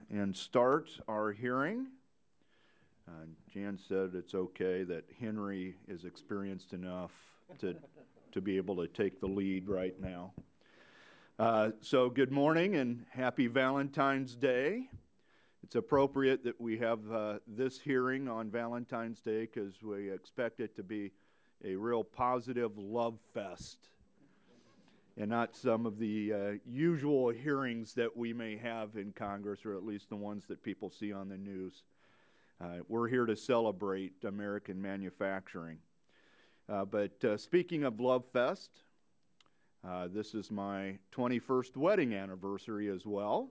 and start our hearing. Jan said it's okay that Henry is experienced enough to be able to take the lead right now. So good morning and happy Valentine's Day. It's appropriate that we have this hearing on Valentine's Day because we expect it to be a real positive love fest and not some of the usual hearings that we may have in Congress, or at least the ones that people see on the news. We're here to celebrate American manufacturing. But speaking of Love Fest, this is my 21st wedding anniversary as well.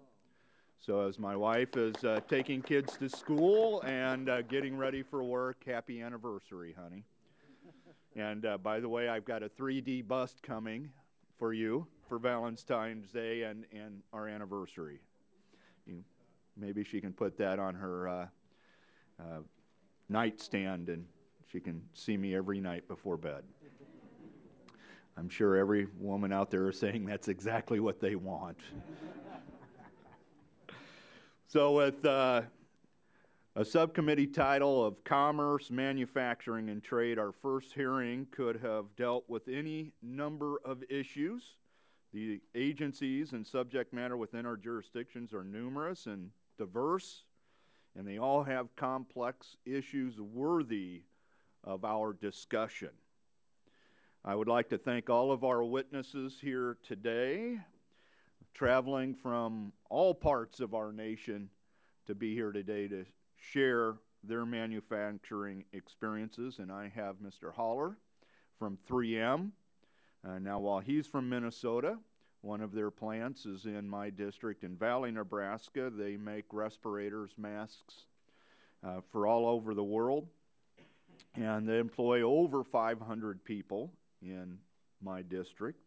So as my wife is taking kids to school and getting ready for work, happy anniversary, honey. And by the way, I've got a 3D bust coming for you for Valentine's Day and our anniversary. Maybe she can put that on her nightstand and she can see me every night before bed. I'm sure every woman out there is saying that's exactly what they want. So with a subcommittee title of Commerce, Manufacturing, and Trade, our first hearing could have dealt with any number of issues. The agencies and subject matter within our jurisdictions are numerous and diverse, and they all have complex issues worthy of our discussion. I would like to thank all of our witnesses here today, traveling from all parts of our nation to be here today to share their manufacturing experiences. And I have Mr. Holler from 3M. Now, while he's from Minnesota, one of their plants is in my district in Valley, Nebraska. They make respirators, masks for all over the world. And they employ over 500 people in my district.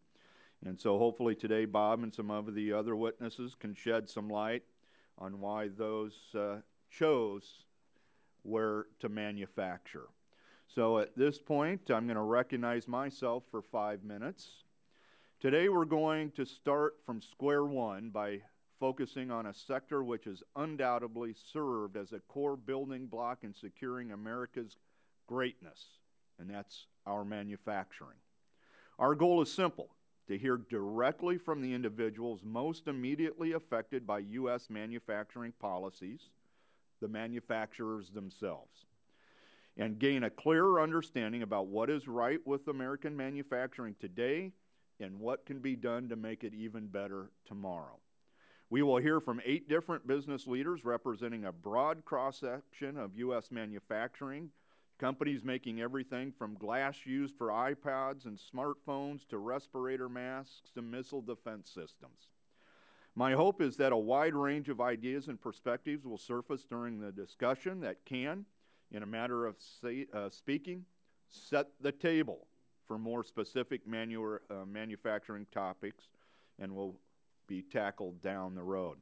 And so hopefully today Bob and some of the other witnesses can shed some light on why those chose where to manufacture. So at this point, I'm going to recognize myself for 5 minutes. Today we're going to start from square one by focusing on a sector which has undoubtedly served as a core building block in securing America's greatness, and that's our manufacturing. Our goal is simple: to hear directly from the individuals most immediately affected by U.S. manufacturing policies, the manufacturers themselves, and gain a clearer understanding about what is right with American manufacturing today and what can be done to make it even better tomorrow. We will hear from 8 different business leaders representing a broad cross-section of U.S. manufacturing, companies making everything from glass used for iPads and smartphones to respirator masks to missile defense systems. My hope is that a wide range of ideas and perspectives will surface during the discussion that can, in a matter of speaking, set the table for more specific manufacturing topics and will be tackled down the road.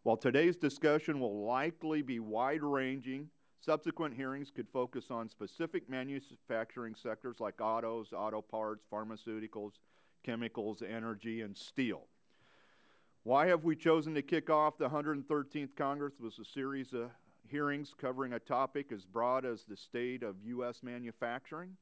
While today's discussion will likely be wide-ranging, subsequent hearings could focus on specific manufacturing sectors like autos, auto parts, pharmaceuticals, chemicals, energy, and steel. Why have we chosen to kick off the 113th Congress with a series of hearings covering a topic as broad as the state of U.S. manufacturing?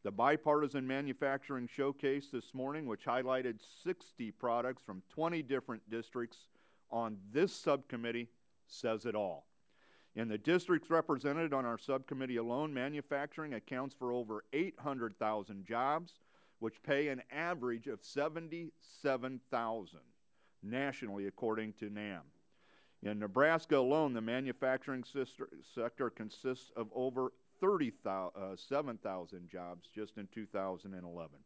The Bipartisan Manufacturing Showcase this morning, which highlighted 60 products from 20 different districts on this subcommittee, says it all. In the districts represented on our subcommittee alone, manufacturing accounts for over 800,000 jobs, which pay an average of $77,000 nationally, according to NAM. In Nebraska alone, the manufacturing sector consists of over 37,000 jobs just in 2011.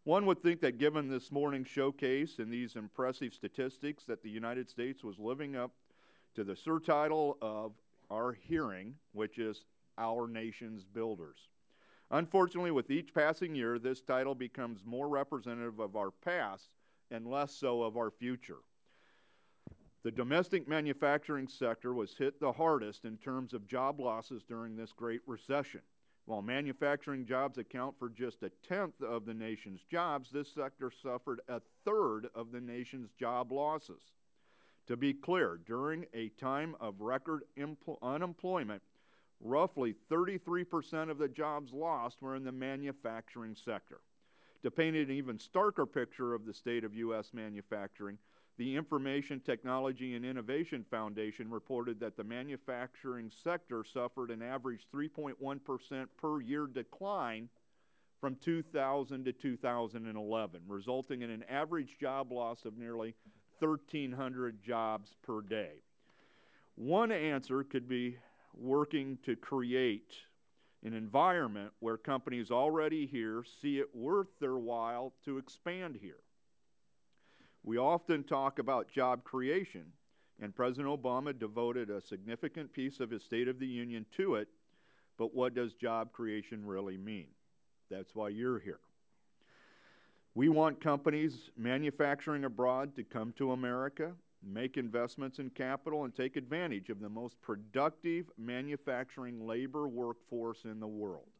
One would think that given this morning's showcase and these impressive statistics that the United States was living up to the surtitle of our hearing, which is Our Nation's Builders. Unfortunately, with each passing year, this title becomes more representative of our past and less so of our future. The domestic manufacturing sector was hit the hardest in terms of job losses during this Great Recession. While manufacturing jobs account for just 1/10 of the nation's jobs, this sector suffered 1/3 of the nation's job losses. To be clear, during a time of record unemployment, roughly 33% of the jobs lost were in the manufacturing sector. To paint an even starker picture of the state of U.S. manufacturing, the Information Technology and Innovation Foundation reported that the manufacturing sector suffered an average 3.1% per year decline from 2000 to 2011, resulting in an average job loss of nearly 1,300 jobs per day. One answer could be working to create an environment where companies already here see it worth their while to expand here. We often talk about job creation, and President Obama devoted a significant piece of his State of the Union to it, but what does job creation really mean? That's why you're here. We want companies manufacturing abroad to come to America, make investments in capital, and take advantage of the most productive manufacturing labor workforce in the world.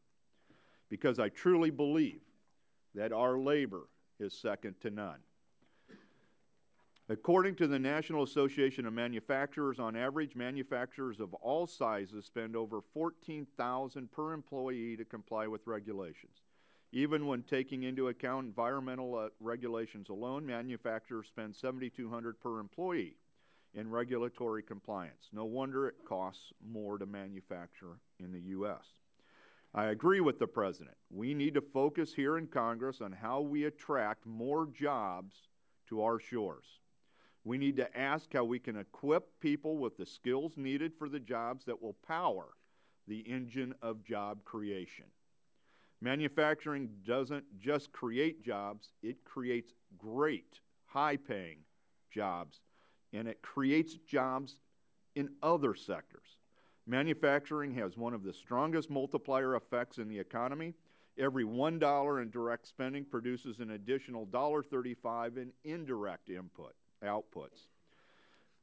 Because I truly believe that our labor is second to none. According to the National Association of Manufacturers, on average, manufacturers of all sizes spend over $14,000 per employee to comply with regulations. Even when taking into account environmental regulations alone, manufacturers spend $7,200 per employee in regulatory compliance. No wonder it costs more to manufacture in the U.S. I agree with the President. We need to focus here in Congress on how we attract more jobs to our shores. We need to ask how we can equip people with the skills needed for the jobs that will power the engine of job creation. Manufacturing doesn't just create jobs, it creates great, high-paying jobs, and it creates jobs in other sectors. Manufacturing has one of the strongest multiplier effects in the economy. Every $1 in direct spending produces an additional $1.35 in indirect outputs.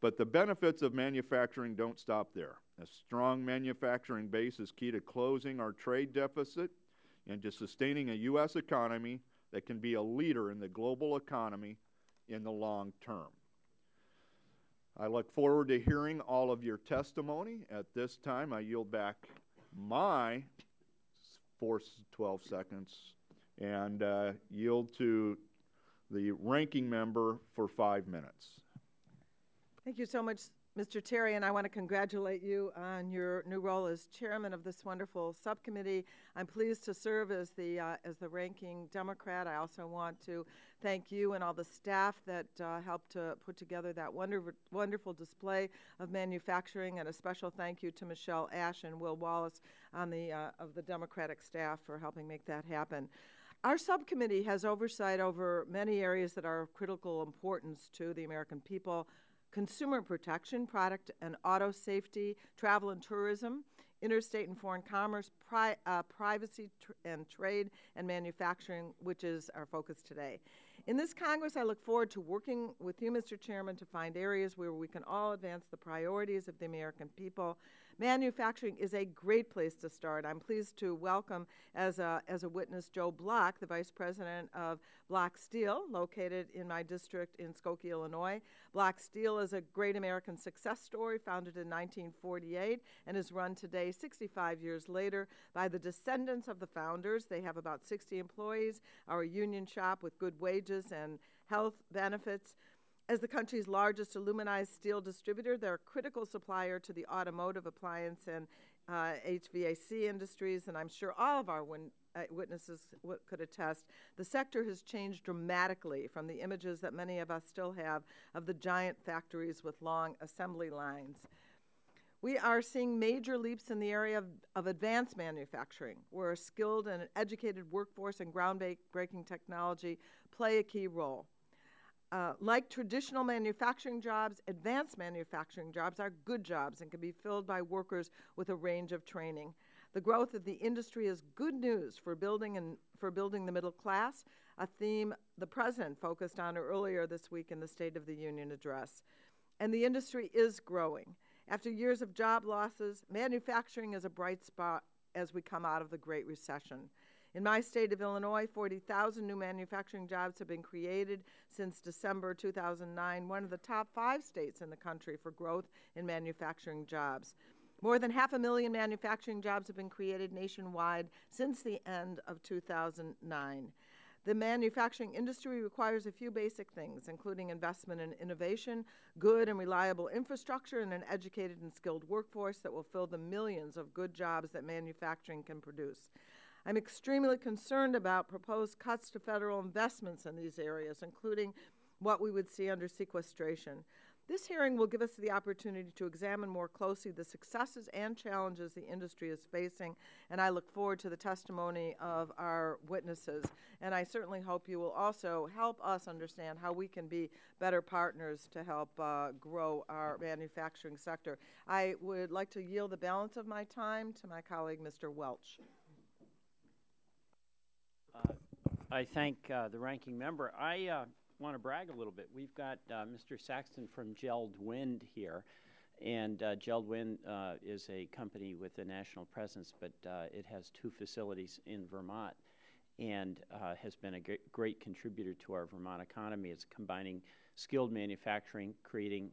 But the benefits of manufacturing don't stop there. A strong manufacturing base is key to closing our trade deficit and to sustaining a U.S. economy that can be a leader in the global economy in the long term. I look forward to hearing all of your testimony. At this time, I yield back my 12 seconds and yield to the ranking member for 5 minutes. Thank you so much, Mr. Terry, and I want to congratulate you on your new role as chairman of this wonderful subcommittee. I'm pleased to serve as the ranking Democrat. I also want to thank you and all the staff that helped to put together that wonderful display of manufacturing, and a special thank you to Michelle Ash and Will Wallace on of the Democratic staff for helping make that happen. Our subcommittee has oversight over many areas that are of critical importance to the American people: consumer protection, product and auto safety, travel and tourism, interstate and foreign commerce, privacy and trade, and manufacturing, which is our focus today. In this Congress, I look forward to working with you, Mr. Chairman, to find areas where we can all advance the priorities of the American people. Manufacturing is a great place to start. I'm pleased to welcome as a witness Joe Block, the Vice President of Block Steel, located in my district in Skokie, Illinois. Block Steel is a great American success story, founded in 1948 and is run today, 65 years later, by the descendants of the founders. They have about 60 employees, are a union shop with good wages and health benefits. As the country's largest aluminized steel distributor, they're a critical supplier to the automotive, appliance, and HVAC industries, and I'm sure all of our witnesses could attest. The sector has changed dramatically from the images that many of us still have of the giant factories with long assembly lines. We are seeing major leaps in the area of advanced manufacturing, where a skilled and educated workforce and groundbreaking technology play a key role. Like traditional manufacturing jobs, advanced manufacturing jobs are good jobs and can be filled by workers with a range of training. The growth of the industry is good news for building the middle class, a theme the President focused on earlier this week in the State of the Union address. And the industry is growing. After years of job losses, manufacturing is a bright spot as we come out of the Great Recession. In my state of Illinois, 40,000 new manufacturing jobs have been created since December 2009, one of the top 5 states in the country for growth in manufacturing jobs. More than 500,000 manufacturing jobs have been created nationwide since the end of 2009. The manufacturing industry requires a few basic things, including investment in innovation, good and reliable infrastructure, and an educated and skilled workforce that will fill the millions of good jobs that manufacturing can produce. I'm extremely concerned about proposed cuts to federal investments in these areas, including what we would see under sequestration. This hearing will give us the opportunity to examine more closely the successes and challenges the industry is facing, and I look forward to the testimony of our witnesses. And I certainly hope you will also help us understand how we can be better partners to help grow our manufacturing sector. I would like to yield the balance of my time to my colleague, Mr. Welch. I thank the ranking member. I want to brag a little bit. We've got Mr. Saxton from JELD-WIN here, and JELD-WIN is a company with a national presence, but it has 2 facilities in Vermont and has been a great contributor to our Vermont economy. It's combining skilled manufacturing, creating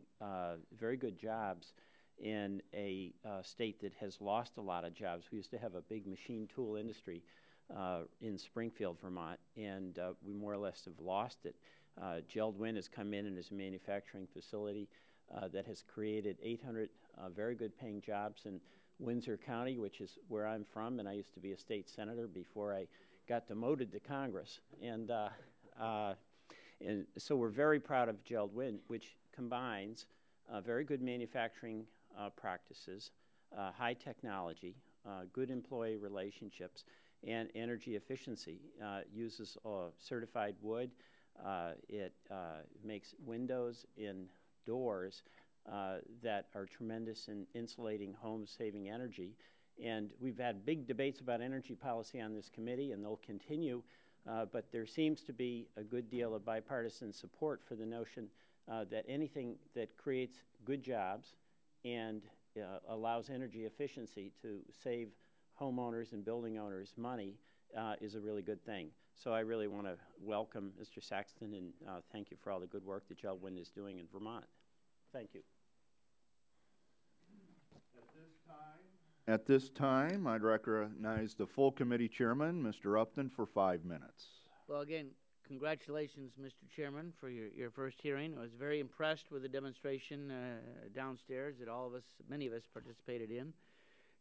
very good jobs in a state that has lost a lot of jobs. We used to have a big machine tool industry in Springfield, Vermont, and we more or less have lost it. JELD-WIN has come in and is a manufacturing facility that has created 800 very good paying jobs in Windsor County, which is where I'm from, and I used to be a state senator before I got demoted to Congress. And so we're very proud of JELD-WIN, which combines very good manufacturing practices, high technology, good employee relationships, and energy efficiency. Uses certified wood. It makes windows in doors that are tremendous in insulating homes, saving energy. And we've had big debates about energy policy on this committee, and they'll continue. But there seems to be a good deal of bipartisan support for the notion that anything that creates good jobs and allows energy efficiency to save homeowners and building owners money is a really good thing. So I really want to welcome Mr. Saxton and thank you for all the good work that JELD-WIN is doing in Vermont. Thank you. At this time, I'd recognize the full committee chairman, Mr. Upton, for 5 minutes. Well, again, congratulations, Mr. Chairman, for your first hearing. I was very impressed with the demonstration downstairs that many of us participated in.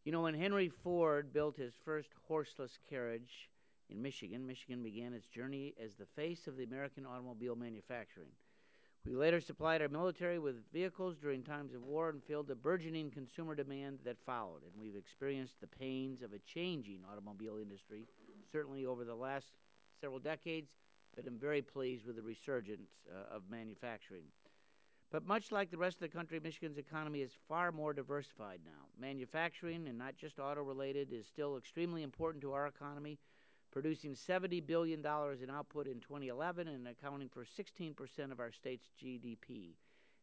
You know, when Henry Ford built his first horseless carriage in Michigan, Michigan began its journey as the face of the American automobile manufacturing. We later supplied our military with vehicles during times of war and filled the burgeoning consumer demand that followed. And we've experienced the pains of a changing automobile industry, certainly over the last several decades, but I'm very pleased with the resurgence of manufacturing. But much like the rest of the country, Michigan's economy is far more diversified now. Manufacturing, and not just auto-related, is still extremely important to our economy, producing $70 billion in output in 2011 and accounting for 16% of our state's GDP.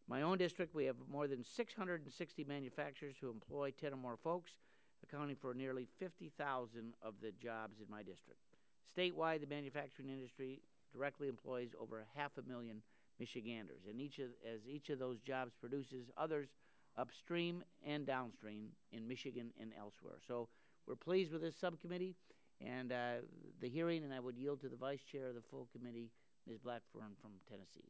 My own district, we have more than 660 manufacturers who employ 10 or more folks, accounting for nearly 50,000 of the jobs in my district. Statewide, the manufacturing industry directly employs over 500,000 Michiganders, and as each of those jobs produces others upstream and downstream in Michigan and elsewhere. So we're pleased with this subcommittee and the hearing, and I would yield to the Vice Chair of the full committee, Ms. Blackburn from Tennessee.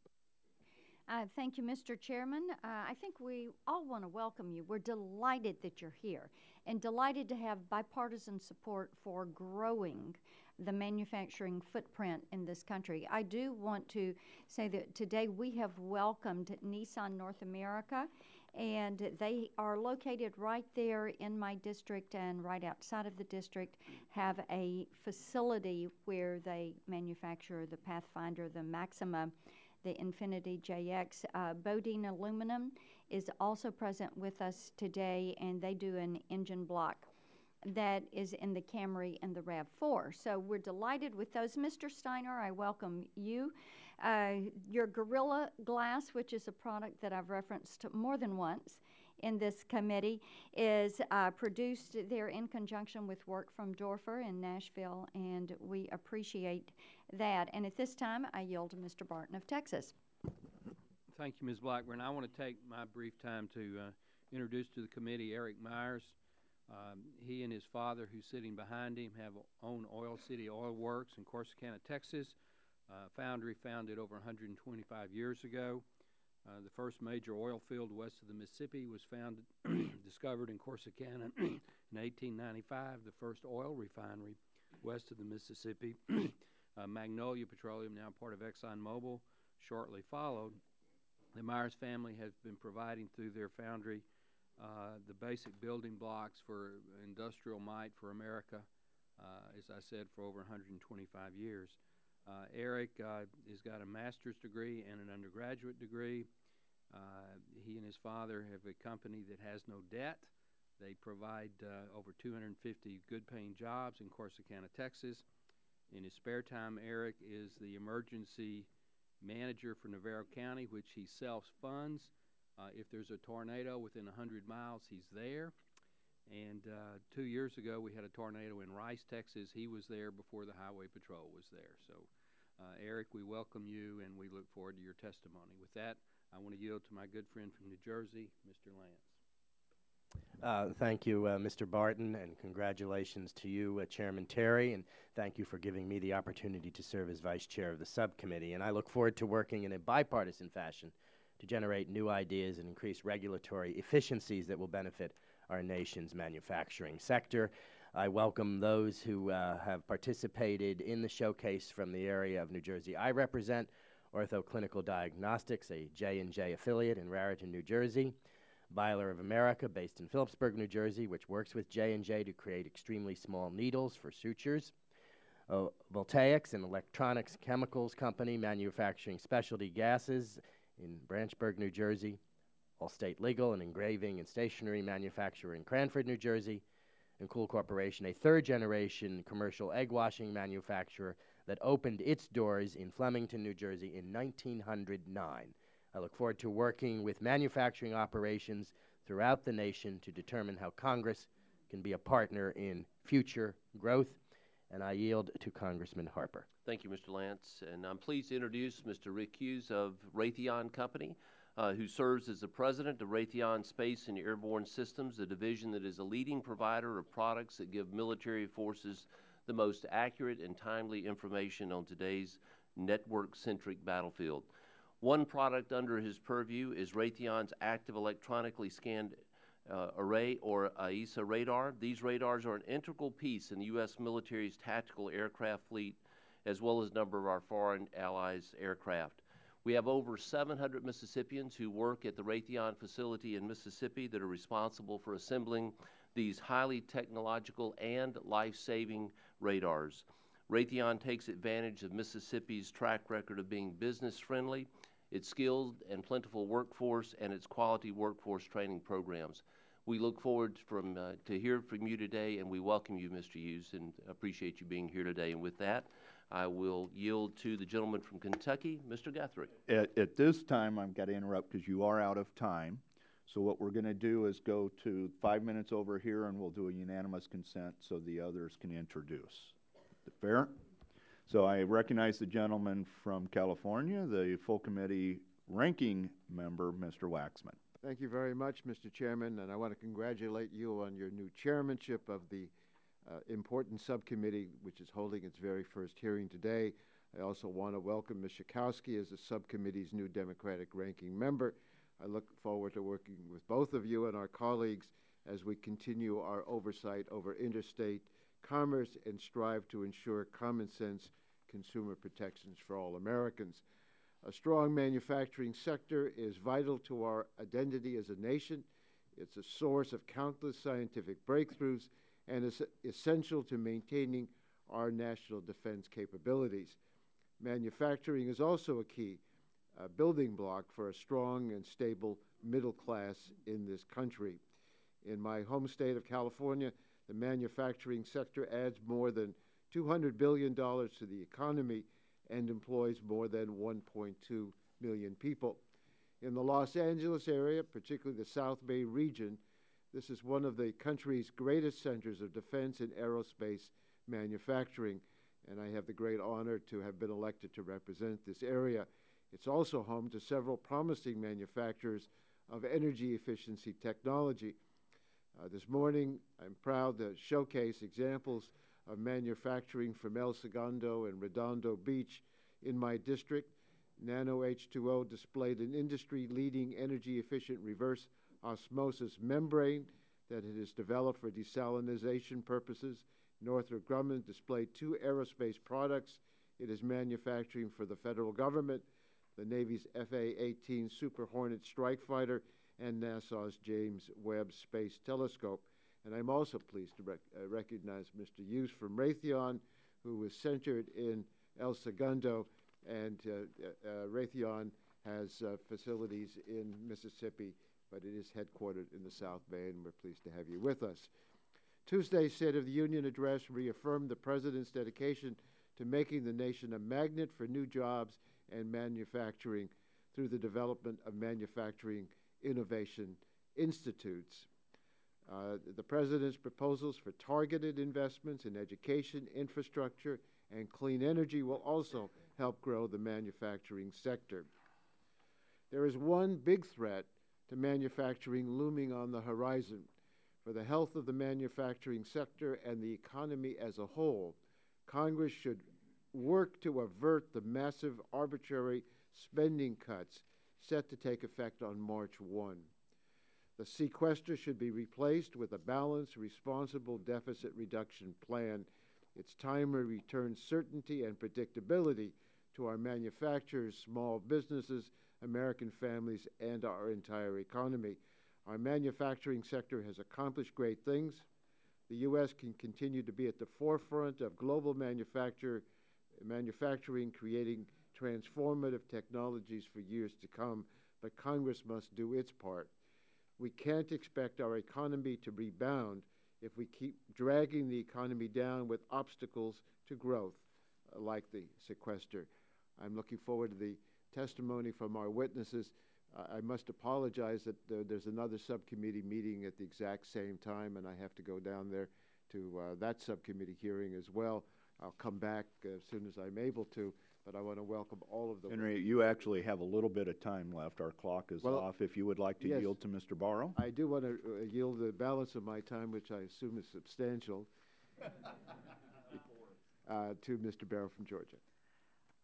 Thank you, Mr. Chairman. I think we all want to welcome you. We're delighted that you're here and delighted to have bipartisan support for growing the manufacturing footprint in this country. I do want to say that today we have welcomed Nissan North America, and they are located right there in my district and right outside of the district, have a facility where they manufacture the Pathfinder, the Maxima, the Infiniti JX. Bodine Aluminum is also present with us today, and they do an engine block that is in the Camry and the RAV4. So we're delighted with those. Mr. Steiner, I welcome you. Your Gorilla Glass, which is a product that I've referenced more than once, in this committee is produced there in conjunction with work from Dorfer in Nashville, and we appreciate that. And at this time, I yield to Mr. Barton of Texas. Thank you, Ms. Blackburn. I want to take my brief time to introduce to the committee Eric Myers. He and his father, who's sitting behind him, own Oil City Oil Works in Corsicana, Texas. Foundry founded over 125 years ago. The first major oil field west of the Mississippi was discovered in Corsicana in 1895. The first oil refinery west of the Mississippi, Magnolia Petroleum, now part of ExxonMobil, shortly followed. The Myers family has been providing through their foundry the basic building blocks for industrial might for America, as I said, for over 125 years. Eric has got a master's degree and an undergraduate degree. He and his father have a company that has no debt. They provide over 250 good-paying jobs in Corsicana, Texas. In his spare time, Eric is the emergency manager for Navarro County, which he self-funds. If there's a tornado within 100 miles, he's there. And 2 years ago, we had a tornado in Rice, Texas. He was there before the Highway Patrol was there. So, Eric, we welcome you, and we look forward to your testimony. With that, I want to yield to my good friend from New Jersey, Mr. Lance. Thank you, Mr. Barton, and congratulations to you, Chairman Terry, and thank you for giving me the opportunity to serve as Vice Chair of the subcommittee. And I look forward to working in a bipartisan fashion to generate new ideas and increase regulatory efficiencies that will benefit our nation's manufacturing sector. I welcome those who have participated in the showcase from the area of New Jersey I represent, Ortho Clinical Diagnostics, a J&J affiliate in Raritan, New Jersey, Byler of America, based in Phillipsburg, New Jersey, which works with J&J to create extremely small needles for sutures, Voltaics, an electronics chemicals company manufacturing specialty gases in Branchburg, New Jersey, Allstate Legal, an engraving and stationery manufacturer in Cranford, New Jersey, and Cool Corporation, a third-generation commercial egg washing manufacturer that opened its doors in Flemington, New Jersey in 1909. I look forward to working with manufacturing operations throughout the nation to determine how Congress can be a partner in future growth, and I yield to Congressman Harper. Thank you, Mr. Lance, and I'm pleased to introduce Mr. Rick Hughes of Raytheon Company, who serves as the president of Raytheon Space and Airborne Systems, a division that is a leading provider of products that give military forces the most accurate and timely information on today's network-centric battlefield. One product under his purview is Raytheon's Active Electronically Scanned Array, or AESA radar. These radars are an integral piece in the U.S. military's tactical aircraft fleet, as well as a number of our foreign allies' aircraft. We have over 700 Mississippians who work at the Raytheon facility in Mississippi that are responsible for assembling these highly technological and life-saving radars. Raytheon takes advantage of Mississippi's track record of being business-friendly, its skilled and plentiful workforce, and its quality workforce training programs. We look forward to hear from you today, and we welcome you, Mr. Hughes, and appreciate you being here today. And with that, I will yield to the gentleman from Kentucky, Mr. Guthrie. At this time, I've got to interrupt because you are out of time. So what we're going to do is go to 5 minutes over here, and we'll do a unanimous consent so the others can introduce. Fair? So I recognize the gentleman from California, the full committee ranking member, Mr. Waxman. Thank you very much, Mr. Chairman, and I want to congratulate you on your new chairmanship of the important subcommittee, which is holding its very first hearing today. I also want to welcome Ms. Schakowsky as the subcommittee's new Democratic ranking member. I look forward to working with both of you and our colleagues as we continue our oversight over interstate commerce and strive to ensure common sense consumer protections for all Americans. A strong manufacturing sector is vital to our identity as a nation. It's a source of countless scientific breakthroughs and is essential to maintaining our national defense capabilities. Manufacturing is also a key building block for a strong and stable middle class in this country. In my home state of California, the manufacturing sector adds more than $200 billion to the economy and employs more than 1.2 million people. In the Los Angeles area, particularly the South Bay region, this is one of the country's greatest centers of defense and aerospace manufacturing, and I have the great honor to have been elected to represent this area. It's also home to several promising manufacturers of energy efficiency technology. This morning, I'm proud to showcase examples of manufacturing from El Segundo and Redondo Beach in my district. Nano H2O displayed an industry-leading energy-efficient reverse osmosis membrane that it has developed for desalination purposes. Northrop Grumman displayed 2 aerospace products it is manufacturing for the federal government, the Navy's FA-18 Super Hornet strike fighter and NASA's James Webb Space Telescope. And I'm also pleased to recognize Mr. Hughes from Raytheon, who is centered in El Segundo, and Raytheon has facilities in Mississippi, but it is headquartered in the South Bay, and we're pleased to have you with us. Tuesday's State of the Union address reaffirmed the President's dedication to making the nation a magnet for new jobs and manufacturing through the development of manufacturing innovation institutes. The President's proposals for targeted investments in education, infrastructure, and clean energy will also help grow the manufacturing sector. There is one big threat to manufacturing looming on the horizon. For the health of the manufacturing sector and the economy as a whole, Congress should work to avert the massive arbitrary spending cuts set to take effect on March 1. The sequester should be replaced with a balanced, responsible deficit reduction plan. It's time to return certainty and predictability to our manufacturers, small businesses, American families, and our entire economy. Our manufacturing sector has accomplished great things. The U.S. can continue to be at the forefront of global manufacturing, creating transformative technologies for years to come, but Congress must do its part. We can't expect our economy to rebound if we keep dragging the economy down with obstacles to growth, like the sequester. I'm looking forward to the testimony from our witnesses. I must apologize that there's another subcommittee meeting at the exact same time, and I have to go down there to that subcommittee hearing as well. I'll come back as soon as I'm able to, but I want to welcome all of the Henry, you actually have a little bit of time left. Our clock is off. If you would like to yield to Mr. Barrow. I do want to yield the balance of my time, which I assume is substantial, to Mr. Barrow from Georgia.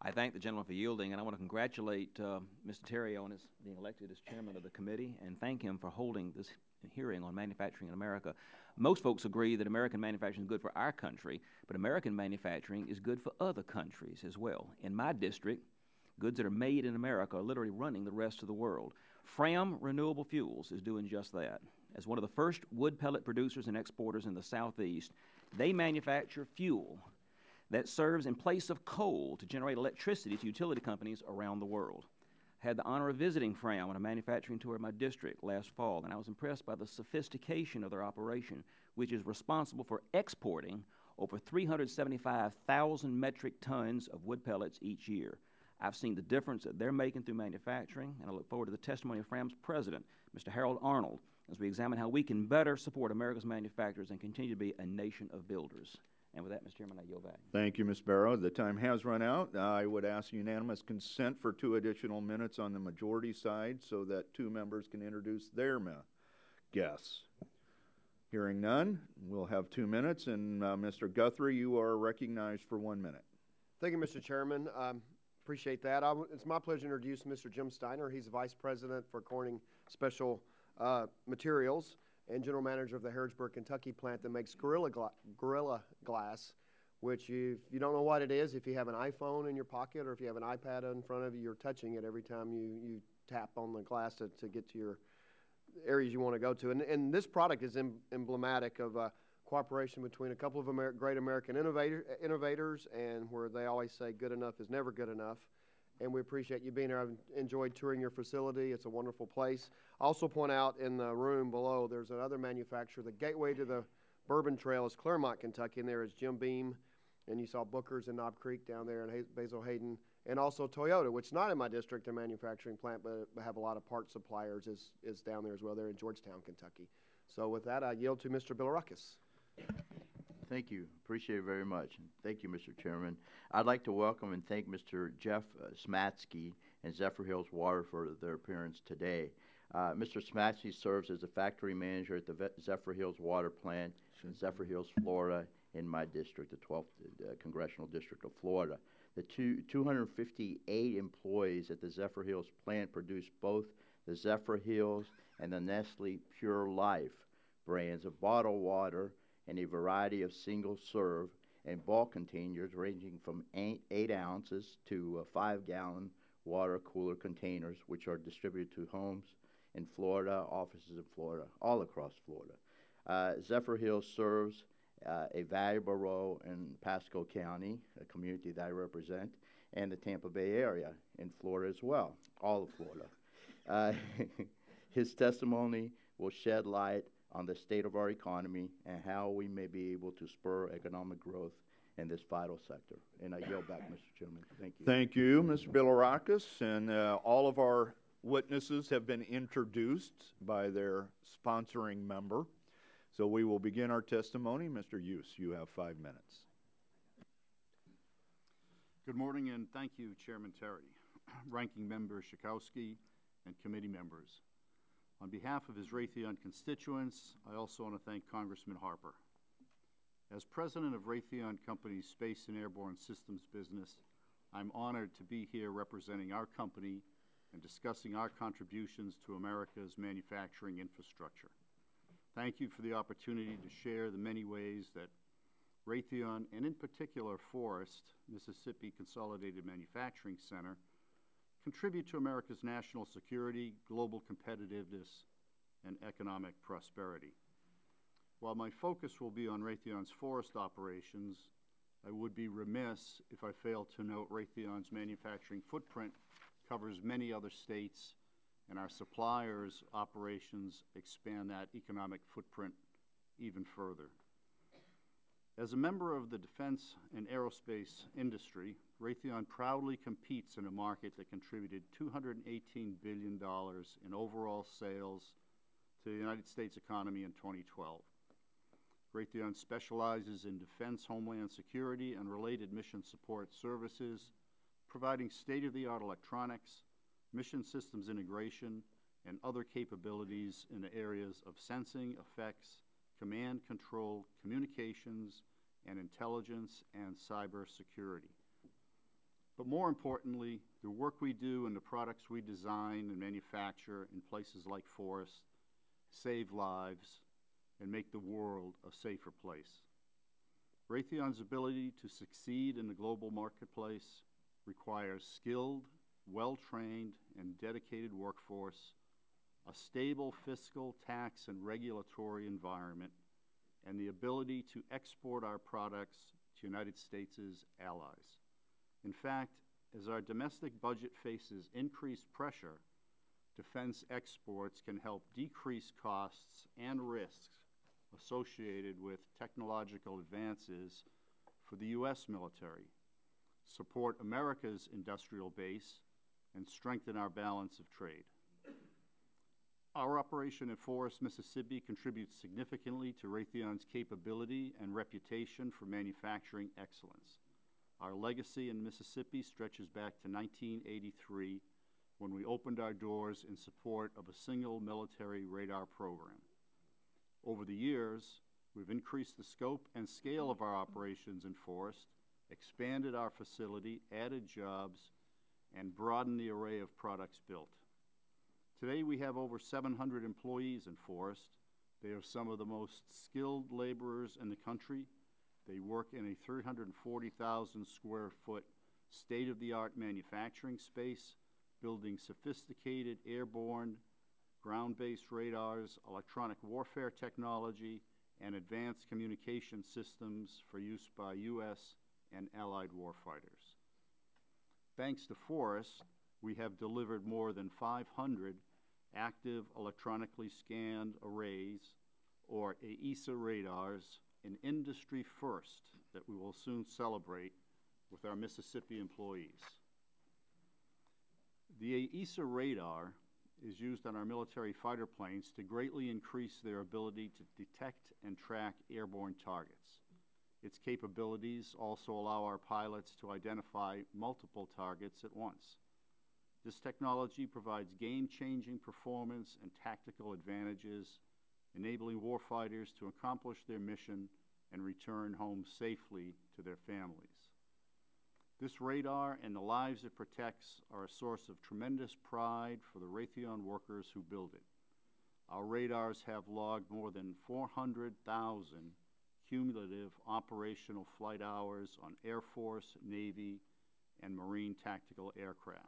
I thank the gentleman for yielding, and I want to congratulate Mr. Terry on his being elected as chairman of the committee and thank him for holding this hearing on manufacturing in America. Most folks agree that American manufacturing is good for our country, but American manufacturing is good for other countries as well. In my district, goods that are made in America are literally running the rest of the world. Fram Renewable Fuels is doing just that. As one of the first wood pellet producers and exporters in the Southeast, they manufacture fuel that serves in place of coal to generate electricity to utility companies around the world. I had the honor of visiting Fram on a manufacturing tour in my district last fall, and I was impressed by the sophistication of their operation, which is responsible for exporting over 375,000 metric tons of wood pellets each year. I've seen the difference that they're making through manufacturing, and I look forward to the testimony of Fram's president, Mr. Harold Arnold, as we examine how we can better support America's manufacturers and continue to be a nation of builders. And with that, Mr. Chairman, I yield back. Thank you, Mr. Barrow. The time has run out. I would ask unanimous consent for 2 additional minutes on the majority side so that 2 members can introduce their guests. Hearing none, we'll have 2 minutes. And Mr. Guthrie, you are recognized for 1 minute. Thank you, Mr. Chairman. Appreciate that. It's my pleasure to introduce Mr. Jim Steiner. He's the Vice President for Corning Special Materials and General Manager of the Harrodsburg, Kentucky plant that makes Gorilla Glass, which if you don't know what it is, if you have an iPhone in your pocket or if you have an iPad in front of you, you're touching it every time you tap on the glass to get to your areas you want to go to. And this product is emblematic of cooperation between a couple of great American innovators, and where they always say good enough is never good enough. And we appreciate you being here. I've enjoyed touring your facility. It's a wonderful place. I also point out in the room below, there's another manufacturer. The gateway to the Bourbon Trail is Claremont, Kentucky, and there is Jim Beam and you saw Booker's in Knob Creek down there in Basil Hayden, and also Toyota, which is not in my district, a manufacturing plant, but have a lot of part suppliers, is down there as well. They're in Georgetown, Kentucky. So with that, I yield to Mr. Bilirakis. Thank you. Appreciate it very much. Thank you, Mr. Chairman. I'd like to welcome and thank Mr. Jeff Smatsky and Zephyrhills Water for their appearance today. Mr. Smatsky serves as a factory manager at the Zephyrhills Water Plant in Zephyrhills, Florida, in my district, the 12th Congressional District of Florida. The 258 employees at the Zephyrhills plant produce both the Zephyrhills and the Nestle Pure Life brands of bottled water and a variety of single-serve and bulk containers ranging from 8 ounces to 5-gallon water cooler containers, which are distributed to homes in Florida, offices in Florida, all across Florida. Zephyrhills serves a valuable role in Pasco County, a community that I represent, and the Tampa Bay area in Florida as well, all of Florida. His testimony will shed light on the state of our economy and how we may be able to spur economic growth in this vital sector. And I yield back, Mr. Chairman. Thank you. Thank you, Mr. Bilirakis. And all of our witnesses have been introduced by their sponsoring member. So we will begin our testimony. Mr. Hughes, you have 5 minutes. Good morning, and thank you, Chairman Terry, Ranking Member Schakowsky, and committee members. On behalf of his Raytheon constituents, I also want to thank Congressman Harper. As president of Raytheon Company's Space and Airborne Systems business, I'm honored to be here representing our company and discussing our contributions to America's manufacturing infrastructure. Thank you for the opportunity to share the many ways that Raytheon, and in particular Forrest, Mississippi Consolidated Manufacturing Center, contribute to America's national security, global competitiveness, and economic prosperity. While my focus will be on Raytheon's Forrest operations, I would be remiss if I failed to note Raytheon's manufacturing footprint covers many other states, and our suppliers' operations expand that economic footprint even further. As a member of the defense and aerospace industry, Raytheon proudly competes in a market that contributed $218 billion in overall sales to the United States economy in 2012. Raytheon specializes in defense, homeland security, and related mission support services, providing state-of-the-art electronics, mission systems integration, and other capabilities in the areas of sensing, effects, command control, communications, and intelligence and cyber security. But more importantly, the work we do and the products we design and manufacture in places like Forrest save lives and make the world a safer place. Raytheon's ability to succeed in the global marketplace requires skilled, well-trained, and dedicated workforce, a stable fiscal, tax, and regulatory environment, and the ability to export our products to United States' allies. In fact, as our domestic budget faces increased pressure, defense exports can help decrease costs and risks associated with technological advances for the U.S. military, support America's industrial base, and strengthen our balance of trade. Our operation at Forrest, Mississippi contributes significantly to Raytheon's capability and reputation for manufacturing excellence. Our legacy in Mississippi stretches back to 1983, when we opened our doors in support of a single military radar program. Over the years, we've increased the scope and scale of our operations in Forrest, expanded our facility, added jobs, and broadened the array of products built. Today, we have over 700 employees in Forrest. They are some of the most skilled laborers in the country. They work in a 340,000 square foot state-of-the-art manufacturing space, building sophisticated airborne, ground-based radars, electronic warfare technology, and advanced communication systems for use by U.S. and allied warfighters. Thanks to Forrest, we have delivered more than 500 active electronically scanned arrays, or AESA radars, an industry first that we will soon celebrate with our Mississippi employees. The AESA radar is used on our military fighter planes to greatly increase their ability to detect and track airborne targets. Its capabilities also allow our pilots to identify multiple targets at once. This technology provides game-changing performance and tactical advantages, enabling warfighters to accomplish their mission and return home safely to their families. This radar and the lives it protects are a source of tremendous pride for the Raytheon workers who build it. Our radars have logged more than 400,000 cumulative operational flight hours on Air Force, Navy, and Marine tactical aircraft.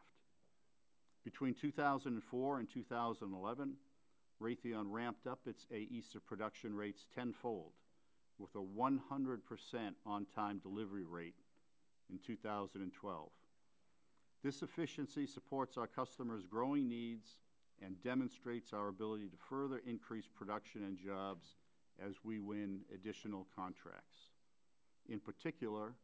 Between 2004 and 2011, Raytheon ramped up its AESA production rates tenfold, with a 100% on-time delivery rate in 2012. This efficiency supports our customers' growing needs and demonstrates our ability to further increase production and jobs as we win additional contracts. In particular,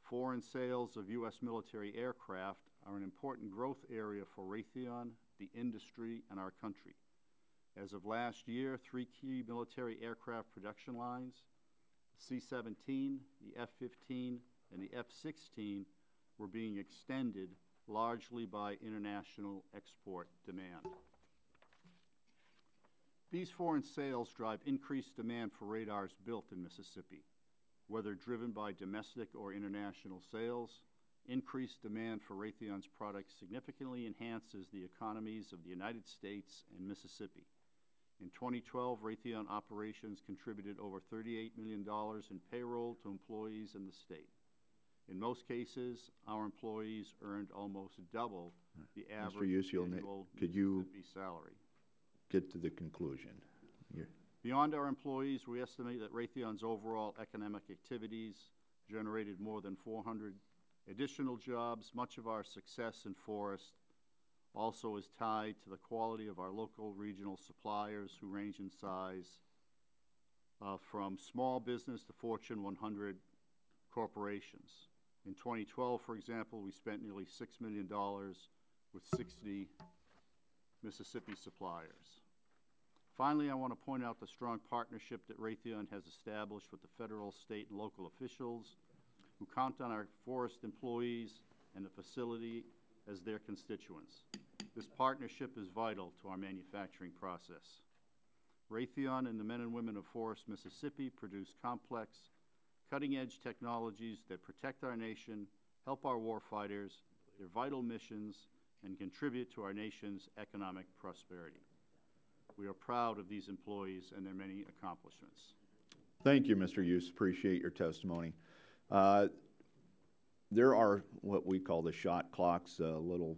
foreign sales of U.S. military aircraft are an important growth area for Raytheon, the industry, and our country. As of last year, 3 key military aircraft production lines, the C-17, the F-15, and the F-16, were being extended largely by international export demand. These foreign sales drive increased demand for radars built in Mississippi. Whether driven by domestic or international sales, increased demand for Raytheon's products significantly enhances the economies of the United States and Mississippi. In 2012, Raytheon operations contributed over $38 million in payroll to employees in the state. In most cases, our employees earned almost double the average annual Mississippi salary. Get to the conclusion. Beyond our employees, we estimate that Raytheon's overall economic activities generated more than 400 additional jobs. Much of our success in forest also is tied to the quality of our local regional suppliers, who range in size from small business to Fortune 100 corporations. In 2012, for example, we spent nearly $6 million with 60 Mississippi suppliers. Finally, I want to point out the strong partnership that Raytheon has established with the federal, state, and local officials who count on our forest employees and the facility as their constituents. This partnership is vital to our manufacturing process. Raytheon and the men and women of Forest, Mississippi produce complex, cutting-edge technologies that protect our nation, help our warfighters, their vital missions, and contribute to our nation's economic prosperity. We are proud of these employees and their many accomplishments. Thank you, Mr. Hughes. Appreciate your testimony. There are what we call the shot clocks, little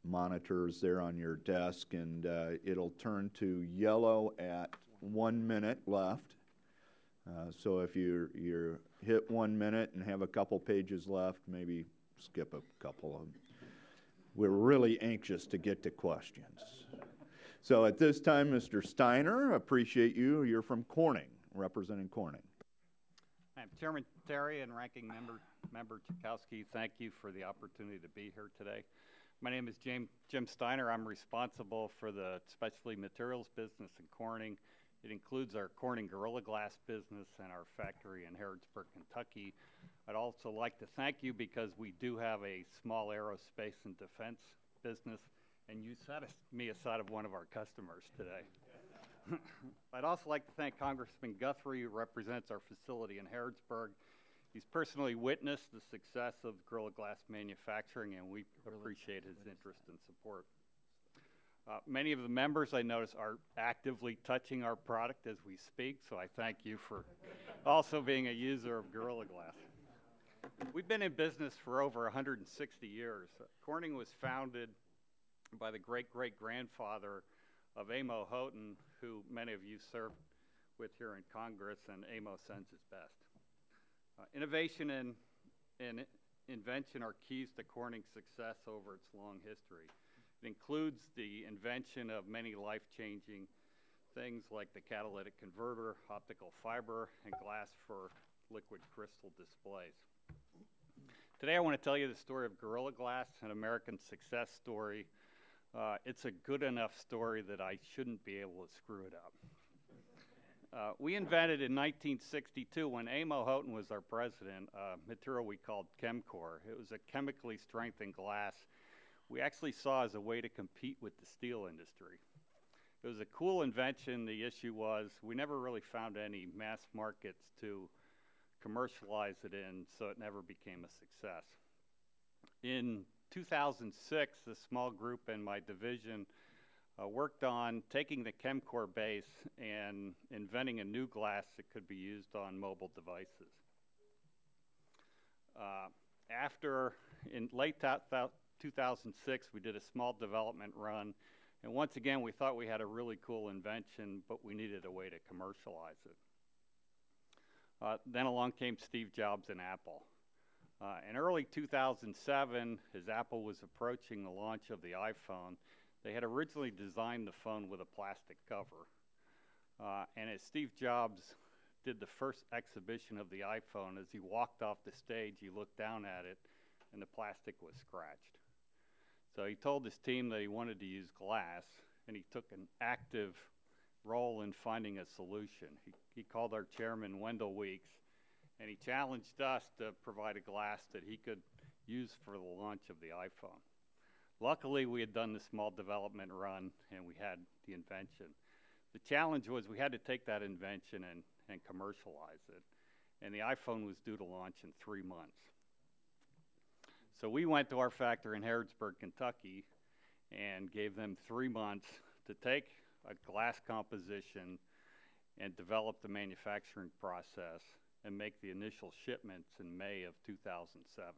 monitors there on your desk, and it'll turn to yellow at 1 minute left. So if you hit 1 minute and have a couple pages left, maybe skip a couple of them. We're really anxious to get to questions. So at this time, Mr. Steiner, appreciate you. You're from Corning, representing Corning. Chairman Terry and Ranking Member Chakowski, thank you for the opportunity to be here today. My name is Jim Steiner. I'm responsible for the specialty materials business in Corning. It includes our Corning Gorilla Glass business and our factory in Harrodsburg, Kentucky. I'd also like to thank you because we do have a small aerospace and defense business, and you set me aside of one of our customers today. I'd also like to thank Congressman Guthrie, who represents our facility in Harrodsburg. He's personally witnessed the success of Gorilla Glass manufacturing, and we appreciate his interest and support. Many of the members, I notice, are actively touching our product as we speak, so I thank you for also being a user of Gorilla Glass. We've been in business for over 160 years. Corning was founded by the great-great-grandfather of Amo Houghton, who many of you served with here in Congress, and Amo sends his best. Innovation and invention are keys to Corning's success over its long history. It includes the invention of many life-changing things like the catalytic converter, optical fiber, and glass for liquid crystal displays. Today I want to tell you the story of Gorilla Glass, an American success story. It's a good enough story that I shouldn't be able to screw it up. We invented in 1962, when Amo Houghton was our president, a material we called Chemcore. It was a chemically strengthened glass we actually saw as a way to compete with the steel industry. It was a cool invention. The issue was we never really found any mass markets to commercialize it in, so it never became a success. In 2006, a small group in my division worked on taking the Chemcore base and inventing a new glass that could be used on mobile devices. In late 2006, we did a small development run, and once again, we thought we had a really cool invention, but we needed a way to commercialize it. Then along came Steve Jobs and Apple. In early 2007, as Apple was approaching the launch of the iPhone, they had originally designed the phone with a plastic cover. And as Steve Jobs did the first exhibition of the iPhone, as he walked off the stage, he looked down at it, and the plastic was scratched. So he told his team that he wanted to use glass, and he took an active role in finding a solution. He called our chairman, Wendell Weeks, and he challenged us to provide a glass that he could use for the launch of the iPhone. Luckily, we had done the small development run, and we had the invention. The challenge was we had to take that invention and commercialize it, and the iPhone was due to launch in 3 months. So we went to our factory in Harrodsburg, Kentucky, and gave them 3 months to take a glass composition and develop the manufacturing process and make the initial shipments in May of 2007.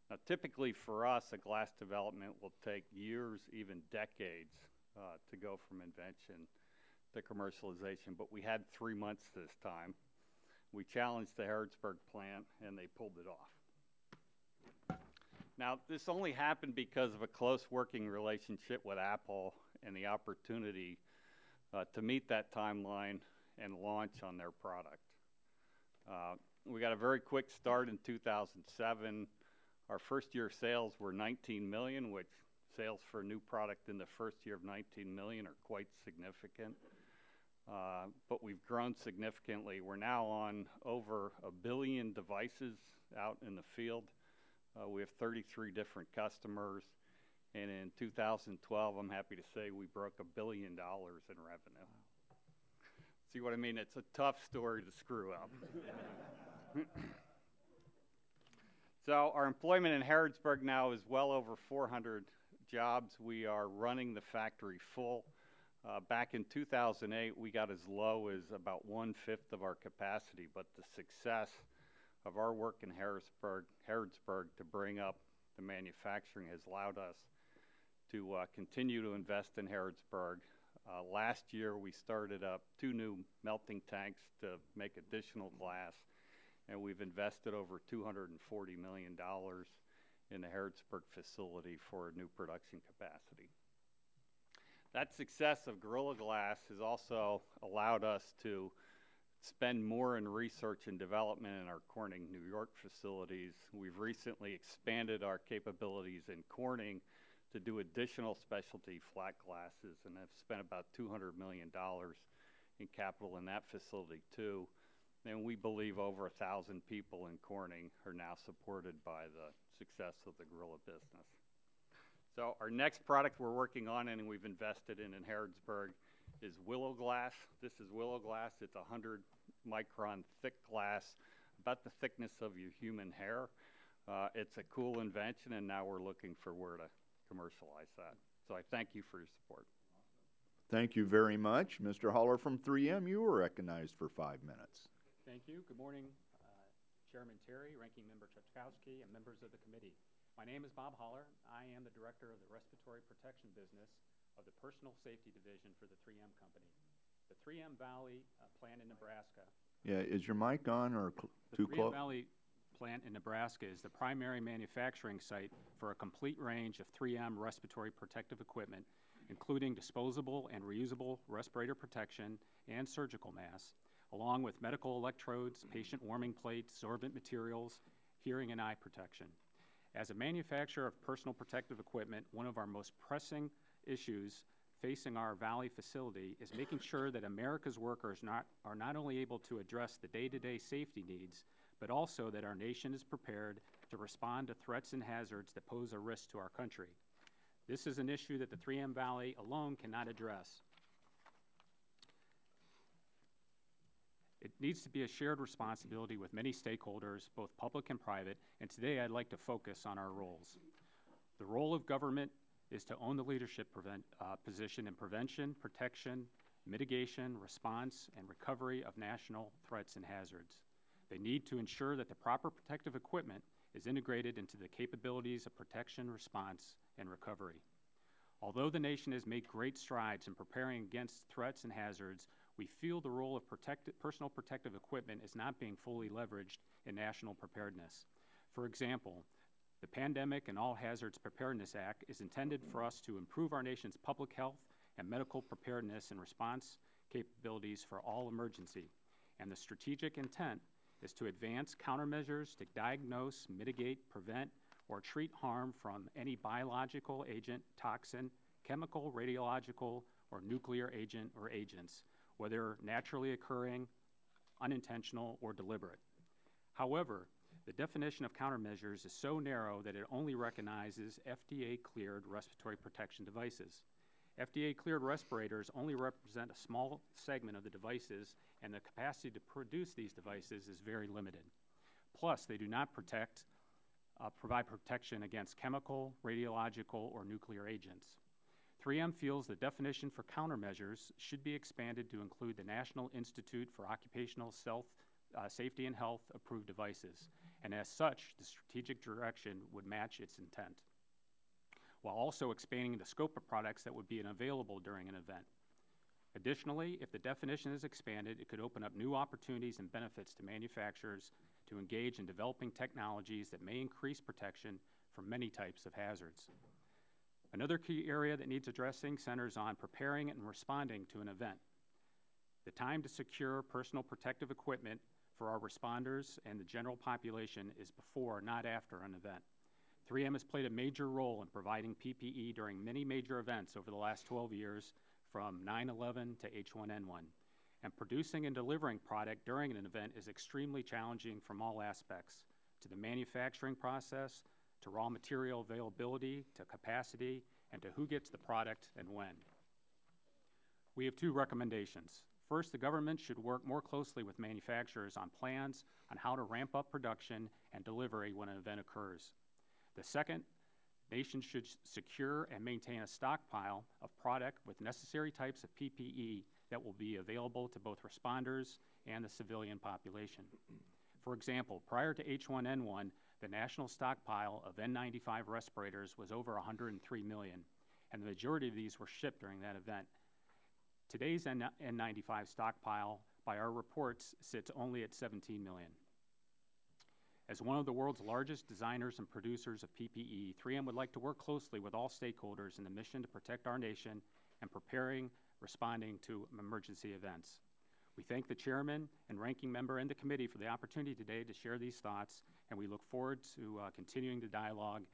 Now, typically for us, a glass development will take years, even decades, to go from invention to commercialization, but we had 3 months this time. We challenged the Harrodsburg plant, and they pulled it off. Now, this only happened because of a close working relationship with Apple and the opportunity to meet that timeline and launch on their product. We got a very quick start in 2007. Our first year sales were $19 million, which sales for a new product in the first year of $19 million are quite significant. But we've grown significantly. We're now on over 1 billion devices out in the field. We have 33 different customers. And in 2012, I'm happy to say we broke $1 billion in revenue. See what I mean? It's a tough story to screw up. So our employment in Harrodsburg now is well over 400 jobs. We are running the factory full. Back in 2008, we got as low as about 1/5 of our capacity, but the success of our work in Harrodsburg to bring up the manufacturing has allowed us to continue to invest in Harrodsburg. Last year, we started up 2 new melting tanks to make additional glass, and we've invested over $240 million in the Harrodsburg facility for a new production capacity. That success of Gorilla Glass has also allowed us to spend more in research and development in our Corning, New York facilities. We've recently expanded our capabilities in Corning to do additional specialty flat glasses, and have spent about $200 million in capital in that facility too. And we believe over 1,000 people in Corning are now supported by the success of the Gorilla business. So our next product we're working on and we've invested in Harrodsburg is Willow Glass. This is Willow Glass. It's 100 micron thick glass, about the thickness of your human hair. It's a cool invention, and now we're looking for where to commercialize that. So I thank you for your support. Thank you very much. Mr. Haller from 3M, you were recognized for 5 minutes. Thank you. Good morning, Chairman Terry, Ranking Member Chudkowsky, and members of the committee. My name is Bob Haller. I am the Director of the Respiratory Protection Business of the Personal Safety Division for the 3M Company. The 3M Valley plant in Nebraska. Yeah, is your mic on or too close? The 3M Valley plant in Nebraska is the primary manufacturing site for a complete range of 3M respiratory protective equipment, including disposable and reusable respirator protection and surgical masks, along with medical electrodes, patient warming plates, sorbent materials, hearing and eye protection. As a manufacturer of personal protective equipment, one of our most pressing issues facing our Valley facility is making sure that America's workers are not only able to address the day-to-day safety needs, but also that our nation is prepared to respond to threats and hazards that pose a risk to our country. This is an issue that the 3M Valley alone cannot address. It needs to be a shared responsibility with many stakeholders, both public and private, and today I'd like to focus on our roles. The role of government is to own the leadership position in prevention, protection, mitigation, response, and recovery of national threats and hazards. They need to ensure that the proper protective equipment is integrated into the capabilities of protection, response, and recovery. Although the nation has made great strides in preparing against threats and hazards, we feel the role of personal protective equipment is not being fully leveraged in national preparedness. For example, the Pandemic and All Hazards Preparedness Act is intended for us to improve our nation's public health and medical preparedness and response capabilities for all emergency, and the strategic intent is to advance countermeasures to diagnose, mitigate, prevent, or treat harm from any biological agent, toxin, chemical, radiological, or nuclear agent or agents, whether naturally occurring, unintentional, or deliberate. However, the definition of countermeasures is so narrow that it only recognizes FDA-cleared respiratory protection devices. FDA-cleared respirators only represent a small segment of the devices, and the capacity to produce these devices is very limited. Plus, they do not provide protection against chemical, radiological, or nuclear agents. 3M feels the definition for countermeasures should be expanded to include the National Institute for Occupational Safety and Health approved devices, and as such, the strategic direction would match its intent, while also expanding the scope of products that would be available during an event. Additionally, if the definition is expanded, it could open up new opportunities and benefits to manufacturers to engage in developing technologies that may increase protection from many types of hazards. Another key area that needs addressing centers on preparing and responding to an event. The time to secure personal protective equipment for our responders and the general population is before, not after, an event. 3M has played a major role in providing PPE during many major events over the last 12 years, from 9/11 to H1N1. And producing and delivering product during an event is extremely challenging from all aspects, to the manufacturing process, to raw material availability, to capacity, and to who gets the product and when. We have two recommendations. First, the government should work more closely with manufacturers on plans on how to ramp up production and delivery when an event occurs. The second, nations should secure and maintain a stockpile of product with necessary types of PPE that will be available to both responders and the civilian population. For example, prior to H1N1, the national stockpile of N95 respirators was over 103 million, and the majority of these were shipped during that event. Today's N95 stockpile, by our reports, sits only at 17 million. As one of the world's largest designers and producers of PPE, 3M would like to work closely with all stakeholders in the mission to protect our nation and responding to emergency events. We thank the chairman and ranking member and the committee for the opportunity today to share these thoughts, and we look forward to continuing the dialogue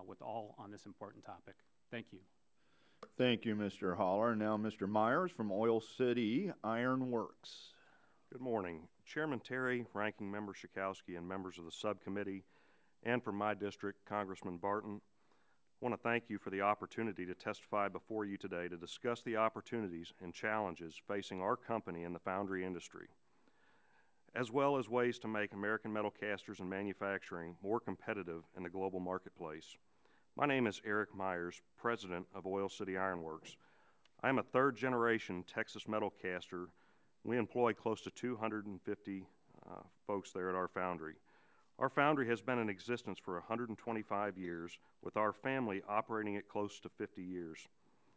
with all on this important topic. Thank you. Thank you, Mr. Holler. Now, Mr. Myers from Oil City Iron Works. Good morning. Chairman Terry, Ranking Member Schakowsky, and members of the subcommittee, and from my district, Congressman Barton, I want to thank you for the opportunity to testify before you today to discuss the opportunities and challenges facing our company in the foundry industry, as well as ways to make American metal casters and manufacturing more competitive in the global marketplace. My name is Eric Myers, president of Oil City Iron Works. I am a third-generation Texas metal caster. We employ close to 250 folks there at our foundry. Our foundry has been in existence for 125 years, with our family operating it close to 50 years.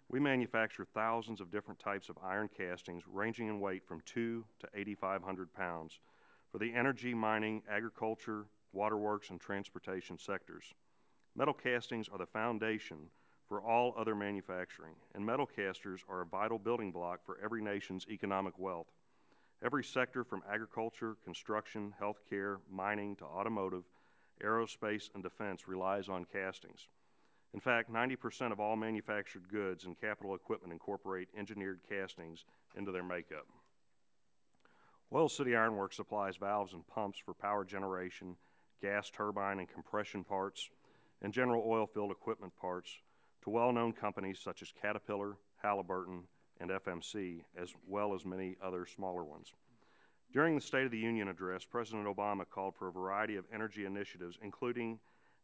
We manufacture thousands of different types of iron castings, ranging in weight from 2 to 8,500 pounds, for the energy, mining, agriculture, waterworks, and transportation sectors. Metal castings are the foundation for all other manufacturing, and metal casters are a vital building block for every nation's economic wealth. Every sector from agriculture, construction, healthcare, mining to automotive, aerospace, and defense relies on castings. In fact, 90% of all manufactured goods and capital equipment incorporate engineered castings into their makeup. Oil City Iron Works supplies valves and pumps for power generation, gas turbine and compression parts, and general oil field equipment parts to well-known companies such as Caterpillar, Halliburton, and FMC, as well as many other smaller ones. During the State of the Union address, President Obama called for a variety of energy initiatives, including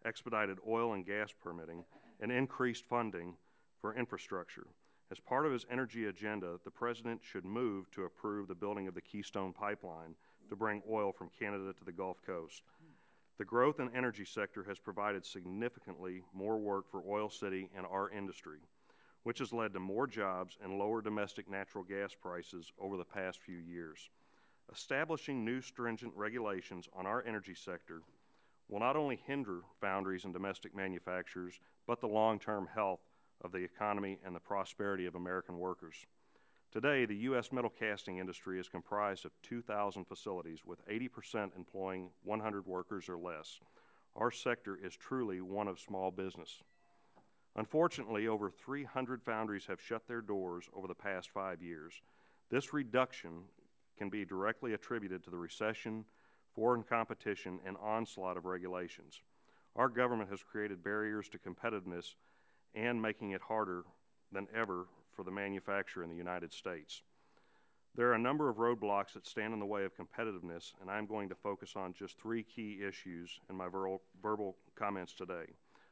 expedited oil and gas permitting and increased funding for infrastructure. As part of his energy agenda, the President should move to approve the building of the Keystone Pipeline to bring oil from Canada to the Gulf Coast. The growth in energy sector has provided significantly more work for Oil City and our industry, which has led to more jobs and lower domestic natural gas prices over the past few years. Establishing new stringent regulations on our energy sector will not only hinder foundries and domestic manufacturers, but the long-term health of the economy and the prosperity of American workers. Today, the U.S. metal casting industry is comprised of 2,000 facilities, with 80% employing 100 workers or less. Our sector is truly one of small business. Unfortunately, over 300 foundries have shut their doors over the past 5 years. This reduction can be directly attributed to the recession, foreign competition, and onslaught of regulations. Our government has created barriers to competitiveness and making it harder than ever for the manufacturer in the United States. There are a number of roadblocks that stand in the way of competitiveness, and I'm going to focus on just 3 key issues in my verbal comments today.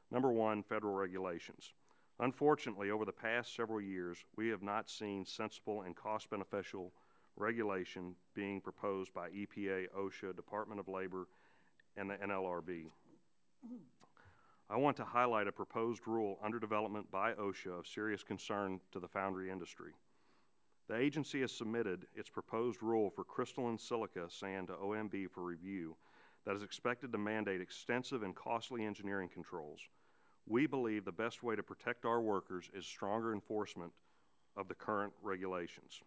Number 1, federal regulations. Unfortunately, over the past several years, we have not seen sensible and cost-beneficial regulation being proposed by EPA, OSHA, Department of Labor, and the NLRB. I want to highlight a proposed rule under development by OSHA of serious concern to the foundry industry. The agency has submitted its proposed rule for crystalline silica sand to OMB for review that is expected to mandate extensive and costly engineering controls. We believe the best way to protect our workers is stronger enforcement of the current regulations.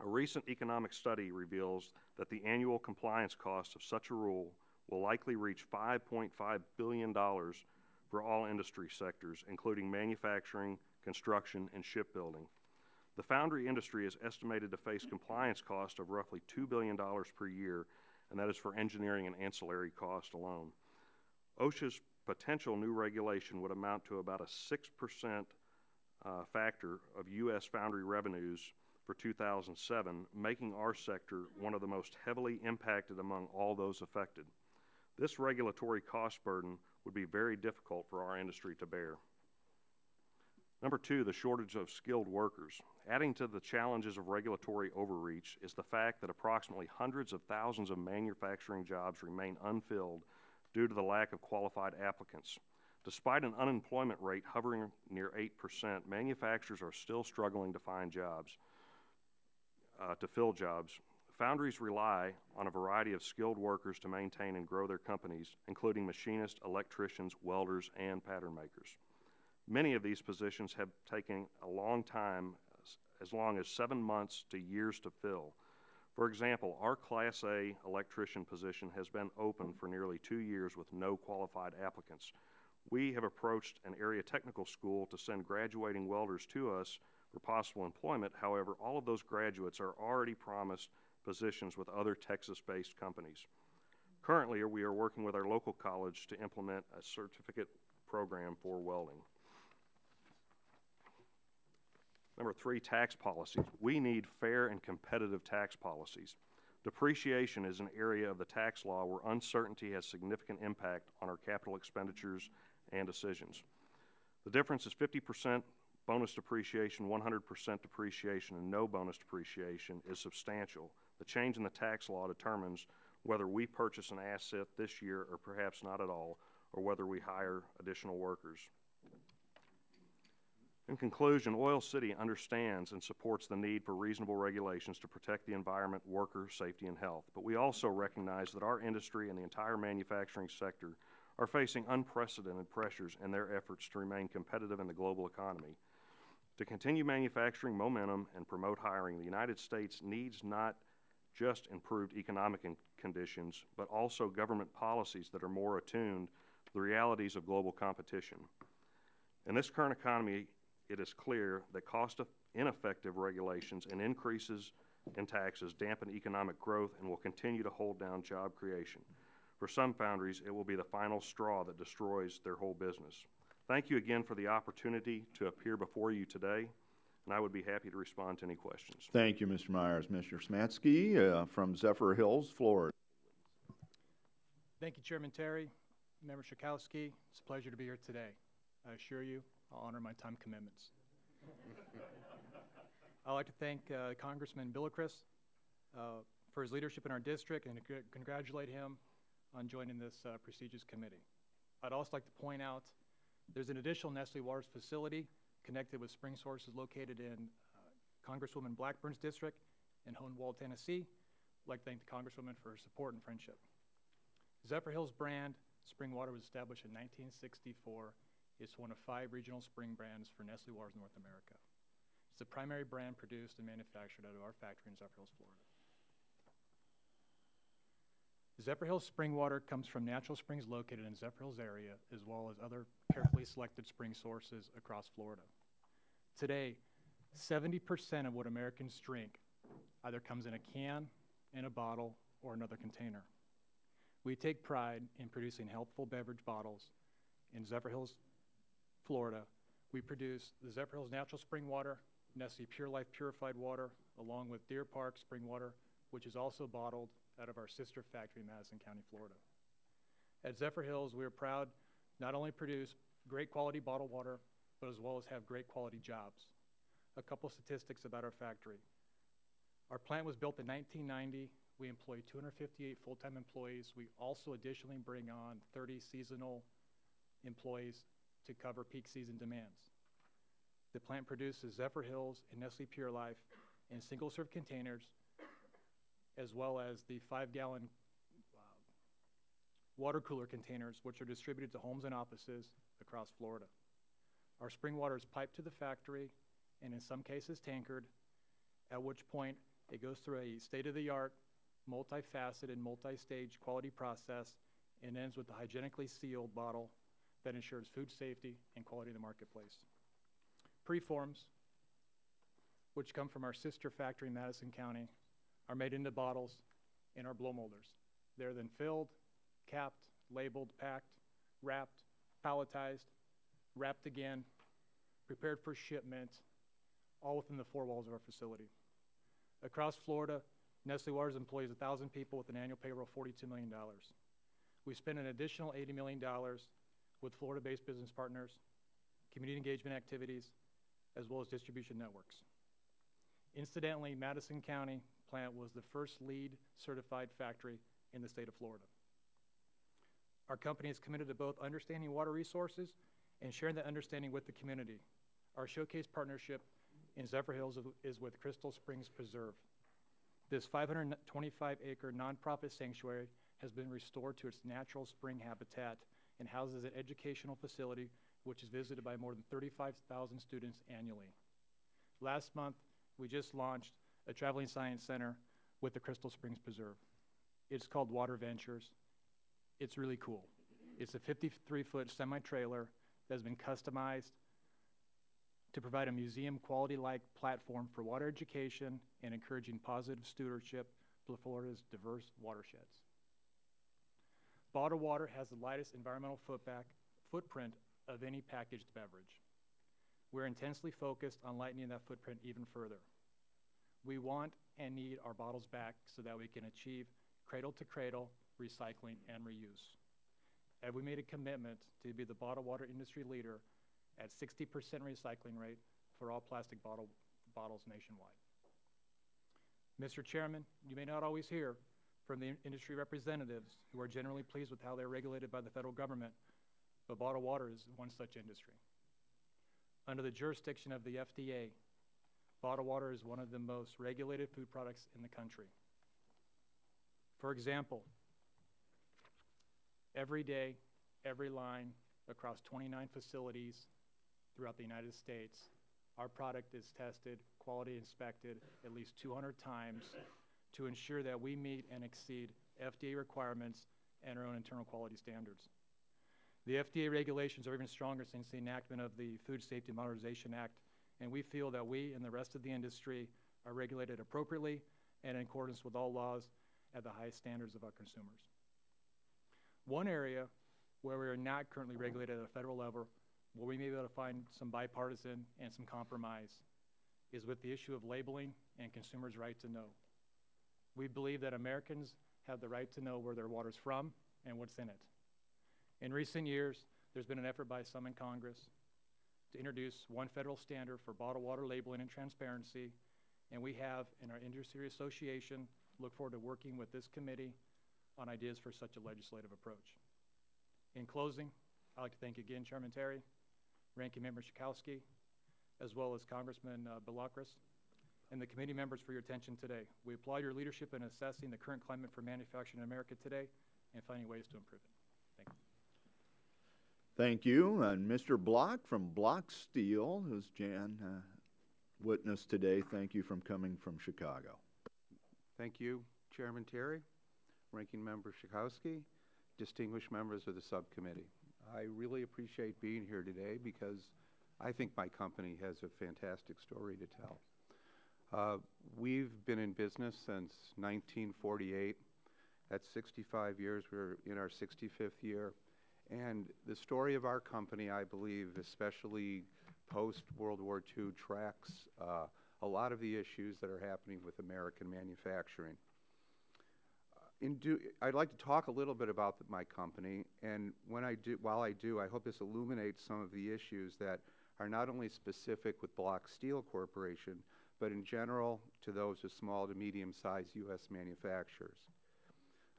A recent economic study reveals that the annual compliance cost of such a rule will likely reach $5.5 billion for all industry sectors, including manufacturing, construction, and shipbuilding. The foundry industry is estimated to face compliance costs of roughly $2 billion per year, and that is for engineering and ancillary costs alone. OSHA's potential new regulation would amount to about a 6% factor of U.S. foundry revenues for 2007, making our sector one of the most heavily impacted among all those affected. This regulatory cost burden would be very difficult for our industry to bear. Number 2, the shortage of skilled workers. Adding to the challenges of regulatory overreach is the fact that approximately hundreds of thousands of manufacturing jobs remain unfilled due to the lack of qualified applicants. Despite an unemployment rate hovering near 8%, manufacturers are still struggling to find jobs, to fill jobs. Foundries rely on a variety of skilled workers to maintain and grow their companies, including machinists, electricians, welders, and pattern makers. Many of these positions have taken a long time, as long as 7 months to years to fill. For example, our Class A electrician position has been open for nearly 2 years with no qualified applicants. We have approached an area technical school to send graduating welders to us for possible employment. However, all of those graduates are already promised positions with other Texas-based companies. Currently, we are working with our local college to implement a certificate program for welding. Number 3, tax policies. We need fair and competitive tax policies. Depreciation is an area of the tax law where uncertainty has significant impact on our capital expenditures and decisions. The difference is 50% bonus depreciation, 100% depreciation, and no bonus depreciation is substantial. The change in the tax law determines whether we purchase an asset this year or perhaps not at all, or whether we hire additional workers. In conclusion, Oil City understands and supports the need for reasonable regulations to protect the environment, worker safety, and health. But we also recognize that our industry and the entire manufacturing sector are facing unprecedented pressures in their efforts to remain competitive in the global economy. To continue manufacturing momentum and promote hiring, the United States needs not just improved economic conditions, but also government policies that are more attuned to the realities of global competition. In this current economy, it is clear that ineffective regulations and increases in taxes dampen economic growth and will continue to hold down job creation. For some foundries, it will be the final straw that destroys their whole business. Thank you again for the opportunity to appear before you today, and I would be happy to respond to any questions. Thank you, Mr. Myers. Mr. Smatsky from Zephyr Hills, Florida. Thank you, Chairman Terry, Member Schakowsky. It's a pleasure to be here today. I assure you, I'll honor my time commitments. I'd like to thank Congressman Billerquist for his leadership in our district and to congratulate him on joining this prestigious committee. I'd also like to point out there's an additional Nestle Waters facility connected with spring sources located in Congresswoman Blackburn's district in Hohenwald, Tennessee. I'd like to thank the Congresswoman for her support and friendship. Zephyr Hills brand spring water was established in 1964. It's one of 5 regional spring brands for Nestle Waters North America. It's the primary brand produced and manufactured out of our factory in Zephyr Hills, Florida. Zephyr Hills spring water comes from natural springs located in Zephyr Hills area, as well as other carefully selected spring sources across Florida. Today, 70% of what Americans drink either comes in a can, in a bottle, or another container. We take pride in producing healthful beverage bottles. In Zephyr Hills, Florida, we produce the Zephyr Hills Natural Spring Water, Nestle Pure Life Purified Water, along with Deer Park Spring Water, which is also bottled out of our sister factory in Madison County, Florida. At Zephyr Hills, we are proud not only produce great quality bottled water, but as well as have great quality jobs. A couple statistics about our factory. Our plant was built in 1990. We employ 258 full-time employees. We also additionally bring on 30 seasonal employees to cover peak season demands. The plant produces Zephyr Hills and Nestle Pure Life in single-serve containers, as well as the 5-gallon water cooler containers, which are distributed to homes and offices across Florida. Our spring water is piped to the factory and in some cases tankered, at which point it goes through a state-of-the-art, multifaceted, multi-stage quality process and ends with a hygienically sealed bottle that ensures food safety and quality in the marketplace. Preforms, which come from our sister factory in Madison County, are made into bottles in our blow molders. They're then filled, capped, labeled, packed, wrapped, palletized, wrapped again, prepared for shipment, all within the 4 walls of our facility. Across Florida, Nestle Waters employs 1,000 people with an annual payroll of $42 million. We spend an additional $80 million with Florida-based business partners, community engagement activities, as well as distribution networks. Incidentally, Madison County plant was the first LEED certified factory in the state of Florida. Our company is committed to both understanding water resources and sharing that understanding with the community. Our showcase partnership in Zephyr Hills is with Crystal Springs Preserve. This 525-acre nonprofit sanctuary has been restored to its natural spring habitat and houses an educational facility which is visited by more than 35,000 students annually. Last month, we just launched a traveling science center with the Crystal Springs Preserve. It's called Water Ventures. It's really cool. It's a 53-foot semi-trailer that has been customized to provide a museum quality-like platform for water education and encouraging positive stewardship for Florida's diverse watersheds. Bottled water has the lightest environmental footprint of any packaged beverage. We're intensely focused on lightening that footprint even further. We want and need our bottles back so that we can achieve cradle-to-cradle recycling and reuse. And we made a commitment to be the bottled water industry leader at 60% recycling rate for all plastic bottles nationwide. Mr. Chairman, you may not always hear from the industry representatives who are generally pleased with how they're regulated by the federal government, but bottled water is one such industry. Under the jurisdiction of the FDA, bottled water is one of the most regulated food products in the country. For example, every day, every line across 29 facilities throughout the United States our product is tested, quality inspected at least 200 times to ensure that we meet and exceed FDA requirements and our own internal quality standards. The FDA regulations are even stronger since the enactment of the Food Safety Modernization Act, and we feel that we and the rest of the industry are regulated appropriately and in accordance with all laws at the highest standards of our consumers. One area where we are not currently regulated at a federal level, where we may be able to find some bipartisan and some compromise, is with the issue of labeling and consumers' right to know. We believe that Americans have the right to know where their water's from and what's in it. In recent years, there's been an effort by some in Congress to introduce one federal standard for bottled water labeling and transparency, and we have, in our industry association, look forward to working with this committee on ideas for such a legislative approach. In closing, I'd like to thank again Chairman Terry, Ranking Member Schakowsky, as well as Congressman Balakras, and the committee members for your attention today. We applaud your leadership in assessing the current climate for manufacturing in America today and finding ways to improve it. Thank you. Thank you. And Mr. Block from Block Steel, who's Jan witnessed today, thank you for coming from Chicago. Thank you, Chairman Terry, Ranking Member Schakowsky, distinguished members of the subcommittee. I really appreciate being here today because I think my company has a fantastic story to tell. We've been in business since 1948. That's 65 years. We're in our 65th year. And the story of our company, I believe, especially post-World War II, tracks a lot of the issues that are happening with American manufacturing. I'd like to talk a little bit about my company, and while I do, I hope this illuminates some of the issues that are not only specific with Block Steel Corporation, but in general to those of small to medium-sized U.S. manufacturers.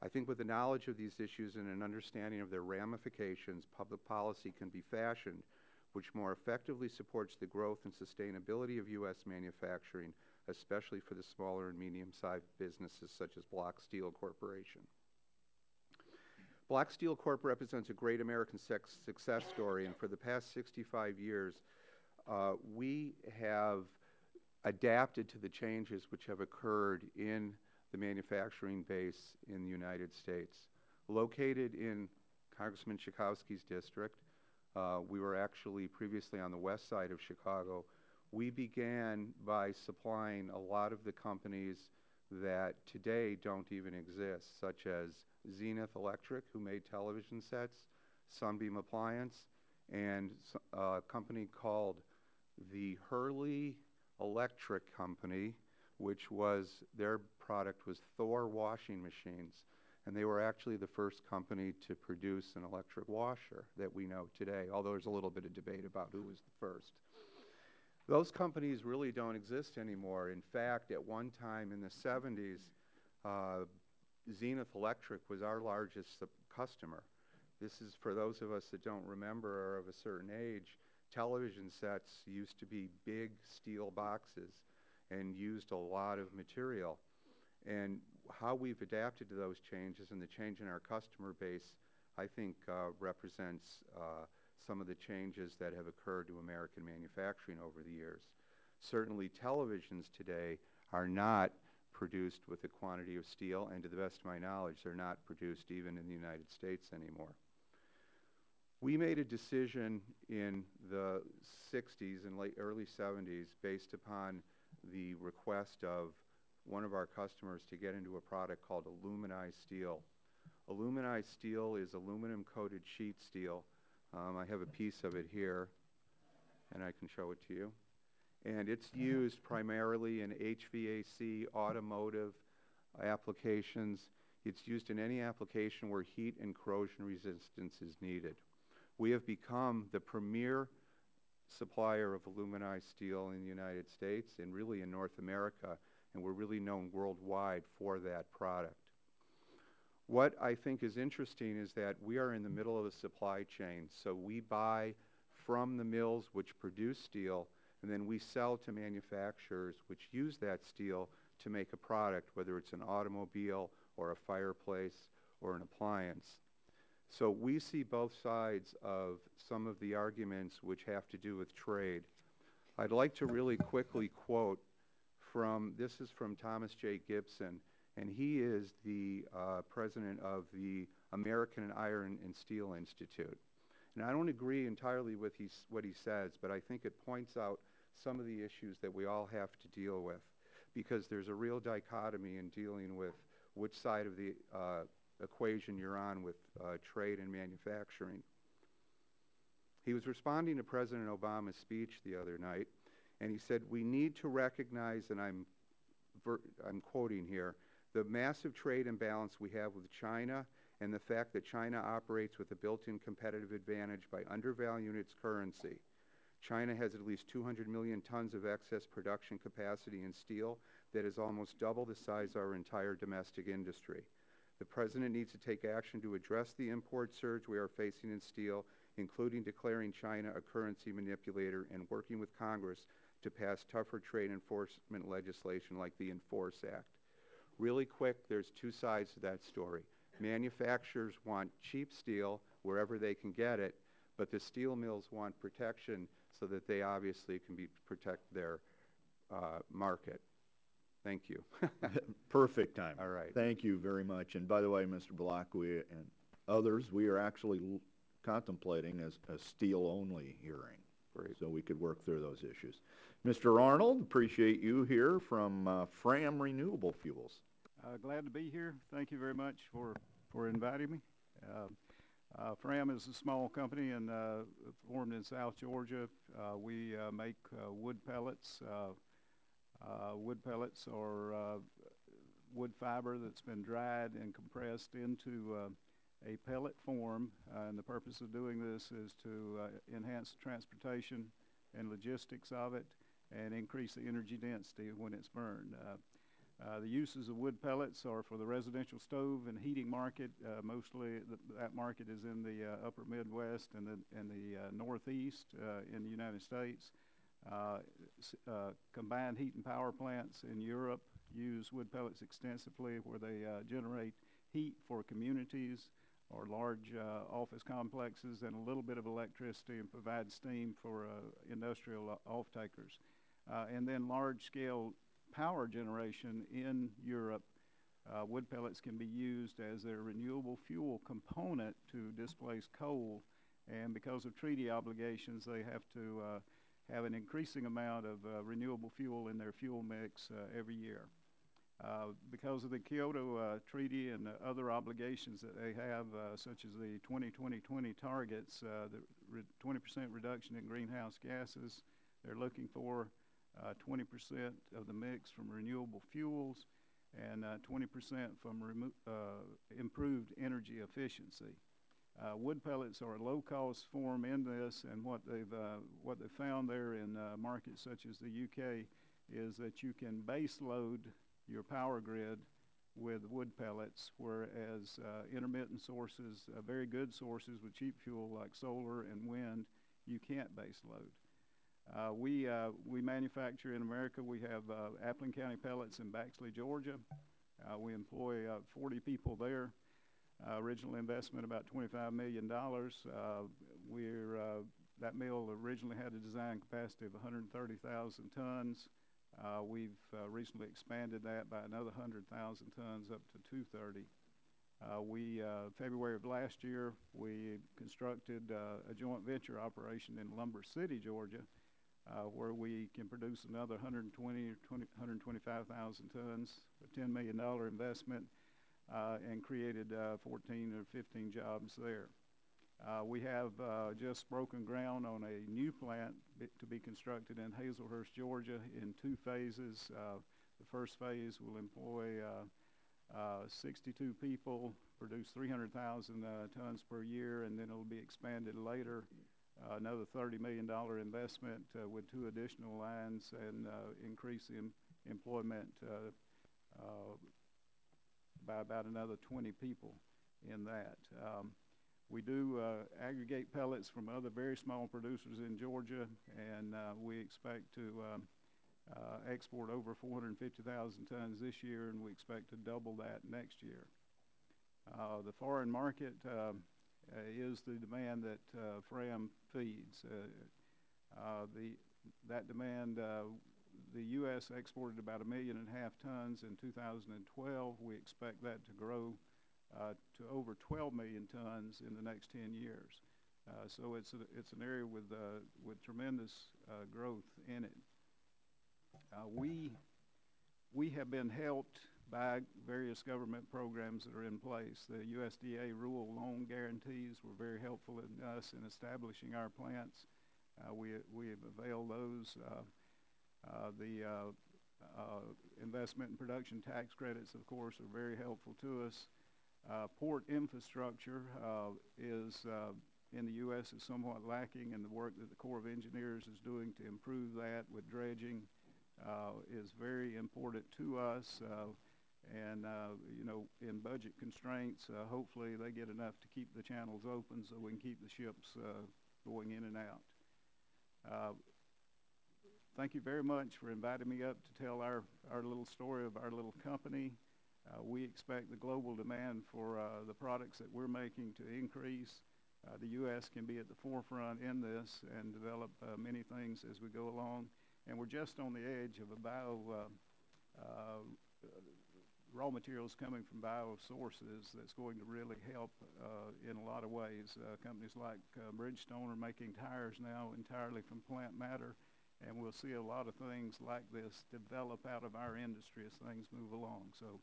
I think with the knowledge of these issues and an understanding of their ramifications, public policy can be fashioned which more effectively supports the growth and sustainability of U.S. manufacturing, especially for the smaller and medium-sized businesses such as Block Steel Corporation. Block Steel Corp represents a great American success story, and for the past 65 years, we have adapted to the changes which have occurred in the manufacturing base in the United States. Located in Congressman Schakowsky's district, we were actually previously on the west side of Chicago. We began by supplying a lot of the companies that today don't even exist, such as Zenith Electric, who made television sets, Sunbeam Appliance, and a company called the Hurley Electric Company, which was, their product was Thor washing machines. And they were actually the first company to produce an electric washer that we know today, although there's a little bit of debate about who was the first. Those companies really don't exist anymore. In fact, at one time in the 70s, Zenith Electric was our largest customer. This is for those of us that don't remember or of a certain age. Television sets used to be big steel boxes and used a lot of material. And how we've adapted to those changes and the change in our customer base, I think, represents some of the changes that have occurred to American manufacturing over the years. Certainly, televisions today are not produced with the quantity of steel, and to the best of my knowledge, they're not produced even in the United States anymore. We made a decision in the 60s and early 70s based upon the request of one of our customers to get into a product called aluminized steel. Aluminized steel is aluminum-coated sheet steel. I have a piece of it here, and I can show it to you. And it's used primarily in HVAC, automotive applications. It's used in any application where heat and corrosion resistance is needed. We have become the premier supplier of aluminized steel in the United States and really in North America, and we're really known worldwide for that product. What I think is interesting is that we are in the middle of the supply chain, so we buy from the mills which produce steel, and then we sell to manufacturers which use that steel to make a product, whether it's an automobile or a fireplace or an appliance. So we see both sides of some of the arguments which have to do with trade. I'd like to really quickly quote from, this is from Thomas J. Gibson, and he is the president of the American Iron and Steel Institute. And I don't agree entirely with what he says, but I think it points out some of the issues that we all have to deal with, because there's a real dichotomy in dealing with which side of the equation you're on with trade and manufacturing. He was responding to President Obama's speech the other night, and he said, "We need to recognize," and I'm quoting here, "the massive trade imbalance we have with China and the fact that China operates with a built-in competitive advantage by undervaluing its currency. China has at least 200 million tons of excess production capacity in steel that is almost double the size of our entire domestic industry. The President needs to take action to address the import surge we are facing in steel, including declaring China a currency manipulator and working with Congress to pass tougher trade enforcement legislation like the Enforce Act." Really quick, there's two sides to that story. Manufacturers want cheap steel wherever they can get it, but the steel mills want protection so that they obviously can protect their market. Thank you. Perfect time. All right. Thank you very much. And by the way, Mr. Block, we and others, we are actually contemplating a steel-only hearing. Great. So we could work through those issues. Mr. Arnold, appreciate you here from Fram Renewable Fuels. Glad to be here. Thank you very much for inviting me. Fram is a small company and formed in South Georgia. We make wood pellets. Wood pellets are wood fiber that's been dried and compressed into a pellet form, and the purpose of doing this is to enhance the transportation and logistics of it and increase the energy density when it's burned. The uses of wood pellets are for the residential stove and heating market. Mostly that market is in the upper Midwest and the Northeast in the United States. Combined heat and power plants in Europe use wood pellets extensively, where they generate heat for communities or large office complexes and a little bit of electricity and provide steam for industrial off-takers. And then large-scale power generation in Europe, wood pellets can be used as a renewable fuel component to displace coal, and because of treaty obligations, they have to have an increasing amount of renewable fuel in their fuel mix every year. Because of the Kyoto Treaty and other obligations that they have, such as the 20-20-20 targets, the 20% reduction in greenhouse gases, they're looking for 20% of the mix from renewable fuels and 20% from improved energy efficiency. Wood pellets are a low-cost form in this, and what they've found there in markets such as the UK is that you can base load your power grid with wood pellets, whereas intermittent sources, very good sources with cheap fuel like solar and wind, you can't base load. We manufacture in America. We have Appling County Pellets in Baxley, Georgia. We employ 40 people there. Original investment about $25 million. That mill originally had a design capacity of 130,000 tons. We've recently expanded that by another 100,000 tons up to 230. February of last year, we constructed a joint venture operation in Lumber City, Georgia, where we can produce another 125,000 tons, a $10 million investment, and created 14 or 15 jobs there. We have just broken ground on a new plant to be constructed in Hazelhurst, Georgia, in 2 phases. The first phase will employ 62 people, produce 300,000 tons per year, and then it will be expanded later. Another $30 million investment with 2 additional lines, and increase the employment by about another 20 people in that. We do aggregate pellets from other very small producers in Georgia, and we expect to export over 450,000 tons this year, and we expect to double that next year. The foreign market is the demand that Fram feeds. that demand, the U.S. exported about 1.5 million tons in 2012. We expect that to grow to over 12 million tons in the next 10 years. So it's an area with tremendous growth in it. We have been helped by various government programs that are in place. The USDA rural loan guarantees were very helpful in us in establishing our plants. We have availed those. The investment and production tax credits, of course, are very helpful to us. Port infrastructure is in the U.S. is somewhat lacking, and the work that the Corps of Engineers is doing to improve that with dredging is very important to us. And you know, in budget constraints, hopefully they get enough to keep the channels open so we can keep the ships going in and out. Thank you very much for inviting me up to tell our little story of our little company. We expect the global demand for the products that we're making to increase. The U.S. can be at the forefront in this and develop many things as we go along. And we're just on the edge of raw materials coming from bio sources that's going to really help in a lot of ways. Companies like Bridgestone are making tires now entirely from plant matter, and we'll see a lot of things like this develop out of our industry as things move along. So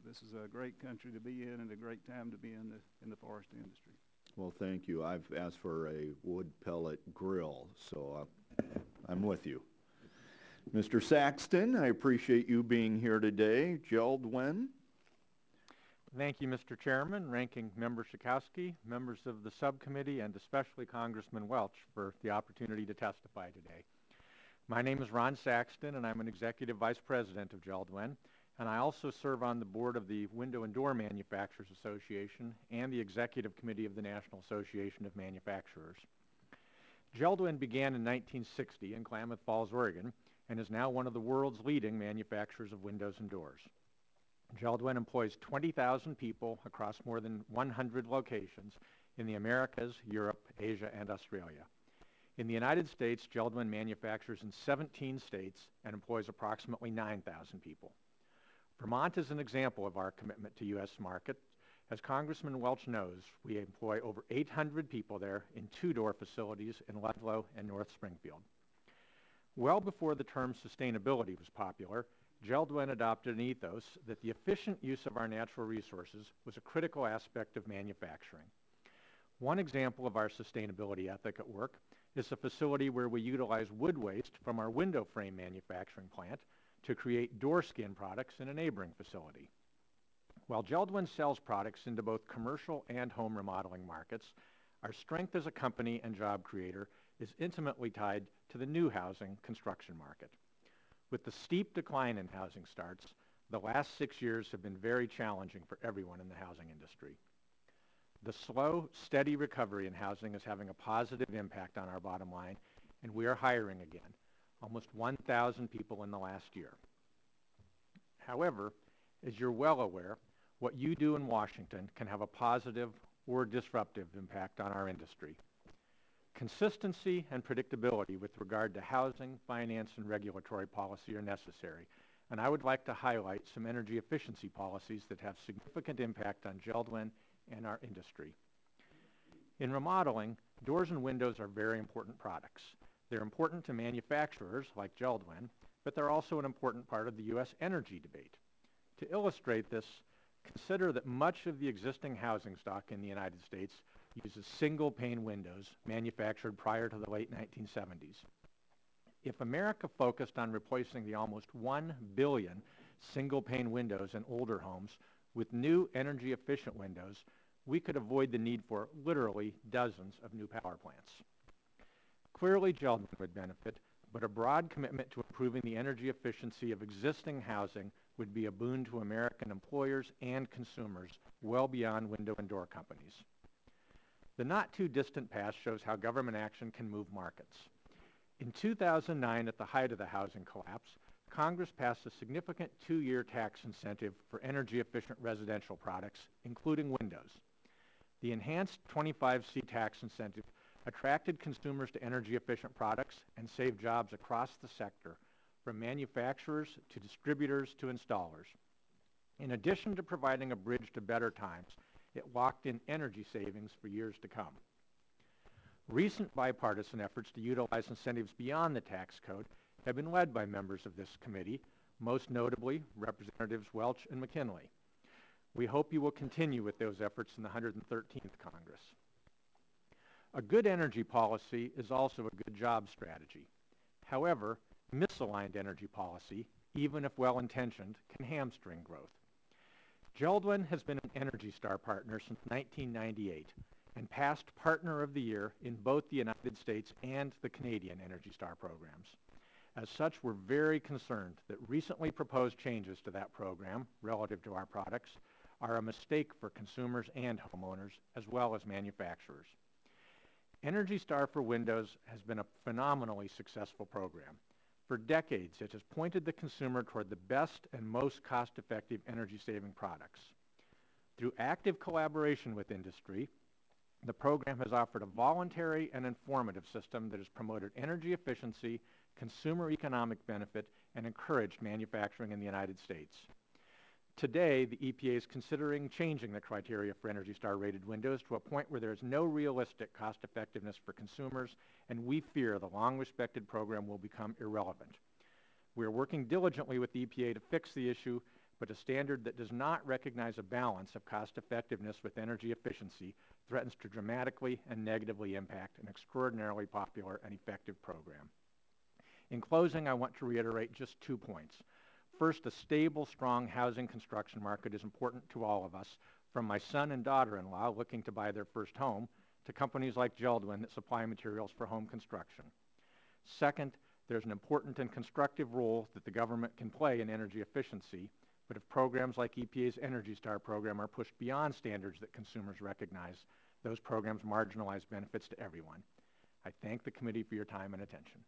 this is a great country to be in and a great time to be in the forest industry. Well, thank you. I've asked for a wood pellet grill, so I'm with you. Mr. Saxton, I appreciate you being here today. Jeld-Wen. Thank you, Mr. Chairman, Ranking Member Schakowsky, members of the subcommittee, and especially Congressman Welch for the opportunity to testify today. My name is Ron Saxton, and I'm an Executive Vice President of Jeld-Wen, and I also serve on the board of the Window and Door Manufacturers Association and the Executive Committee of the National Association of Manufacturers. Jeld-Wen began in 1960 in Klamath Falls, Oregon, and is now one of the world's leading manufacturers of windows and doors. Jeld-Wen employs 20,000 people across more than 100 locations in the Americas, Europe, Asia, and Australia. In the United States, Jeld-Wen manufactures in 17 states and employs approximately 9,000 people. Vermont is an example of our commitment to U.S. market. As Congressman Welch knows, we employ over 800 people there in two-door facilities in Ludlow and North Springfield. Well before the term sustainability was popular, Jeld-Wen adopted an ethos that the efficient use of our natural resources was a critical aspect of manufacturing. One example of our sustainability ethic at work is a facility where we utilize wood waste from our window frame manufacturing plant to create door skin products in a neighboring facility. While Jeld-Wen sells products into both commercial and home remodeling markets, our strength as a company and job creator is intimately tied to the new housing construction market. With the steep decline in housing starts, the last 6 years have been very challenging for everyone in the housing industry. The slow, steady recovery in housing is having a positive impact on our bottom line, and we are hiring again, almost 1,000 people in the last year. However, as you're well aware, what you do in Washington can have a positive or disruptive impact on our industry. Consistency and predictability with regard to housing, finance, and regulatory policy are necessary, and I would like to highlight some energy efficiency policies that have significant impact on Jeld-Wen and our industry. In remodeling, doors and windows are very important products. They're important to manufacturers like Jeld-Wen, but they're also an important part of the U.S. energy debate. To illustrate this, consider that much of the existing housing stock in the United States uses single-pane windows manufactured prior to the late 1970s. If America focused on replacing the almost 1 billion single-pane windows in older homes with new energy-efficient windows, we could avoid the need for literally dozens of new power plants. Clearly, Jeld-Wen would benefit, but a broad commitment to improving the energy efficiency of existing housing would be a boon to American employers and consumers well beyond window and door companies. The not-too-distant past shows how government action can move markets. In 2009, at the height of the housing collapse, Congress passed a significant 2-year tax incentive for energy-efficient residential products, including windows. The enhanced 25C tax incentive attracted consumers to energy-efficient products, and saved jobs across the sector, from manufacturers to distributors to installers. In addition to providing a bridge to better times, it locked in energy savings for years to come. Recent bipartisan efforts to utilize incentives beyond the tax code have been led by members of this committee, most notably Representatives Welch and McKinley. We hope you will continue with those efforts in the 113th Congress. A good energy policy is also a good job strategy. However, misaligned energy policy, even if well-intentioned, can hamstring growth. JELD-WEN has been an Energy Star partner since 1998 and past Partner of the Year in both the United States and the Canadian Energy Star programs. As such, we're very concerned that recently proposed changes to that program relative to our products are a mistake for consumers and homeowners, as well as manufacturers. Energy Star for Windows has been a phenomenally successful program. For decades, it has pointed the consumer toward the best and most cost-effective energy-saving products. Through active collaboration with industry, the program has offered a voluntary and informative system that has promoted energy efficiency, consumer economic benefit, and encouraged manufacturing in the United States. Today, the EPA is considering changing the criteria for Energy Star rated windows to a point where there is no realistic cost effectiveness for consumers, and we fear the long-respected program will become irrelevant. We are working diligently with the EPA to fix the issue, but a standard that does not recognize a balance of cost effectiveness with energy efficiency threatens to dramatically and negatively impact an extraordinarily popular and effective program. In closing, I want to reiterate just 2 points. First, a stable, strong housing construction market is important to all of us, from my son and daughter-in-law looking to buy their first home to companies like JELD-WEN that supply materials for home construction. Second, there's an important and constructive role that the government can play in energy efficiency, but if programs like EPA's Energy Star program are pushed beyond standards that consumers recognize, those programs marginalize benefits to everyone. I thank the committee for your time and attention.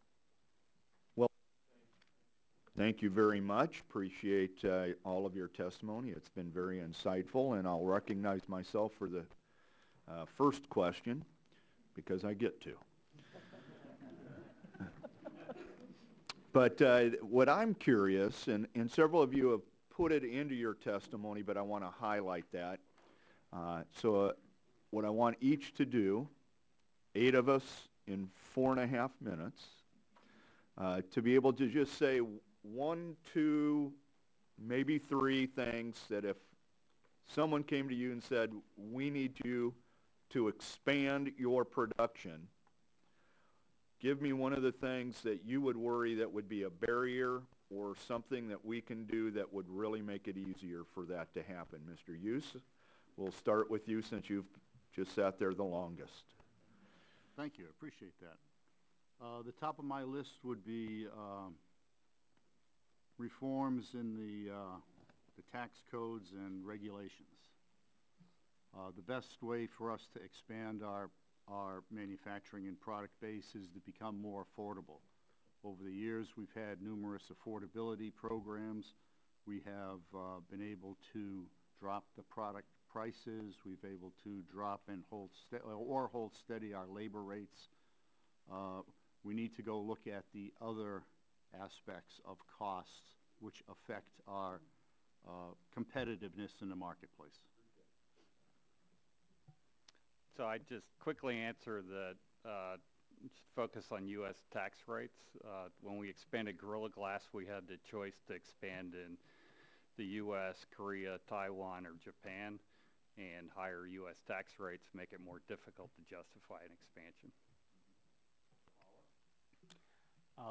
Thank you very much. Appreciate all of your testimony. It's been very insightful, and I'll recognize myself for the first question because I get to. But what I'm curious, and several of you have put it into your testimony, but I want to highlight that. So what I want each to do, 8 of us in 4.5 minutes, to be able to just say 1, 2, maybe 3 things that if someone came to you and said, we need you to expand your production, give me one of the things that you would worry that would be a barrier or something that we can do that would really make it easier for that to happen. Mr. Hughes, we'll start with you since you've just sat there the longest. Thank you. I appreciate that. The top of my list would be reforms in the tax codes and regulations. The best way for us to expand our manufacturing and product base is to become more affordable. Over the years, we've had numerous affordability programs. We have been able to drop the product prices. We've been able to drop and hold steady our labor rates. We need to go look at the other aspects of costs which affect our competitiveness in the marketplace. So I just quickly answer that, focus on U.S. tax rates. When we expanded Gorilla Glass, we had the choice to expand in the U.S., Korea, Taiwan, or Japan, and higher U.S. tax rates make it more difficult to justify an expansion.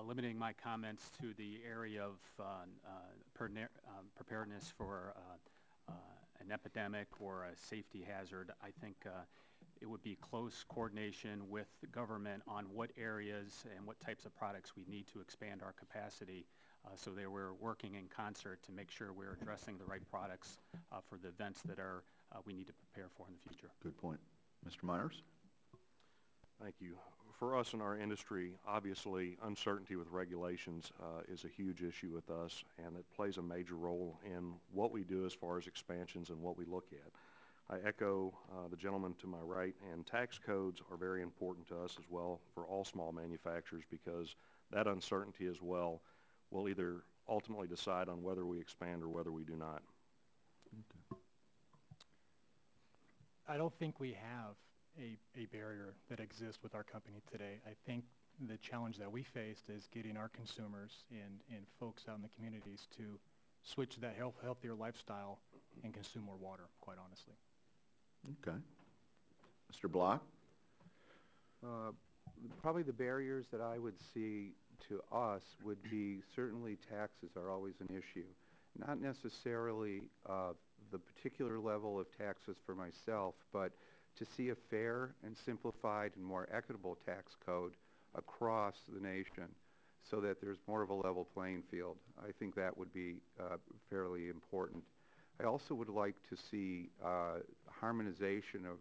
Limiting my comments to the area of preparedness for an epidemic or a safety hazard, I think it would be close coordination with the government on what areas and what types of products we need to expand our capacity so that we're working in concert to make sure we're addressing the right products for the events that we need to prepare for in the future. Good point. Mr. Myers? Thank you. For us in our industry, obviously uncertainty with regulations is a huge issue with us, and it plays a major role in what we do as far as expansions and what we look at. I echo the gentleman to my right, and tax codes are very important to us as well for all small manufacturers, because that uncertainty as well will either ultimately decide on whether we expand or whether we do not. I don't think we have a barrier that exists with our company today. I think the challenge that we faced is getting our consumers and folks out in the communities to switch to that healthier lifestyle and consume more water, quite honestly. Okay. Mr. Block? Probably the barriers that I would see to us would be certainly taxes are always an issue. Not necessarily the particular level of taxes for myself, but to see a fair and simplified and more equitable tax code across the nation so that there's more of a level playing field. I think that would be fairly important. I also would like to see harmonization of,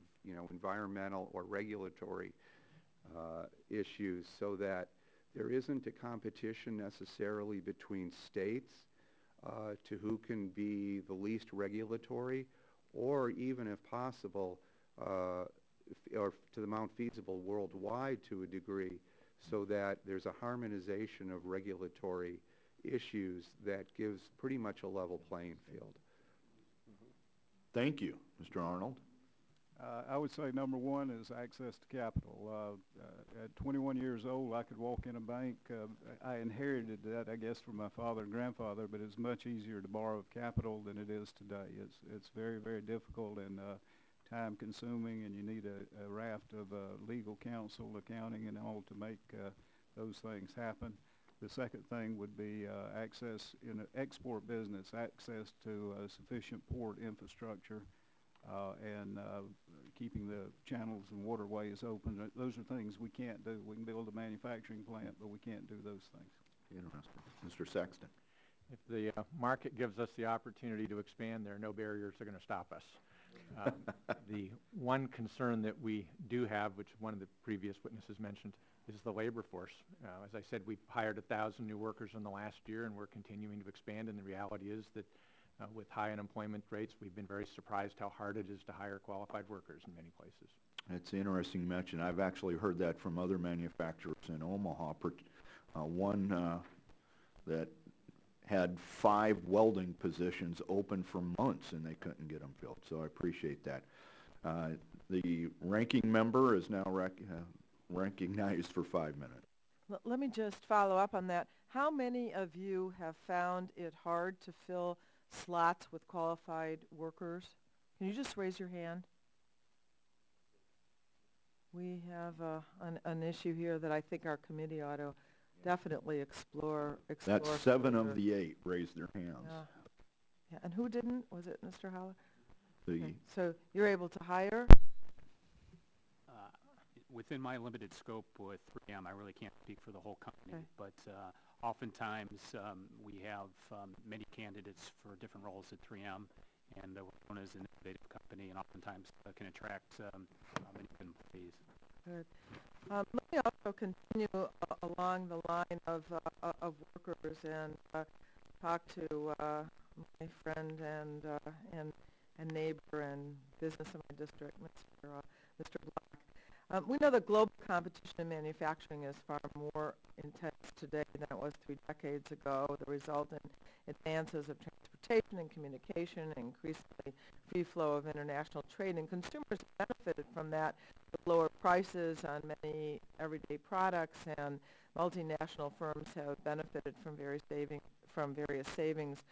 environmental or regulatory issues so that there isn't a competition necessarily between states to who can be the least regulatory, or even if possible, or to the amount feasible worldwide to a degree, so that there's a harmonization of regulatory issues that gives pretty much a level playing field. Thank you. Mr. Arnold? I would say number one is access to capital. At 21 years old, I could walk in a bank. I inherited that, I guess, from my father and grandfather, but it's much easier to borrow capital than it is today. It's very, very difficult and time-consuming, and you need a raft of legal counsel, accounting, and all to make those things happen. The second thing would be access in an export business, access to sufficient port infrastructure, and keeping the channels and waterways open. Those are things we can't do. We can build a manufacturing plant, but we can't do those things. Interesting. Mr. Sexton? If the market gives us the opportunity to expand, there are no barriers that are going to stop us. The one concern that we do have, which one of the previous witnesses mentioned, is the labor force. As I said, we've hired 1,000 new workers in the last year, and we're continuing to expand, and the reality is that with high unemployment rates, we've been very surprised how hard it is to hire qualified workers in many places. It's interesting you mention. I've actually heard that from other manufacturers in Omaha. One that had 5 welding positions open for months, and they couldn't get them filled. So I appreciate that. The ranking member is now recognized for 5 minutes. Let me just follow up on that. How many of you have found it hard to fill slots with qualified workers? Can you just raise your hand? We have an issue here that I think our committee ought to definitely explore. That's 7 of the 8 raised their hands. Yeah. And who didn't? Was it Mr. Haller? Okay. So you're able to hire? Within my limited scope with 3M, I really can't speak for the whole company, but oftentimes we have many candidates for different roles at 3M, and we're known as an innovative company, and oftentimes can attract many employees. Good. Let me also continue along the line of workers and talk to my friend and neighbor and business in my district, Mr. Block. We know that global competition in manufacturing is far more intense today than it was 3 decades ago. The result in advances of transportation and communication, increasingly free flow of international trade, and consumers benefited from that with lower prices on many everyday products, and multinational firms have benefited from various savings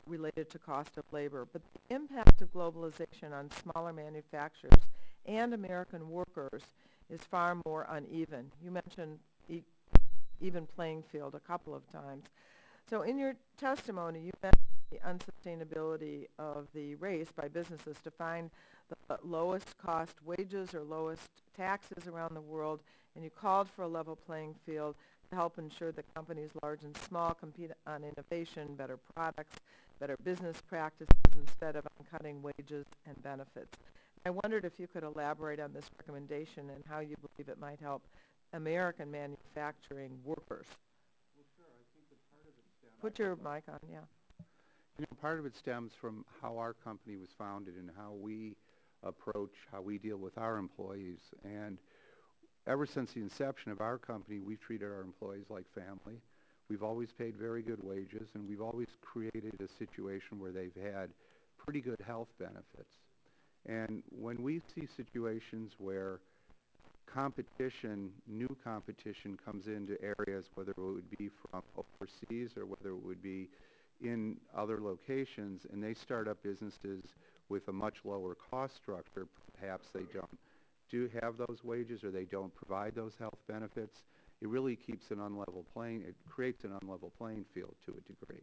related to cost of labor. But the impact of globalization on smaller manufacturers and American workers is far more uneven. You mentioned even playing field a couple of times. So in your testimony, you mentioned the unsustainability of the race by businesses to find the lowest cost wages or lowest taxes around the world, and you called for a level playing field to help ensure that companies large and small compete on innovation, better products, better business practices, instead of on cutting wages and benefits. I wondered if you could elaborate on this recommendation and how you believe it might help American manufacturing workers. Well, sure. I think that part of it stems... Put your mic on, yeah. Part of it stems from how our company was founded and how we approach how we deal with our employees. And ever since the inception of our company, we've treated our employees like family. We've always paid very good wages, and we've always created a situation where they've had pretty good health benefits. And when we see situations where competition, new competition comes into areas, whether it would be from overseas or whether it would be in other locations, and they start up businesses with a much lower cost structure, perhaps they do have those wages or they don't provide those health benefits, it really keeps an unlevel playing, it creates an unlevel playing field to a degree.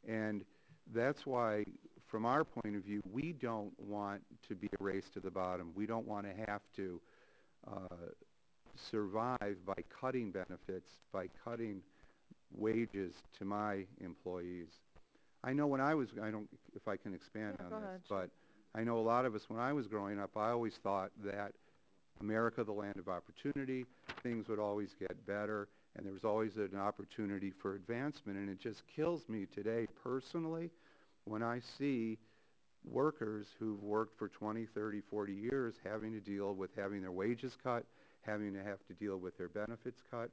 And that's why, from our point of view, we don't want to be a race to the bottom. We don't want to have to survive by cutting benefits, by cutting wages to my employees. I know when I was, I don't, if I can expand on this, but I know a lot of us, when I was growing up, I always thought that America, the land of opportunity, things would always get better, and there was always an opportunity for advancement. And it just kills me today personally when I see workers who've worked for 20, 30, 40 years having to deal with having their wages cut, having to have to deal with their benefits cut.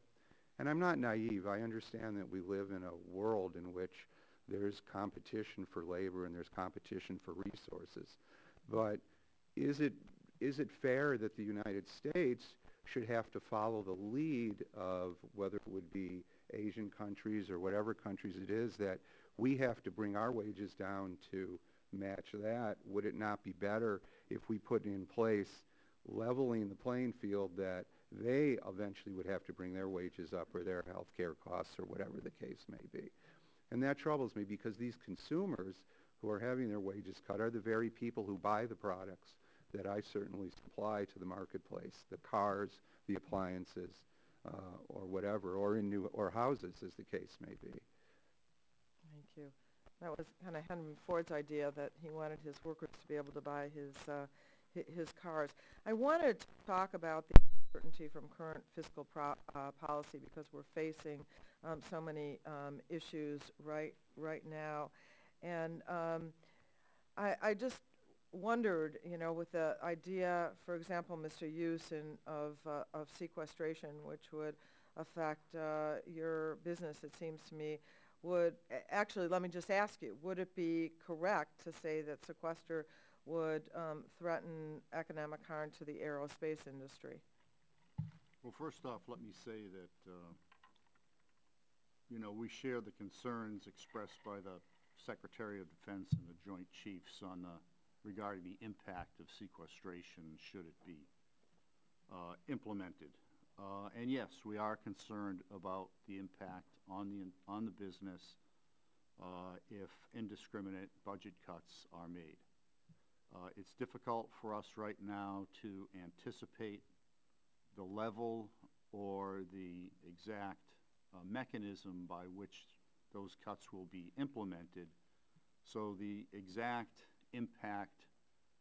And I'm not naive. I understand that we live in a world in which there's competition for labor and there's competition for resources. But is it fair that the United States should have to follow the lead of whether it would be Asian countries or whatever countries it is, that we have to bring our wages down to match that? Would it not be better if we put in place leveling the playing field that they eventually would have to bring their wages up or their health care costs or whatever the case may be? And that troubles me because these consumers who are having their wages cut are the very people who buy the products that I certainly supply to the marketplace, the cars, the appliances, or whatever, or in new or houses, as the case may be. Thank you. That was kind of Henry Ford's idea that he wanted his workers to be able to buy his cars. I wanted to talk about the uncertainty from current fiscal policy because we're facing so many issues right now, and I just wondered, you know, with the idea, for example, Mr. Hewson, of sequestration, which would affect your business, it seems to me, would actually, let me just ask you, would it be correct to say that sequester would threaten economic harm to the aerospace industry? Well, first off, let me say that, you know, we share the concerns expressed by the Secretary of Defense and the Joint Chiefs on regarding the impact of sequestration should it be implemented. And yes, we are concerned about the impact on the business if indiscriminate budget cuts are made. It's difficult for us right now to anticipate the level or the exact mechanism by which those cuts will be implemented. So the exact impact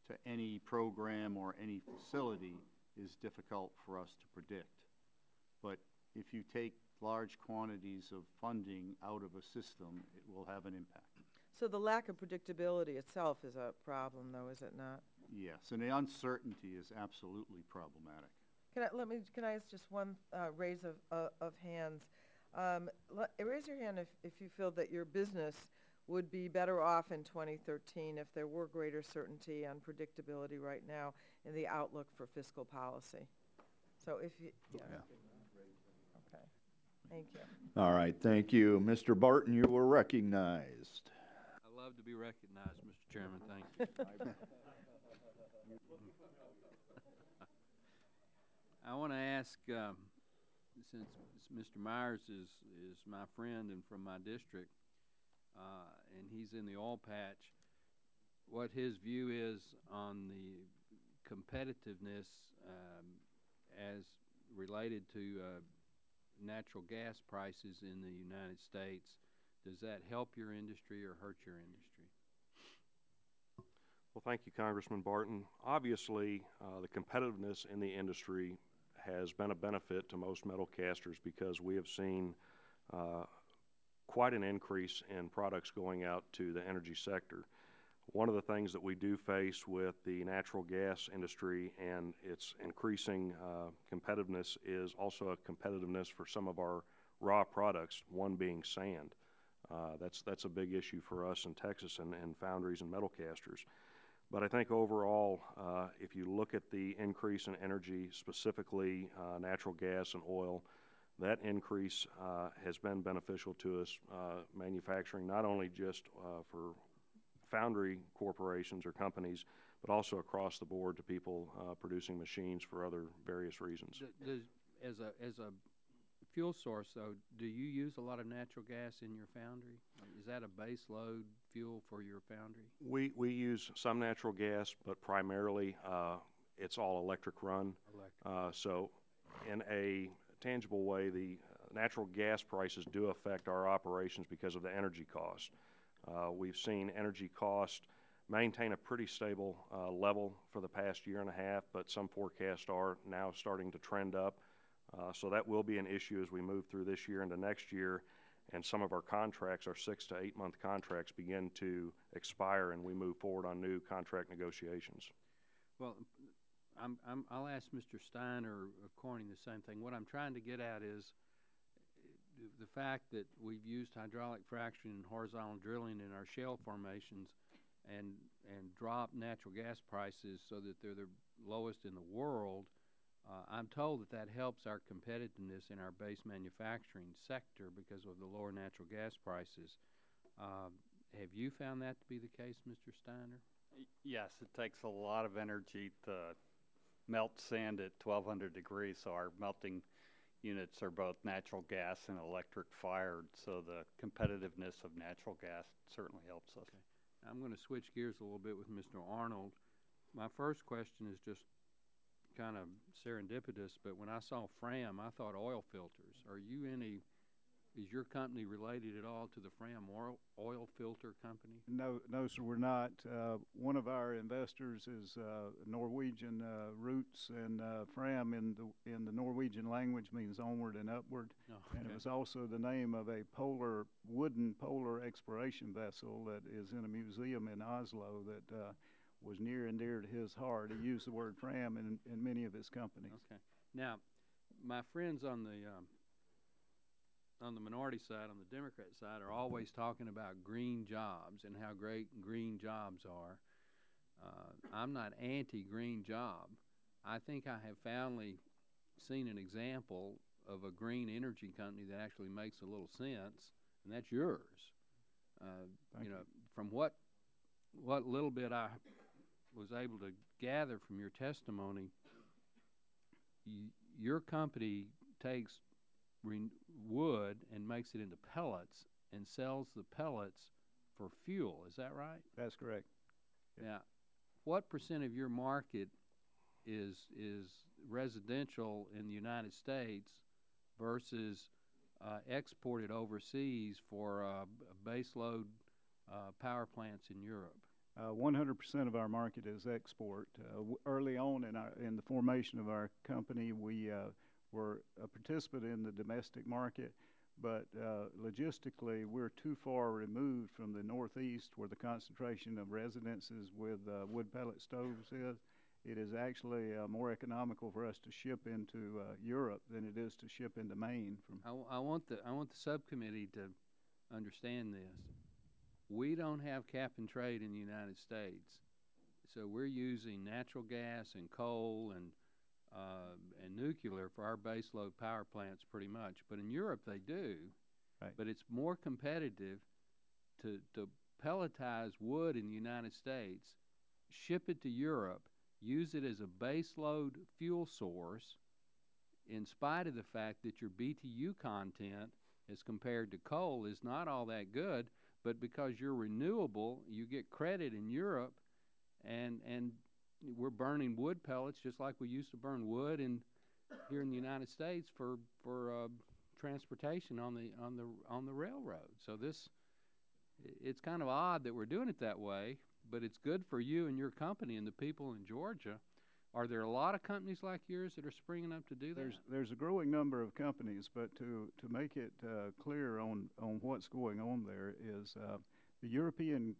to any program or any facility is difficult for us to predict. But if you take large quantities of funding out of a system, it will have an impact. So the lack of predictability itself is a problem, though, is it not? Yes, and the uncertainty is absolutely problematic. Can I ask just one raise of hands? Raise your hand if you feel that your business would be better off in 2013 if there were greater certainty and predictability right now in the outlook for fiscal policy. So if you, yeah. Okay, thank you. All right, thank you. Mr. Barton, you were recognized. I love to be recognized, Mr. Chairman. Thank you. I want to ask, since Mr. Myers is my friend and from my district, and he's in the oil patch, what his view is on the competitiveness as related to natural gas prices in the United States. Does that help your industry or hurt your industry? Well, thank you, Congressman Barton. Obviously, the competitiveness in the industry has been a benefit to most metal casters because we have seen quite an increase in products going out to the energy sector. One of the things that we do face with the natural gas industry and its increasing competitiveness is also a competitiveness for some of our raw products, one being sand. That's a big issue for us in Texas and foundries and metal casters. But I think overall, if you look at the increase in energy, specifically natural gas and oil, that increase has been beneficial to us, manufacturing not only just for foundry corporations or companies, but also across the board to people producing machines for other various reasons. As a fuel source, though, do you use a lot of natural gas in your foundry? Is that a base load fuel for your foundry? We use some natural gas, but primarily it's all electric run. So in a tangible way, the natural gas prices do affect our operations because of the energy cost. We've seen energy cost maintain a pretty stable level for the past year and a half, but some forecasts are now starting to trend up. So that will be an issue as we move through this year into next year, and some of our contracts, our 6 to 8 month contracts, begin to expire, and we move forward on new contract negotiations. Well, I'll ask Mr. Steiner of Corning the same thing. What I'm trying to get at is the fact that we've used hydraulic fracturing and horizontal drilling in our shale formations and dropped natural gas prices so that they're the lowest in the world. I'm told that helps our competitiveness in our base manufacturing sector because of the lower natural gas prices. Have you found that to be the case, Mr. Steiner? Yes, it takes a lot of energy to melt sand at 1,200 degrees, so our melting units are both natural gas and electric fired, so the competitiveness of natural gas certainly helps us. Okay. I'm going to switch gears a little bit with Mr. Arnold. My first question is just kind of serendipitous, but when I saw Fram, I thought oil filters. Is your company related at all to the Fram oil filter company? No, sir, we're not. One of our investors is Norwegian roots, and Fram in the Norwegian language means onward and upward. Oh, okay. And it was also the name of a wooden polar exploration vessel that is in a museum in Oslo that was near and dear to his heart. He used the word Fram in many of his companies. Okay. Now, my friends on the minority side, on the Democrat side, are always talking about green jobs and how great green jobs are. I'm not anti-green job. I think I have finally seen an example of a green energy company that actually makes a little sense, and that's yours. From what little bit I was able to gather from your testimony, your company takes wood and makes it into pellets and sells the pellets for fuel. Is that right? That's correct. Now, what % of your market is residential in the United States versus exported overseas for baseload power plants in Europe? 100% of our market is export. Early on in the formation of our company, we were a participant in the domestic market, but logistically, we're too far removed from the Northeast where the concentration of residences with wood pellet stoves is. It is actually more economical for us to ship into Europe than it is to ship into Maine. I want the subcommittee to understand this. We don't have cap and trade in the United States, so we're using natural gas and coal and nuclear for our baseload power plants pretty much. But in Europe they do. Right. But it's more competitive to pelletize wood in the United States, ship it to Europe, use it as a baseload fuel source, in spite of the fact that your BTU content as compared to coal is not all that good, but because you're renewable, you get credit in Europe, and we're burning wood pellets just like we used to burn wood here in the United States for transportation on the railroad. So it's kind of odd that we're doing it that way, but it's good for you and your company and the people in Georgia. Are there a lot of companies like yours that are springing up to do that? There's a growing number of companies, but to make it clear on what's going on there is The European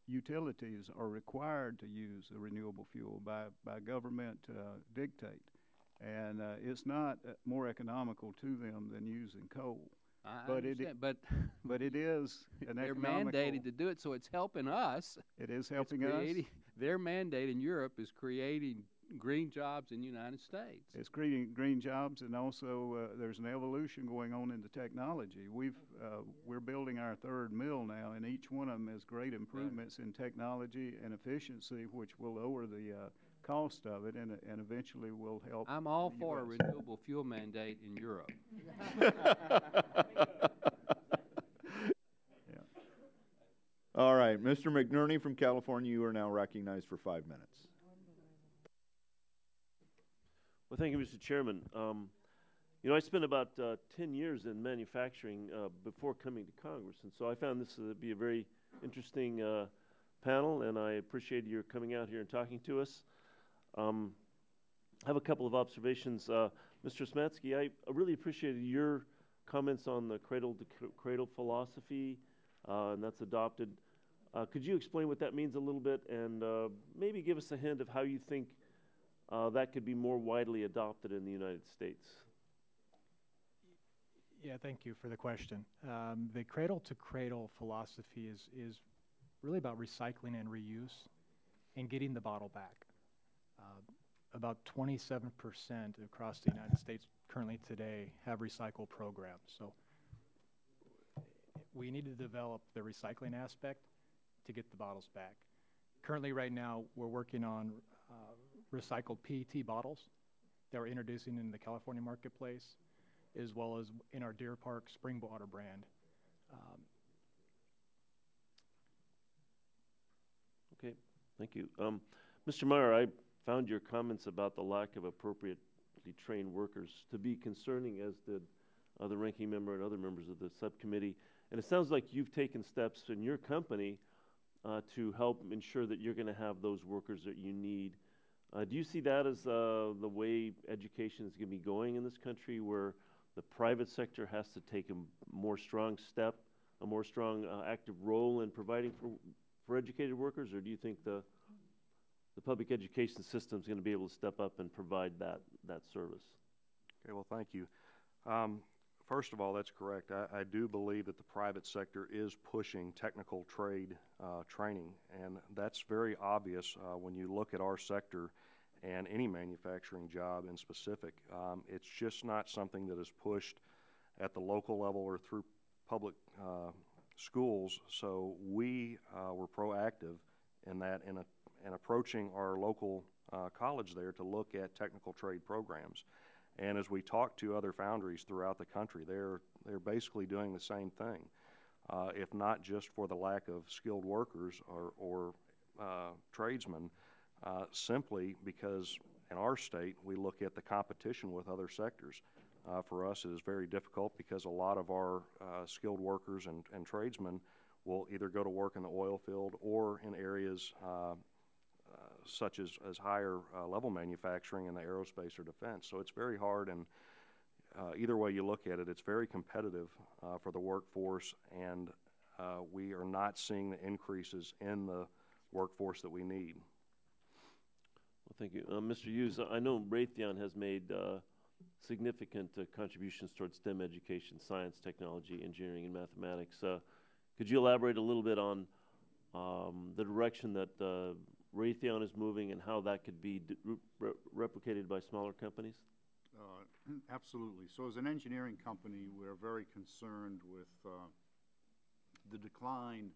utilities are required to use a renewable fuel by government dictate, and it's not more economical to them than using coal. But it is an they're economical. mandated to do it, so it's helping us. It is helping us. Their mandate in Europe is creating green jobs in the United States. It's creating green jobs, and also there's an evolution going on in the technology. We're building our third mill now, and each one of them has great improvements in technology and efficiency, which will lower the cost of it, and eventually will help. I'm all for a renewable fuel mandate in Europe. All right, Mr. McNerney from California, you are now recognized for 5 minutes. Well, thank you, Mr. Chairman. You know, I spent about 10 years in manufacturing before coming to Congress, and so I found this to be a very interesting panel, and I appreciate your coming out here and talking to us. I have a couple of observations. Mr. Smatsky, I really appreciated your comments on the cradle-to-cradle philosophy, and that's adopted. Could you explain what that means a little bit, and maybe give us a hint of how you think that could be more widely adopted in the United States? Yeah, thank you for the question. The cradle-to-cradle philosophy is really about recycling and reuse and getting the bottle back. About 27% across the United States currently today have recycle programs. So we need to develop the recycling aspect to get the bottles back. Currently, right now, we're working on recycled PET bottles that we're introducing in the California marketplace, as well as in our Deer Park spring water brand. Okay, thank you. Mr. Meyer, I found your comments about the lack of appropriately trained workers to be concerning, as did the ranking member and other members of the subcommittee. And it sounds like you've taken steps in your company to help ensure that you're going to have those workers that you need. Do you see that as the way education is going to be going in this country, where the private sector has to take a more strong step, a more strong active role in providing for educated workers, or do you think the public education system is going to be able to step up and provide that service? Okay, well, thank you. First of all, that's correct. I do believe that the private sector is pushing technical trade training, and that's very obvious when you look at our sector and any manufacturing job in specific. It's just not something that is pushed at the local level or through public schools, so we were proactive in that in approaching our local college there to look at technical trade programs. And as we talk to other foundries throughout the country, they're basically doing the same thing, if not just for the lack of skilled workers or tradesmen, simply because in our state we look at the competition with other sectors. For us, it is very difficult because a lot of our skilled workers and tradesmen will either go to work in the oil field or in areas such as higher level manufacturing in the aerospace or defense. So it's very hard, and either way you look at it, it's very competitive for the workforce, and we are not seeing the increases in the workforce that we need. Well, thank you. Mr. Hughes, I know Raytheon has made significant contributions towards STEM education, science, technology, engineering, and mathematics. Could you elaborate a little bit on the direction that Raytheon is moving and how that could be replicated by smaller companies? Absolutely. So as an engineering company, we're very concerned with the decline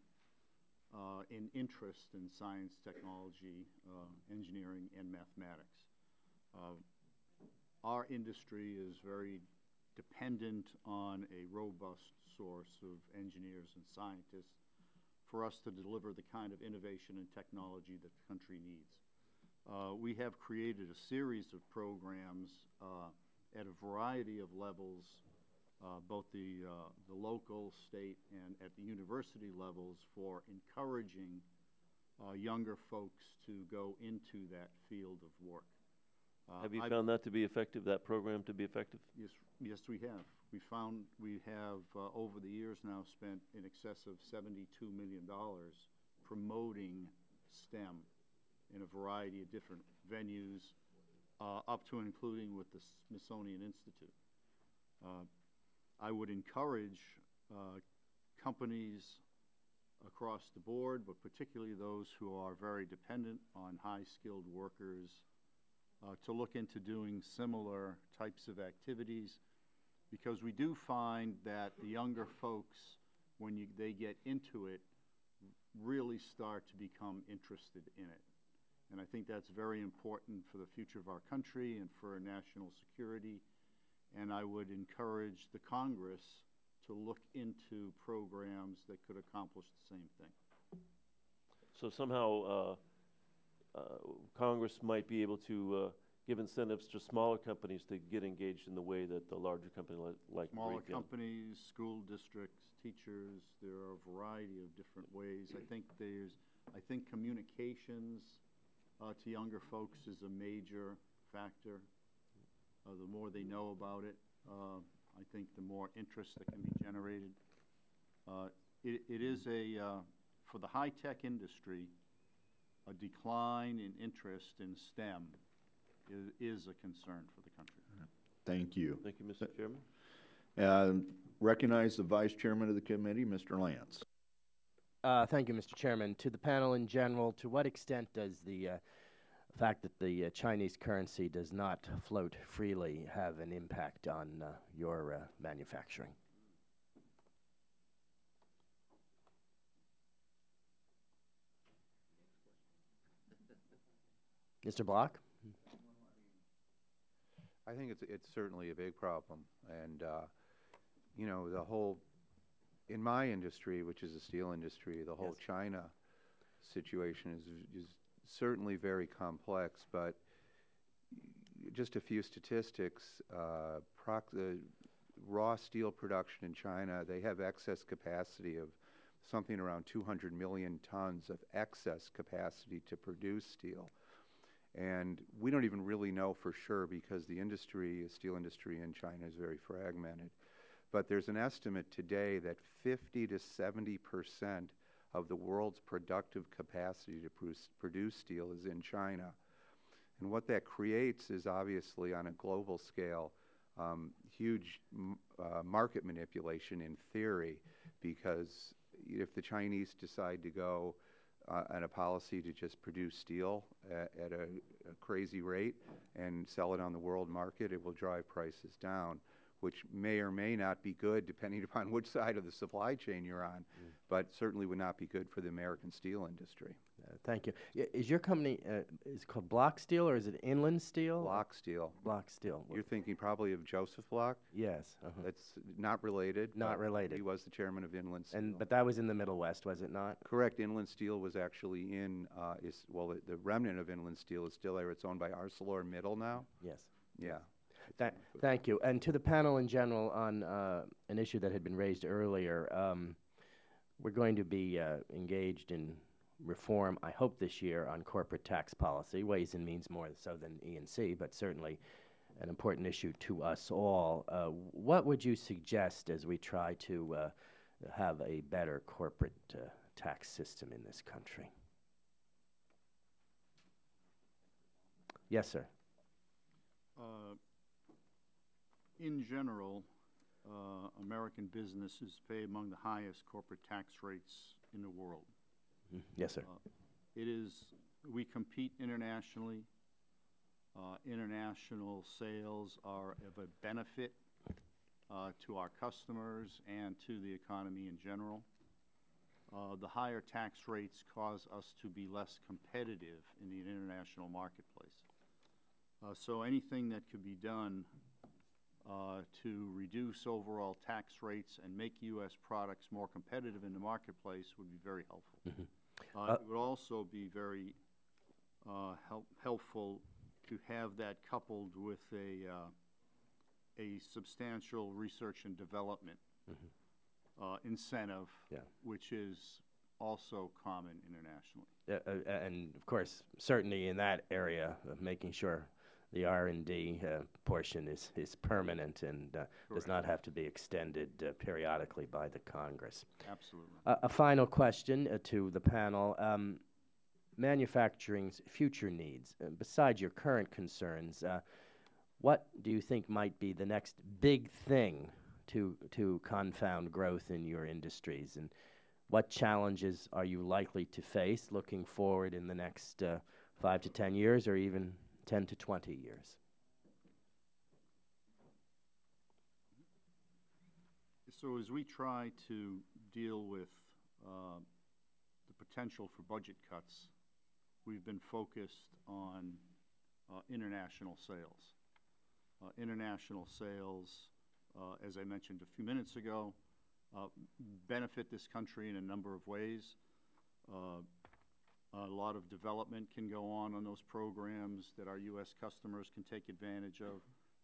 in interest in science, technology, engineering, and mathematics. Our industry is very dependent on a robust source of engineers and scientists for us to deliver the kind of innovation and technology that the country needs. We have created a series of programs at a variety of levels, both the local, state, and at the university levels, for encouraging younger folks to go into that field of work. Have you found that to be effective, that program to be effective? Yes, we have. We have over the years now spent in excess of $72 million promoting STEM in a variety of different venues, up to and including with the Smithsonian Institute. I would encourage companies across the board, but particularly those who are very dependent on high-skilled workers, to look into doing similar types of activities, because we do find that the younger folks, when they get into it, really start to become interested in it. And I think that's very important for the future of our country and for national security. And I would encourage the Congress to look into programs that could accomplish the same thing. So somehow Congress might be able to give incentives to smaller companies to get engaged in the way that the larger company like Smaller Raytheon. companies, school districts, teachers, there are a variety of different ways. I think communications to younger folks is a major factor. The more they know about it, I think the more interest that can be generated. It is for the high-tech industry, a decline in interest in STEM is a concern for the country. Thank you. Thank you, Mr. Chairman. Recognize the Vice Chairman of the committee, Mr. Lance. Thank you, Mr. Chairman. To the panel in general, to what extent does the fact that the Chinese currency does not float freely have an impact on your manufacturing? Mr. Block? I think it's certainly a big problem, and you know, the whole, in my industry, which is the steel industry, the whole China situation is certainly very complex. But just a few statistics: the raw steel production in China, they have excess capacity of something around 200 million tons of excess capacity to produce steel. And we don't even really know for sure, because the steel industry in China is very fragmented. But there's an estimate today that 50 to 70% of the world's productive capacity to produce steel is in China. And what that creates is, obviously, on a global scale, huge market manipulation in theory, because if the Chinese decide to go on a policy to just produce steel at a crazy rate and sell it on the world market, it will drive prices down, which may or may not be good depending upon which side of the supply chain you're on, but certainly would not be good for the American steel industry. Thank you. Is your company, is it called Block Steel, or is it Inland Steel? Block Steel. Block Steel. You're thinking probably of Joseph Block? Yes. That's not related. Not related. He was the chairman of Inland Steel. But that was in the Middle West, was it not? Correct. Inland Steel was actually in, the remnant of Inland Steel is still there. It's owned by ArcelorMittal now. Yes. Yeah. Thank you. And to the panel in general on an issue that had been raised earlier, we're going to be engaged in reform, I hope this year, on corporate tax policy, Ways and Means more so than E&C, but certainly an important issue to us all. What would you suggest as we try to have a better corporate tax system in this country? Yes, sir. In general, American businesses pay among the highest corporate tax rates in the world. Yes, sir. We compete internationally. International sales are of a benefit to our customers and to the economy in general. The higher tax rates cause us to be less competitive in the international marketplace. So anything that could be done to reduce overall tax rates and make U.S. products more competitive in the marketplace would be very helpful. It would also be very helpful to have that coupled with a substantial research and development incentive, which is also common internationally. And of course, certainly in that area, of making sure the R&D portion is permanent and does not have to be extended periodically by the Congress. Absolutely. A final question to the panel. Manufacturing's future needs, besides your current concerns, what do you think might be the next big thing to confound growth in your industries? And what challenges are you likely to face looking forward in the next 5 to 10 years or even 10 to 20 years? So as we try to deal with the potential for budget cuts, we've been focused on international sales. International sales, as I mentioned a few minutes ago, benefit this country in a number of ways. A lot of development can go on those programs that our U.S. customers can take advantage of.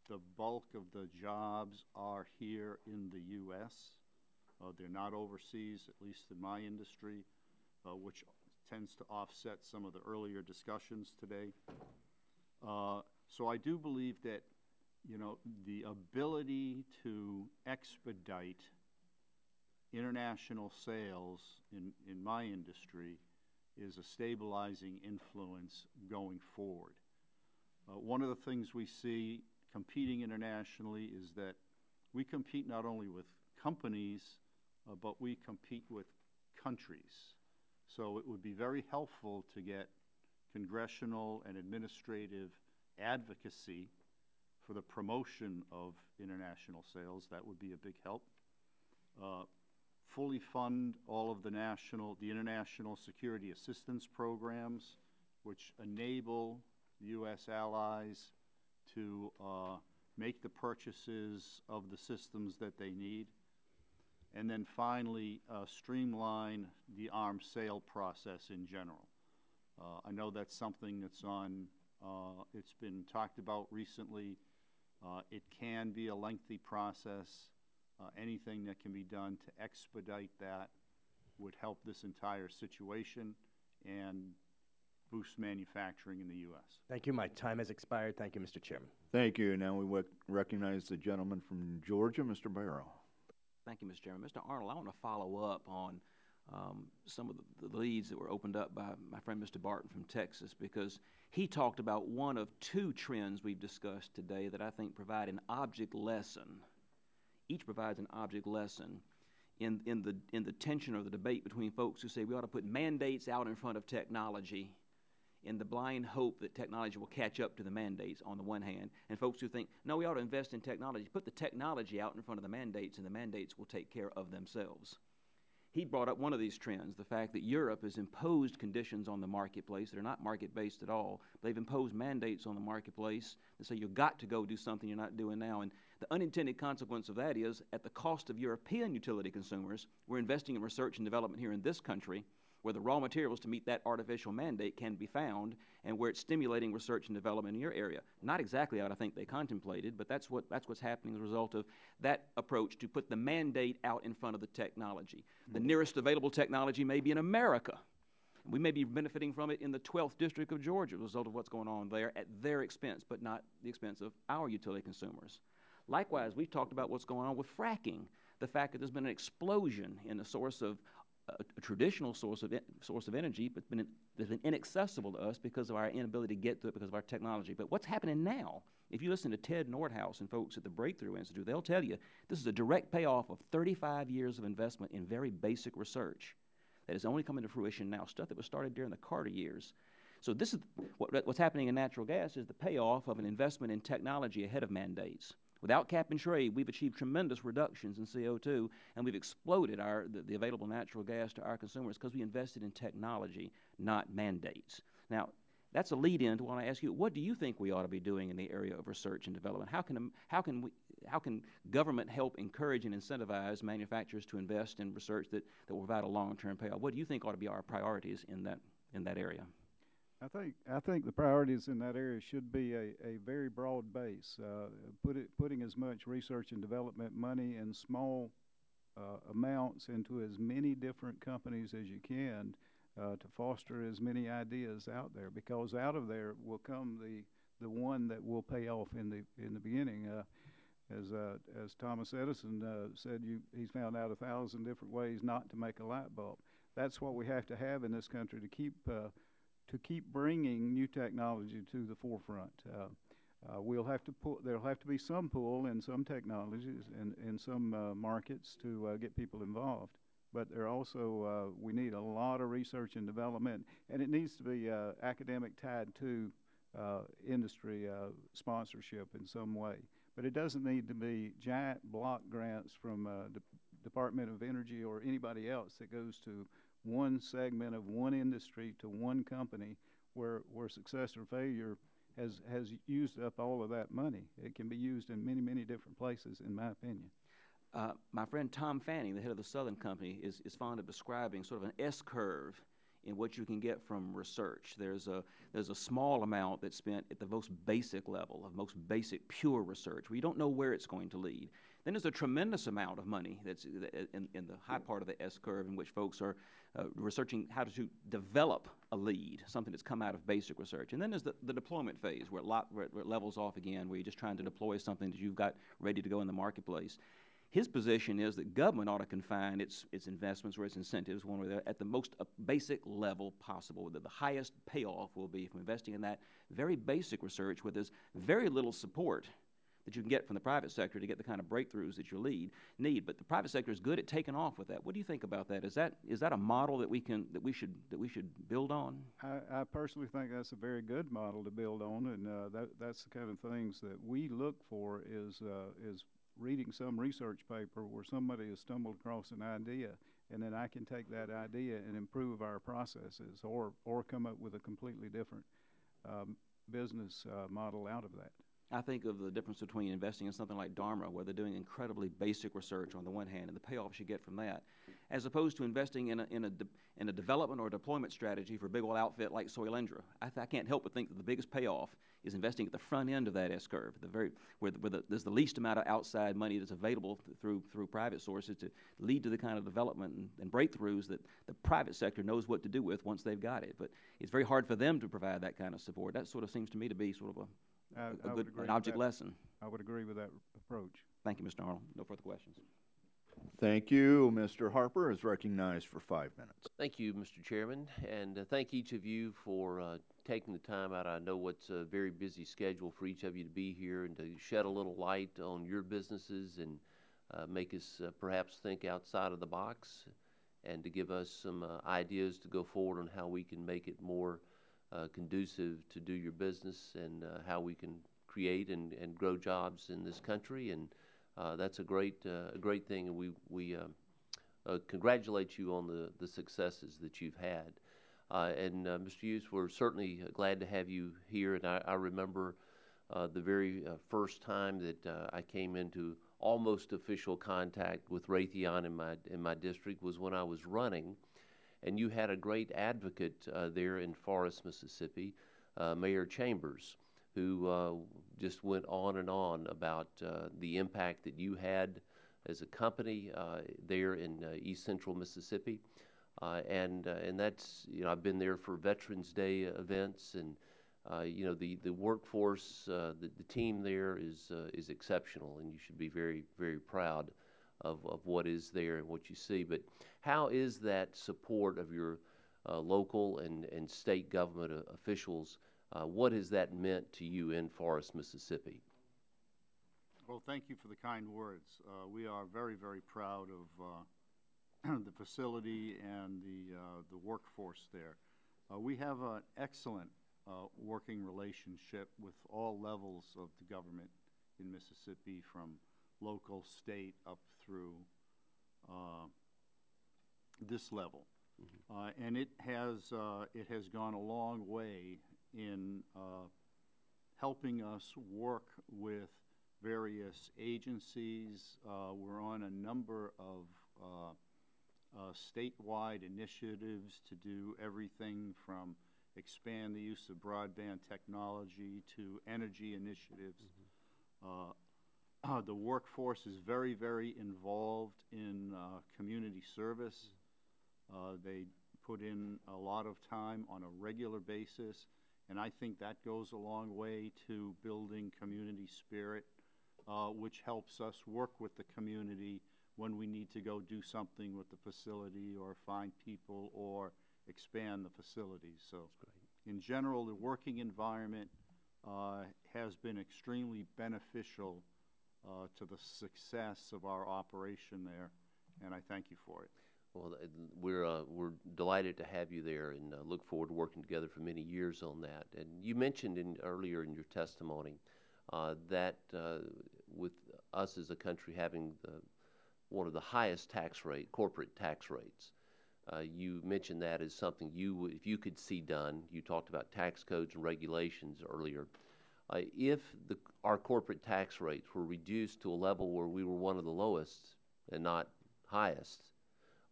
The bulk of the jobs are here in the U.S. They're not overseas, at least in my industry, which tends to offset some of the earlier discussions today. So I do believe that, you know, the ability to expedite international sales in my industry is a stabilizing influence going forward. One of the things we see competing internationally is that we compete not only with companies, but we compete with countries. So it would be very helpful to get congressional and administrative advocacy for the promotion of international sales. That would be a big help. Fully fund all of the international security assistance programs, which enable U.S. allies to make the purchases of the systems that they need. And then finally, streamline the arms sale process in general. I know that's something that's it's been talked about recently. It can be a lengthy process. Anything that can be done to expedite that would help this entire situation and boost manufacturing in the U.S. Thank you. My time has expired. Thank you, Mr. Chairman. Thank you. Now we recognize the gentleman from Georgia, Mr. Barrow. Thank you, Mr. Chairman. Mr. Arnold, I want to follow up on some of the leads that were opened up by my friend Mr. Barton from Texas, because he talked about one of two trends we've discussed today that I think provide an object lesson. Each provides an object lesson in the tension or the debate between folks who say we ought to put mandates out in front of technology in the blind hope that technology will catch up to the mandates on the one hand, and folks who think, no, we ought to invest in technology, put the technology out in front of the mandates, and the mandates will take care of themselves. He brought up one of these trends, the fact that Europe has imposed conditions on the marketplace that are not market-based at all. They've imposed mandates on the marketplace that say you've got to go do something you're not doing now. And the unintended consequence of that is, at the cost of European utility consumers, we're investing in research and development here in this country, where the raw materials to meet that artificial mandate can be found, and where it's stimulating research and development in your area. Not exactly what I think they contemplated, but that's what's happening as a result of that approach to put the mandate out in front of the technology. The nearest available technology may be in America. We may be benefiting from it in the 12th District of Georgia as a result of what's going on there at their expense, but not the expense of our utility consumers. Likewise, we've talked about what's going on with fracking, the fact that there's been an explosion in the source of a traditional source of energy, but that's been inaccessible to us because of our inability to get to it because of our technology. But what's happening now, if you listen to Ted Nordhaus and folks at the Breakthrough Institute, they'll tell you this is a direct payoff of 35 years of investment in very basic research that is only coming to fruition now, stuff that was started during the Carter years. So this is what's happening in natural gas is the payoff of an investment in technology ahead of mandates. Without cap and trade, we've achieved tremendous reductions in CO2, and we've exploded the available natural gas to our consumers because we invested in technology, not mandates. Now, that's a lead-in to when I ask you, what do you think we ought to be doing in the area of research and development? How can government help encourage and incentivize manufacturers to invest in research that will provide a long-term payoff? What do you think ought to be our priorities in that area? I think the priorities in that area should be a very broad base, putting as much research and development money in small amounts into as many different companies as you can to foster as many ideas out there, because out of there will come the one that will pay off in the beginning. As Thomas Edison said, he's found out 1,000 different ways not to make a light bulb. That's what we have to have in this country to keep bringing new technology to the forefront. There'll have to be some pull in some technologies and in some markets to get people involved. But there also, we need a lot of research and development, and it needs to be academic tied to industry sponsorship in some way. But it doesn't need to be giant block grants from Department of Energy or anybody else that goes to one segment of one industry to one company where success or failure has used up all of that money. It can be used in many, many different places, in my opinion. My friend Tom Fanning, the head of the Southern Company, is fond of describing sort of an S-curve in what you can get from research. There's a small amount that's spent at the most basic level, of most basic pure research, where you don't know where it's going to lead. Then there's a tremendous amount of money that's in the high part of the S-curve, in which folks are researching how to develop a lead, something that's come out of basic research. And then there's the deployment phase, where it levels off again, where you're just trying to deploy something that you've got ready to go in the marketplace. His position is that government ought to confine its investments or its incentives when they're at the most basic level possible, that the highest payoff will be from investing in that very basic research where there's very little support that you can get from the private sector to get the kind of breakthroughs that you need. But the private sector is good at taking off with that. What do you think about that? Is that a model that we should build on? I personally think that's a very good model to build on, and that's the kind of things that we look for is reading some research paper where somebody has stumbled across an idea, and then I can take that idea and improve our processes or come up with a completely different business model out of that. I think of the difference between investing in something like Dharma, where they're doing incredibly basic research on the one hand, and the payoffs you get from that, as opposed to investing in a development or deployment strategy for a big old outfit like Soylendra. I can't help but think that the biggest payoff is investing at the front end of that S-curve, where there's the least amount of outside money that's available through private sources to lead to the kind of development and breakthroughs that the private sector knows what to do with once they've got it. But it's very hard for them to provide that kind of support. That sort of seems to me to be sort of an object lesson. I would agree with that approach. Thank you, Mr. Arnold. No further questions. Thank you. Mr. Harper is recognized for 5 minutes. Thank you, Mr. Chairman, and thank each of you for taking the time out. I know it's a very busy schedule for each of you to be here and to shed a little light on your businesses and make us perhaps think outside of the box and to give us some ideas to go forward on how we can make it more conducive to do your business and how we can create and grow jobs in this country. And that's a great thing, and we congratulate you on the successes that you've had. And Mr. Hughes, we're certainly glad to have you here. And I remember the very first time that I came into almost official contact with Raytheon in my district was when I was running. And you had a great advocate there in Forest, Mississippi, Mayor Chambers, who just went on and on about the impact that you had as a company there in East Central Mississippi. And that's, I've been there for Veterans Day events, and the workforce, the team there is exceptional, and you should be very, very proud of what is there and what you see. But how is that support of your local and state government officials, what has that meant to you in Forest, Mississippi? Well, thank you for the kind words. We are very, very proud of the facility and the workforce there. We have an excellent working relationship with all levels of the government in Mississippi, from local, state, up through this level. And it has gone a long way in helping us work with various agencies. We're on a number of statewide initiatives to do everything from expand the use of broadband technology to energy initiatives. The workforce is very, very involved in community service. They put in a lot of time on a regular basis And I think that goes a long way to building community spirit, which helps us work with the community when we need to go do something with the facility or find people or expand the facilities. So in general, the working environment has been extremely beneficial to the success of our operation there, and I thank you for it. Well, we're delighted to have you there and look forward to working together for many years on that. And you mentioned earlier in your testimony that with us as a country having one of the highest corporate tax rates, you mentioned that as something if you could see done. You talked about tax codes and regulations earlier. If our corporate tax rates were reduced to a level where we were one of the lowest and not highest,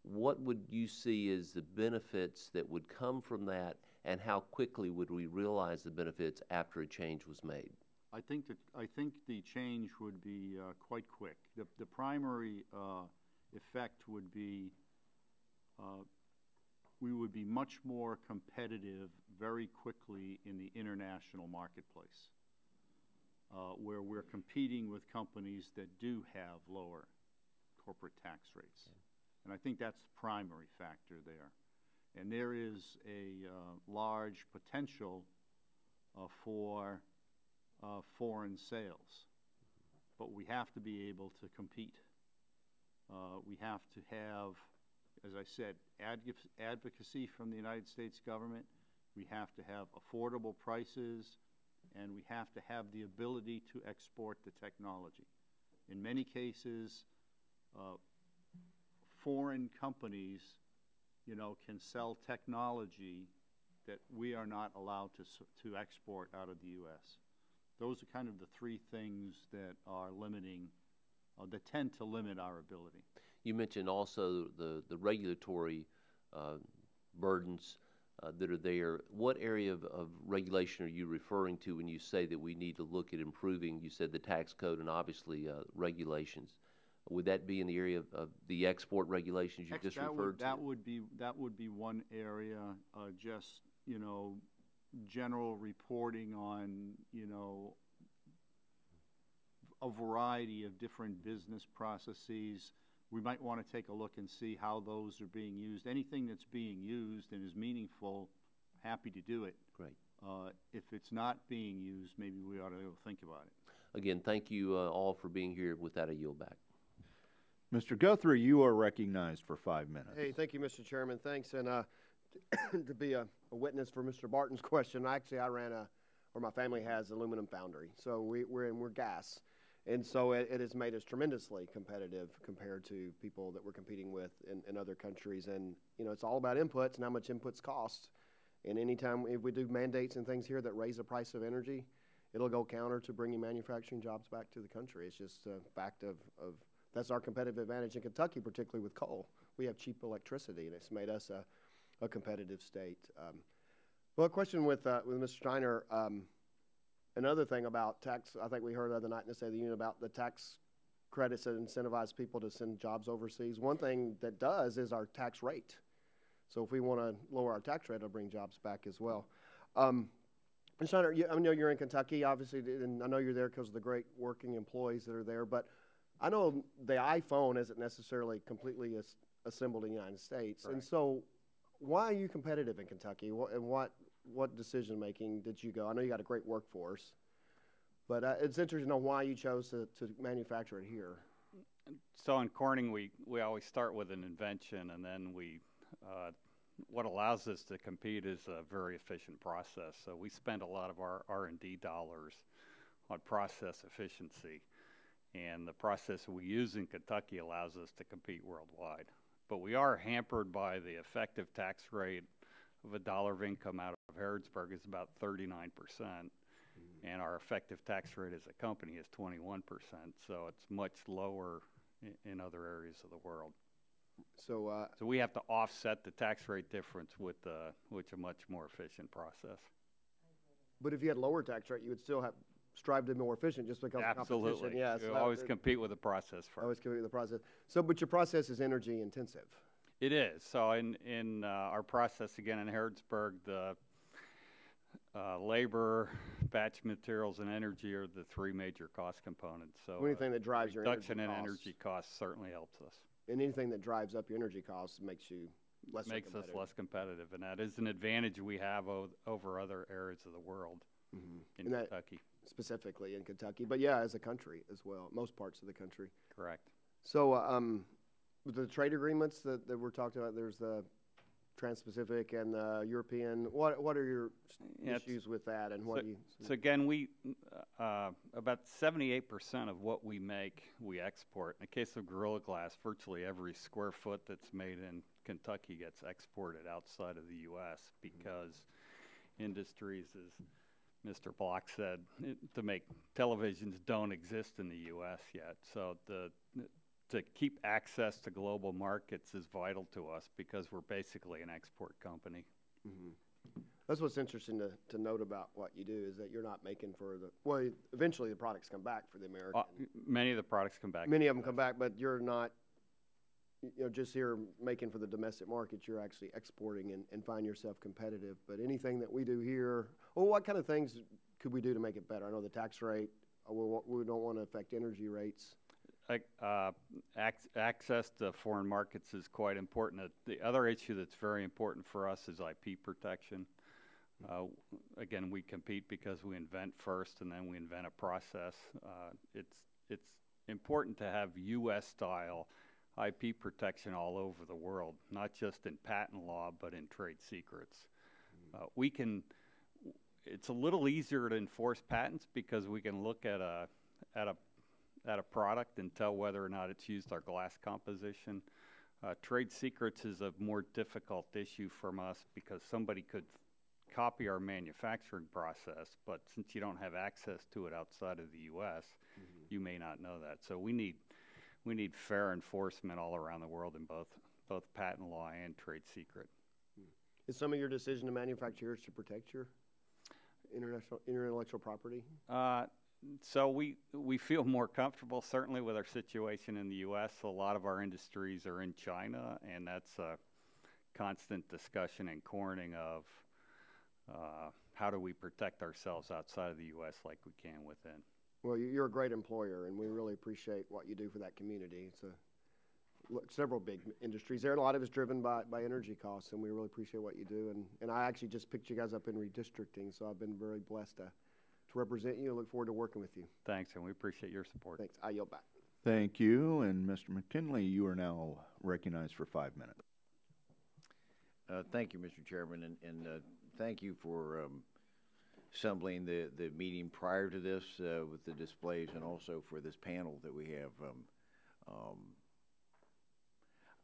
what would you see as the benefits that would come from that, and how quickly would we realize the benefits after a change was made? I think the change would be quite quick. The primary effect would be we would be much more competitive very quickly in the international marketplace, where we're competing with companies that do have lower corporate tax rates. And I think that's the primary factor there. And there is a large potential for foreign sales. But we have to be able to compete. We have to have, as I said, advocacy from the United States government. We have to have affordable prices, and we have to have the ability to export the technology. In many cases, foreign companies, can sell technology that we are not allowed to export out of the U.S. Those are kind of the three things that are that tend to limit our ability. You mentioned also the regulatory burdens that are there. What area of regulation are you referring to when you say that we need to look at improving? You said the tax code and obviously regulations. Would that be in the area of the export regulations you just referred to? That would be one area. Just general reporting on a variety of different business processes. We might want to take a look and see how those are being used. Anything that's being used and is meaningful, happy to do it. Great. If it's not being used, maybe we ought to think about it. Again, thank you all for being here. With that, I yield back. Mr. Guthrie, you are recognized for 5 minutes. Hey, thank you, Mr. Chairman. Thanks. And to be a witness for Mr. Barton's question, I ran or my family has aluminum foundry. So we're gas. And so it has made us tremendously competitive compared to people that we're competing with in other countries. And, it's all about inputs and how much inputs cost. And anytime if we do mandates and things here that raise the price of energy, it'll go counter to bringing manufacturing jobs back to the country. It's just a fact of that's our competitive advantage in Kentucky, particularly with coal. We have cheap electricity, and it's made us a competitive state. Well, a question with Mr. Steiner. Another thing about tax, I think we heard the other night in the State of the Union about the tax credits that incentivize people to send jobs overseas. One thing that does is our tax rate. So if we want to lower our tax rate, it'll bring jobs back as well. Mr. Steiner, I know you're in Kentucky, obviously, and I know you're there because of the great working employees that are there, but I know the iPhone isn't necessarily completely assembled in the United States. Right. And so why are you competitive in Kentucky? And what decision-making did you go? I know you got a great workforce, but it's interesting to know why you chose to manufacture it here. So in Corning, we always start with an invention, and then what allows us to compete is a very efficient process. So we spend a lot of our R&D dollars on process efficiency. And the process we use in Kentucky allows us to compete worldwide. But we are hampered by the effective tax rate of $1 of income out of Harrodsburg is about 39%. And our effective tax rate as a company is 21%. So it's much lower in other areas of the world. So we have to offset the tax rate difference with a much more efficient process. But if you had lower tax rate, you would still strive to be more efficient just because of competition. Absolutely. Yes. You always compete with the process first. Always compete with the process. So, but your process is energy intensive. It is. So in our process, again, in Harrodsburg, labor, batch materials, and energy are the three major cost components. So anything that drives your reduction in energy energy costs certainly helps us. And anything that drives up your energy costs makes you less Makes us competitive. less competitive, and that is an advantage we have over other areas of the world in And that- Kentucky. Specifically in Kentucky, but yeah, as a country as well, most parts of the country. Correct. So, with the trade agreements that we're talking about, there's the Trans-Pacific and the European. What are your Yeah, issues with that, and what do you? So again, we about 78% of what we make, we export. In the case of Gorilla Glass, virtually every square foot that's made in Kentucky gets exported outside of the U.S. because industries, as Mr. Block said, to make televisions don't exist in the U.S. yet. So to keep access to global markets is vital to us because we're basically an export company. That's what's interesting to note about what you do is that you're not making for the well. Eventually, the products come back for the American. Many of the products come back. Many of them come back, but you're not. Just here making for the domestic market, you're actually exporting and find yourself competitive. But anything that we do here, well, what kind of things could we do to make it better? I know the tax rate. We don't want to affect energy rates. Access to foreign markets is quite important. The other issue that's very important for us is IP protection. Again, we compete because we invent first and then we invent a process. It's important to have U.S. style IP protection all over the world, not just in patent law, but in trade secrets. It's a little easier to enforce patents because we can look at a product and tell whether or not it's used our glass composition. Trade secrets is a more difficult issue from us because somebody could copy our manufacturing process, but since you don't have access to it outside of the U.S., you may not know that. So we need fair enforcement all around the world in both patent law and trade secret. Is some of your decision to manufacture yours to protect your intellectual property? So we feel more comfortable certainly with our situation in the U.S. A lot of our industries are in China, and that's a constant discussion in Corning of how do we protect ourselves outside of the U.S. like we can within. Well, you're a great employer, and we really appreciate what you do for that community. It's several big industries there, and a lot of it's driven by energy costs, and we really appreciate what you do. And I actually just picked you guys up in redistricting, so I've been very blessed to represent you. I look forward to working with you. Thanks, and we appreciate your support. Thanks. I yield back. Thank you. And Mr. McKinley, you are now recognized for 5 minutes. Thank you, Mr. Chairman, and thank you for assembling the meeting prior to this with the displays and also for this panel that we have.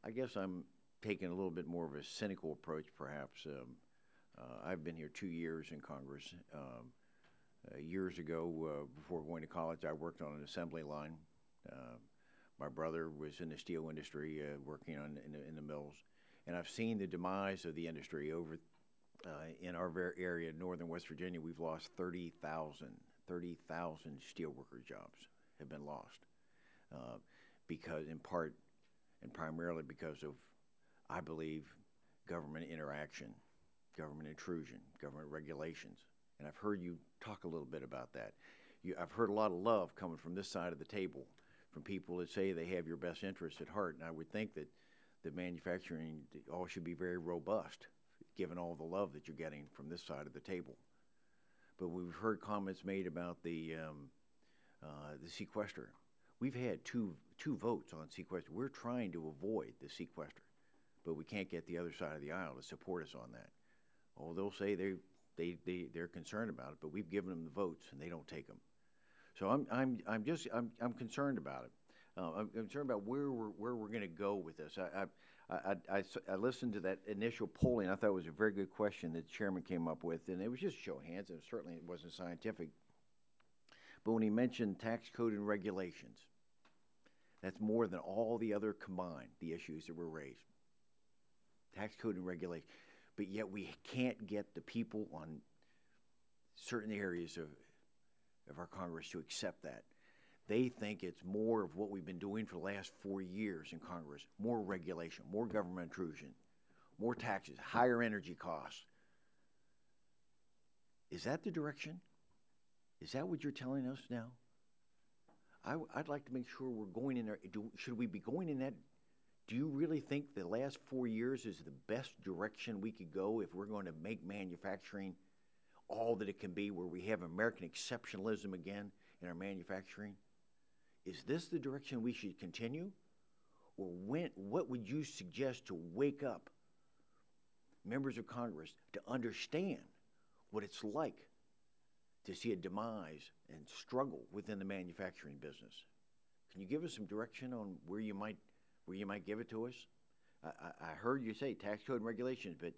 I guess I'm taking a little bit more of a cynical approach, perhaps. I've been here 2 years in Congress. Years ago, before going to college, I worked on an assembly line. My brother was in the steel industry, working in the mills. And I've seen the demise of the industry over in our area, northern West Virginia. We've lost 30,000 steelworker jobs have been lost because, in part and primarily because of, I believe, government interaction, government intrusion, government regulations. And I've heard you talk a little bit about that. I've heard a lot of love coming from this side of the table from people that say they have your best interests at heart. And I would think that the manufacturing all should be very robust, given all the love that you're getting from this side of the table. But we've heard comments made about the sequester. We've had two votes on sequester. We're trying to avoid the sequester, but we can't get the other side of the aisle to support us on that. Oh, they'll say they're concerned about it, but we've given them the votes and they don't take them. So I'm concerned about it. I'm concerned about where we're going to go with this. I listened to that initial polling. I thought it was a very good question that the chairman came up with, and it was just show of hands, and certainly it wasn't scientific. But when he mentioned tax code and regulations, that's more than all the other combined, the issues that were raised. Tax code and regulation. But yet we can't get the people on certain areas of our Congress to accept that. They think it's more of what we've been doing for the last 4 years in Congress, more regulation, more government intrusion, more taxes, higher energy costs. Is that the direction? Is that what you're telling us now? I'd like to make sure we're going in there. Should we be going in that? Do you really think the last 4 years is the best direction we could go if we're going to make manufacturing all that it can be, where we have American exceptionalism again in our manufacturing? Is this the direction we should continue? Or what would you suggest to wake up members of Congress to understand what it's like to see a demise and struggle within the manufacturing business? Can you give us some direction on where you might give it to us? I heard you say tax code and regulations, but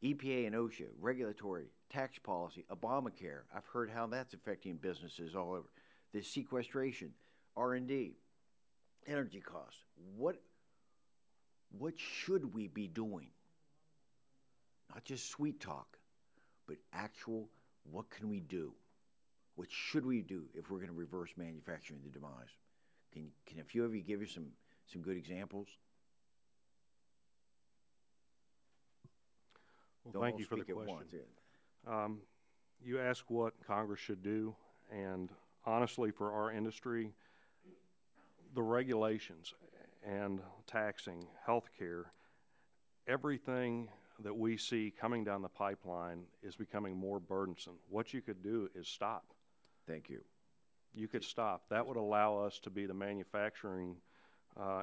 EPA and OSHA, regulatory, tax policy, Obamacare, I've heard how that's affecting businesses all over. The sequestration, R&D, energy costs. What should we be doing? Not just sweet talk, but actual, what can we do? What should we do if we're going to reverse manufacturing the demise? Can a few of you give you some good examples? Well, thank you for the question. You ask what Congress should do, and honestly, for our industry, the regulations and taxing, healthcare, everything that we see coming down the pipeline is becoming more burdensome. What you could do is stop. Thank you. You could stop. That would allow us to be the manufacturing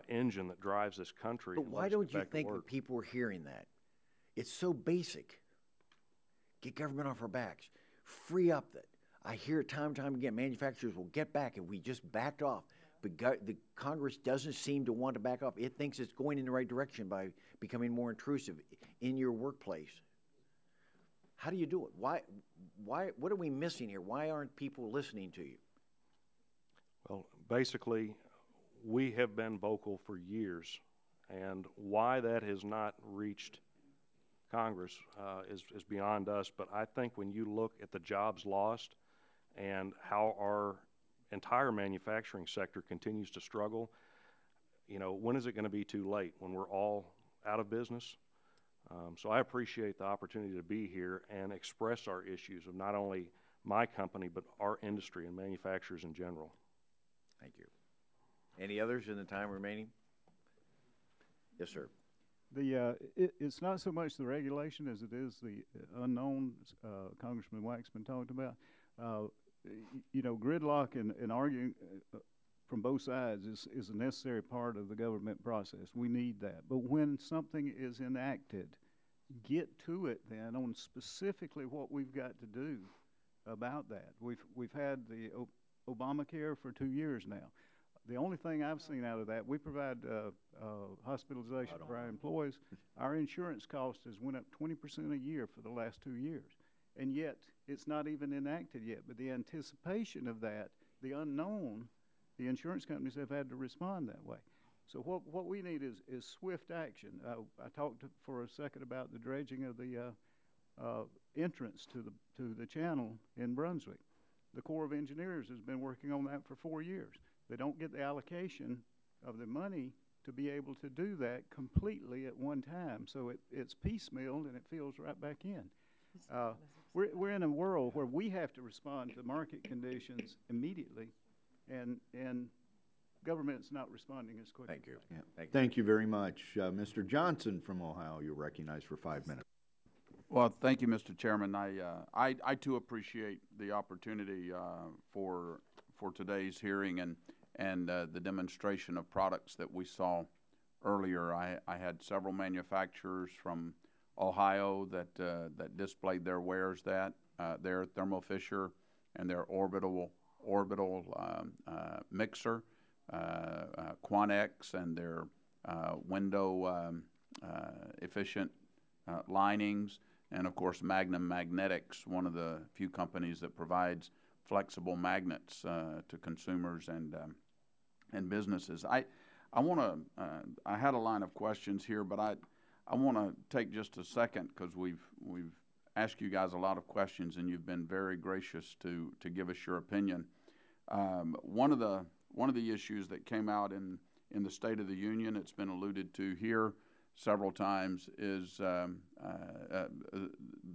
engine that drives this country. But why don't you think that people are hearing that? It's so basic. Get government off our backs. Free up that. I hear time and time again, manufacturers will get back if we just backed off. But the Congress doesn't seem to want to back off. It thinks it's going in the right direction by becoming more intrusive in your workplace. How do you do it? What are we missing here? Why aren't people listening to you? Well, basically, we have been vocal for years, and why that has not reached Congress is beyond us. But I think when you look at the jobs lost and how our entire manufacturing sector continues to struggle, you know, when is it going to be too late? When we're all out of business? So I appreciate the opportunity to be here and express our issues of not only my company, but our industry and manufacturers in general. Thank you. Any others in the time remaining? Yes, sir. It's not so much the regulation as it is the unknown Congressman Waxman talked about. You know, gridlock and arguing from both sides is a necessary part of the government process. We need that. But when something is enacted, get to it then on specifically what we've got to do about that. We've had the Obamacare for 2 years now. The only thing I've seen out of that, we provide hospitalization for our employees. Our insurance cost has went up 20% a year for the last 2 years. And yet, it's not even enacted yet. But the anticipation of that, the unknown, the insurance companies have had to respond that way. So what we need is swift action. I talked for a second about the dredging of the entrance to the channel in Brunswick. The Corps of Engineers has been working on that for 4 years. They don't get the allocation of the money to be able to do that completely at one time. So it's piecemealed and it fills right back in. We're in a world where we have to respond to market conditions immediately, and government's not responding as quickly. Thank you. Yeah. Thank you very much. Mr. Johnson from Ohio, you're recognized for 5 minutes. Well, thank you, Mr. Chairman. I too appreciate the opportunity for today's hearing and the demonstration of products that we saw earlier. I had several manufacturers from Ohio that displayed their wares, their Thermo Fisher and their orbital mixer, Quanex and their window efficient linings, and of course Magnum Magnetics, one of the few companies that provides flexible magnets to consumers and businesses. I had a line of questions here, but I want to take just a second because we've asked you guys a lot of questions and you've been very gracious to give us your opinion. One of the issues that came out in the State of the Union, it's been alluded to here, several times is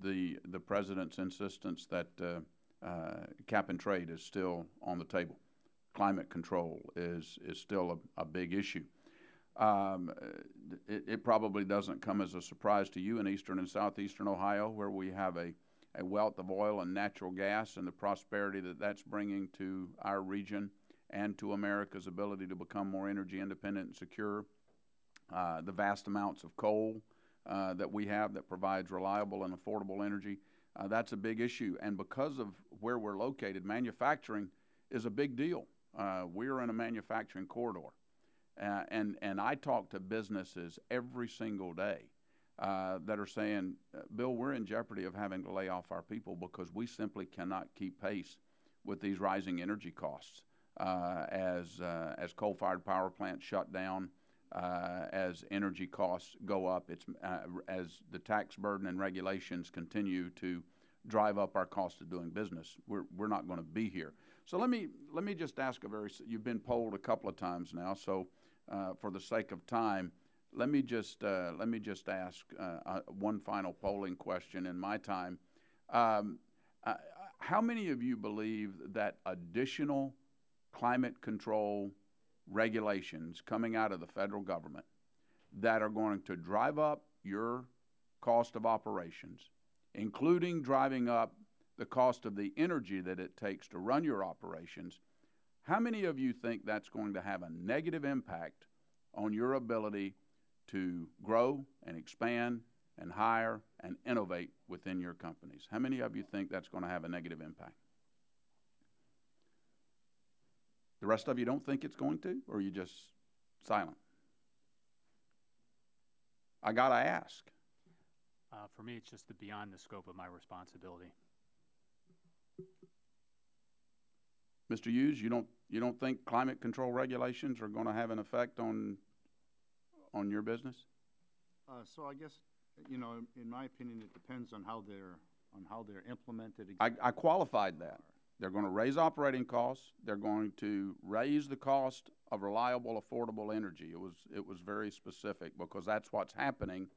the president's insistence that cap and trade is still on the table. Climate control is still a big issue. It probably doesn't come as a surprise to you in eastern and southeastern Ohio, where we have a wealth of oil and natural gas, and the prosperity that that's bringing to our region and to America's ability to become more energy independent and secure. The vast amounts of coal that we have that provides reliable and affordable energy, that's a big issue. And because of where we're located, manufacturing is a big deal. We're in a manufacturing corridor. And I talk to businesses every single day that are saying, Bill, we're in jeopardy of having to lay off our people because we simply cannot keep pace with these rising energy costs as coal-fired power plants shut down, as energy costs go up, as the tax burden and regulations continue to drive up our cost of doing business. We're not going to be here. So let me just ask you've been polled a couple of times now, so for the sake of time, let me just ask one final polling question in my time. How many of you believe that additional climate control regulations coming out of the federal government that are going to drive up your cost of operations, including driving up the cost of the energy that it takes to run your operations, how many of you think that's going to have a negative impact on your ability to grow and expand and hire and innovate within your companies? How many of you think that's going to have a negative impact? The rest of you don't think it's going to, or are you just silent? I got to ask. For me, it's just beyond the scope of my responsibility. Mr. Hughes, you don't think climate control regulations are going to have an effect on your business? So I guess, you know, in my opinion, it depends on how they're implemented. I qualified that. They're going to raise operating costs. They're going to raise the cost of reliable, affordable energy. It was very specific because that's what's happening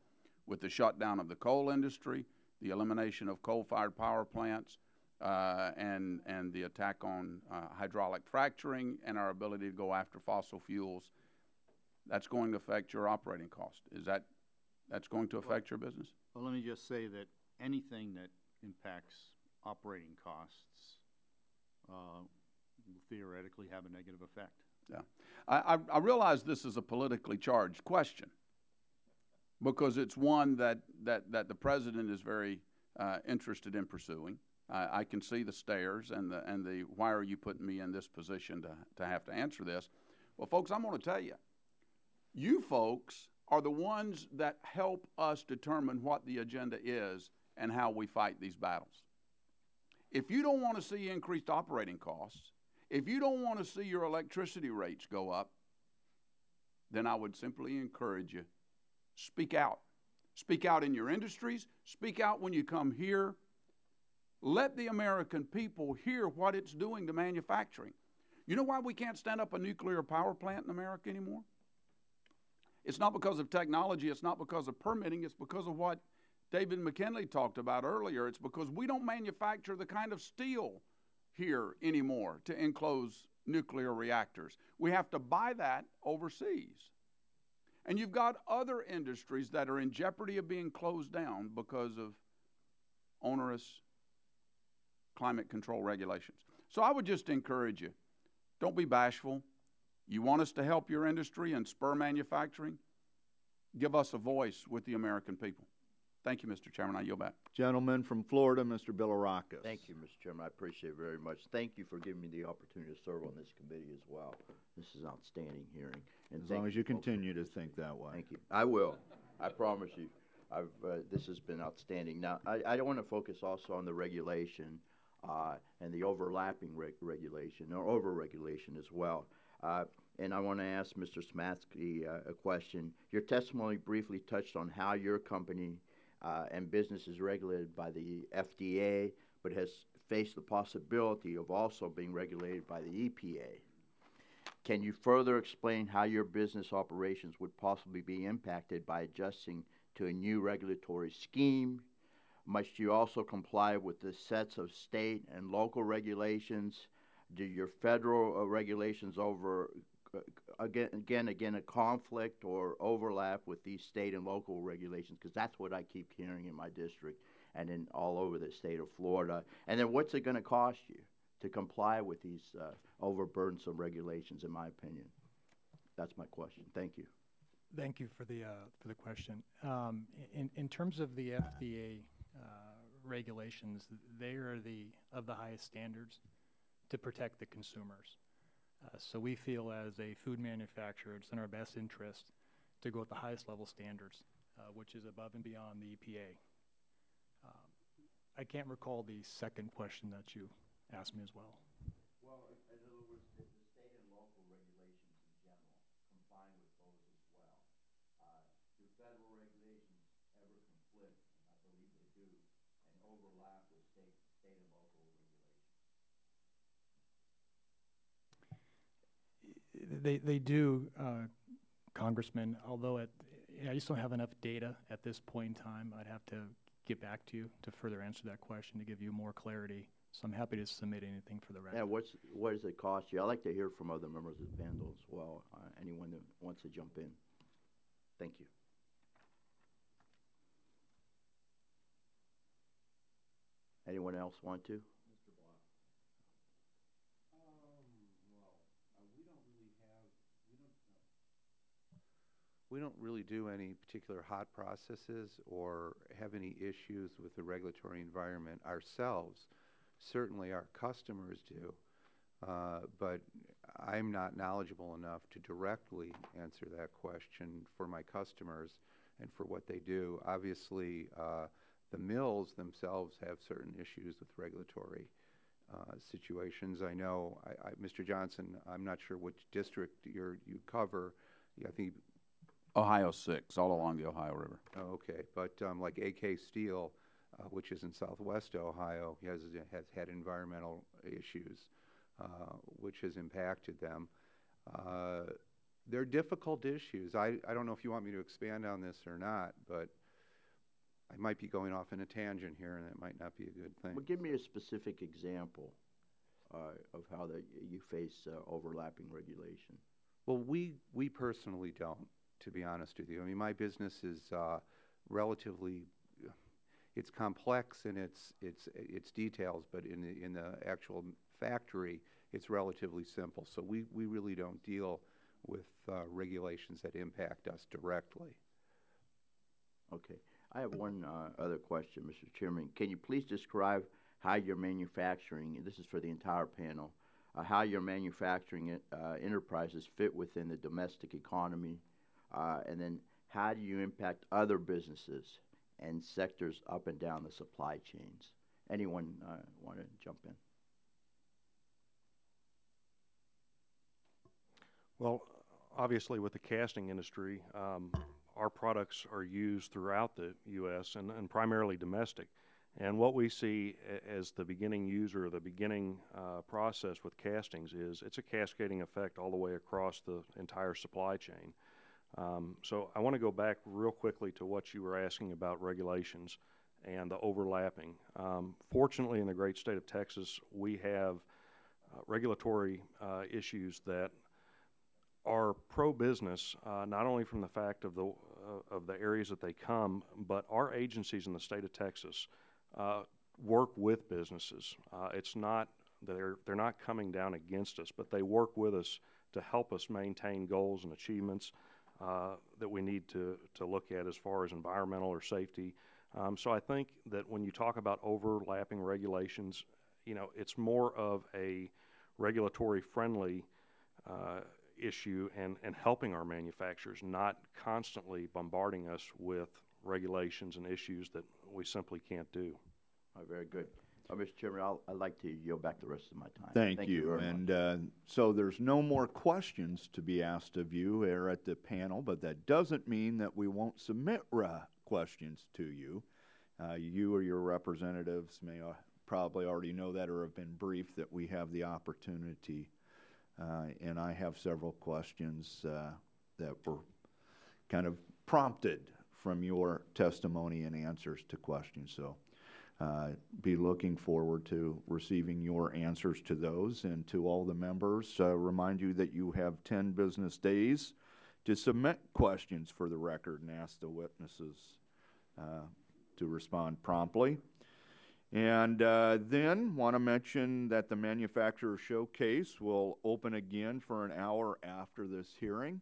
with the shutdown of the coal industry, the elimination of coal-fired power plants, and the attack on hydraulic fracturing and our ability to go after fossil fuels. That's going to affect your operating cost. That's going to affect your business? Well, let me just say that anything that impacts operating costs will theoretically have a negative effect. Yeah. I realize this is a politically charged question because it's one that the president is very interested in pursuing. I can see the stares and the why are you putting me in this position to have to answer this? Well, folks, I'm going to tell you, you folks are the ones that help us determine what the agenda is and how we fight these battles. If you don't want to see increased operating costs, if you don't want to see your electricity rates go up, then I would simply encourage you, speak out. Speak out in your industries. Speak out when you come here. Let the American people hear what it's doing to manufacturing. You know why we can't stand up a nuclear power plant in America anymore? It's not because of technology. It's not because of permitting. It's because of what David McKinley talked about earlier. It's because we don't manufacture the kind of steel here anymore to enclose nuclear reactors. We have to buy that overseas. And you've got other industries that are in jeopardy of being closed down because of onerous climate control regulations. So I would just encourage you, don't be bashful. You want us to help your industry and spur manufacturing? Give us a voice with the American people. Thank you, Mr. Chairman. I yield back. Gentleman from Florida, Mr. Bilirakis. Thank you, Mr. Chairman. I appreciate it very much. Thank you for giving me the opportunity to serve on this committee as well. This is an outstanding hearing. And as long as you continue to think that way. Thank you. I will. I promise you. This has been outstanding. Now, I want to focus also on the regulation and the overlapping regulation or over-regulation as well. And I want to ask Mr. Smatsky a question. Your testimony briefly touched on how your company and business is regulated by the FDA, but has faced the possibility of also being regulated by the EPA. Can you further explain how your business operations would possibly be impacted by adjusting to a new regulatory scheme? Must you also comply with the sets of state and local regulations? Do your federal regulations again a conflict or overlap with these state and local regulations? Because that's what I keep hearing in my district and in all over the state of Florida. And then what's it going to cost you to comply with these overburdensome regulations, in my opinion? That's my question. Thank you. Thank you for the question. In terms of the FDA regulations, they are of the highest standards to protect the consumers. So we feel as a food manufacturer, it's in our best interest to go at the highest level standards, which is above and beyond the EPA. I can't recall the second question that you asked me as well. Well, in other words, the state and local regulations in general, complying with those as well. Do federal regulations ever conflict? I believe they do, and overlap with state and local regulations. They do, Congressman, although I just don't have enough data at this point in time. I'd have to get back to you to further answer that question to give you more clarity. So I'm happy to submit anything for the record. And what does it cost you? I'd like to hear from other members of the panel as well, anyone that wants to jump in. Thank you. Anyone else want to? Mr. Block. We don't really do any particular hot processes or have any issues with the regulatory environment ourselves. Certainly our customers do, but I'm not knowledgeable enough to directly answer that question for my customers and for what they do. Obviously, the mills themselves have certain issues with regulatory situations. I know, Mr. Johnson, I'm not sure which district you cover. I think Ohio 6, all along the Ohio River. Oh, okay, but like AK Steel, which is in southwest Ohio, has had environmental issues, which has impacted them. They're difficult issues. I don't know if you want me to expand on this or not, but I might be going off in a tangent here, and it might not be a good thing. Well, give me a specific example of how you face overlapping regulation. Well, we personally don't, to be honest with you. I mean, my business is relatively, it's complex in its details, but in the actual factory, it's relatively simple. So we really don't deal with regulations that impact us directly. Okay. I have one other question, Mr. Chairman. Can you please describe how your manufacturing, this is for the entire panel, how your manufacturing enterprises fit within the domestic economy, and then how do you impact other businesses and sectors up and down the supply chains? Anyone want to jump in? Well, obviously with the casting industry, our products are used throughout the U.S. and primarily domestic. And what we see as the beginning user, the beginning process with castings is it's a cascading effect all the way across the entire supply chain. So I want to go back real quickly to what you were asking about regulations and the overlapping. Fortunately, in the great state of Texas, we have regulatory issues that are pro-business, not only from the fact of the areas that they come, but our agencies in the state of Texas work with businesses. It's not they're not coming down against us, but they work with us to help us maintain goals and achievements that we need to look at as far as environmental or safety. So I think that when you talk about overlapping regulations, it's more of a regulatory friendly issue and helping our manufacturers, not constantly bombarding us with regulations and issues that we simply can't do. Very good. Mr. Chairman, I'd like to yield back the rest of my time. Thank you. very And much. So there's no more questions to be asked of you here at the panel, but that doesn't mean that we won't submit questions to you. You or your representatives may probably already know that or have been briefed that we have the opportunity and I have several questions that were kind of prompted from your testimony and answers to questions. So be looking forward to receiving your answers to those. And to all the members, remind you that you have 10 business days to submit questions for the record and ask the witnesses to respond promptly. And then want to mention that the Manufacturer Showcase will open again for an hour after this hearing.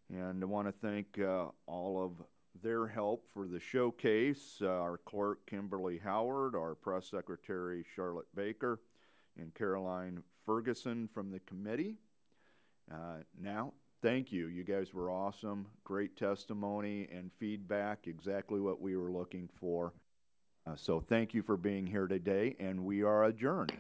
And I want to thank all of their help for the showcase, our clerk Kimberly Howard, our press secretary Charlotte Baker, and Caroline Ferguson from the committee. Now, thank you. You guys were awesome. Great testimony and feedback, exactly what we were looking for. So thank you for being here today, and we are adjourned.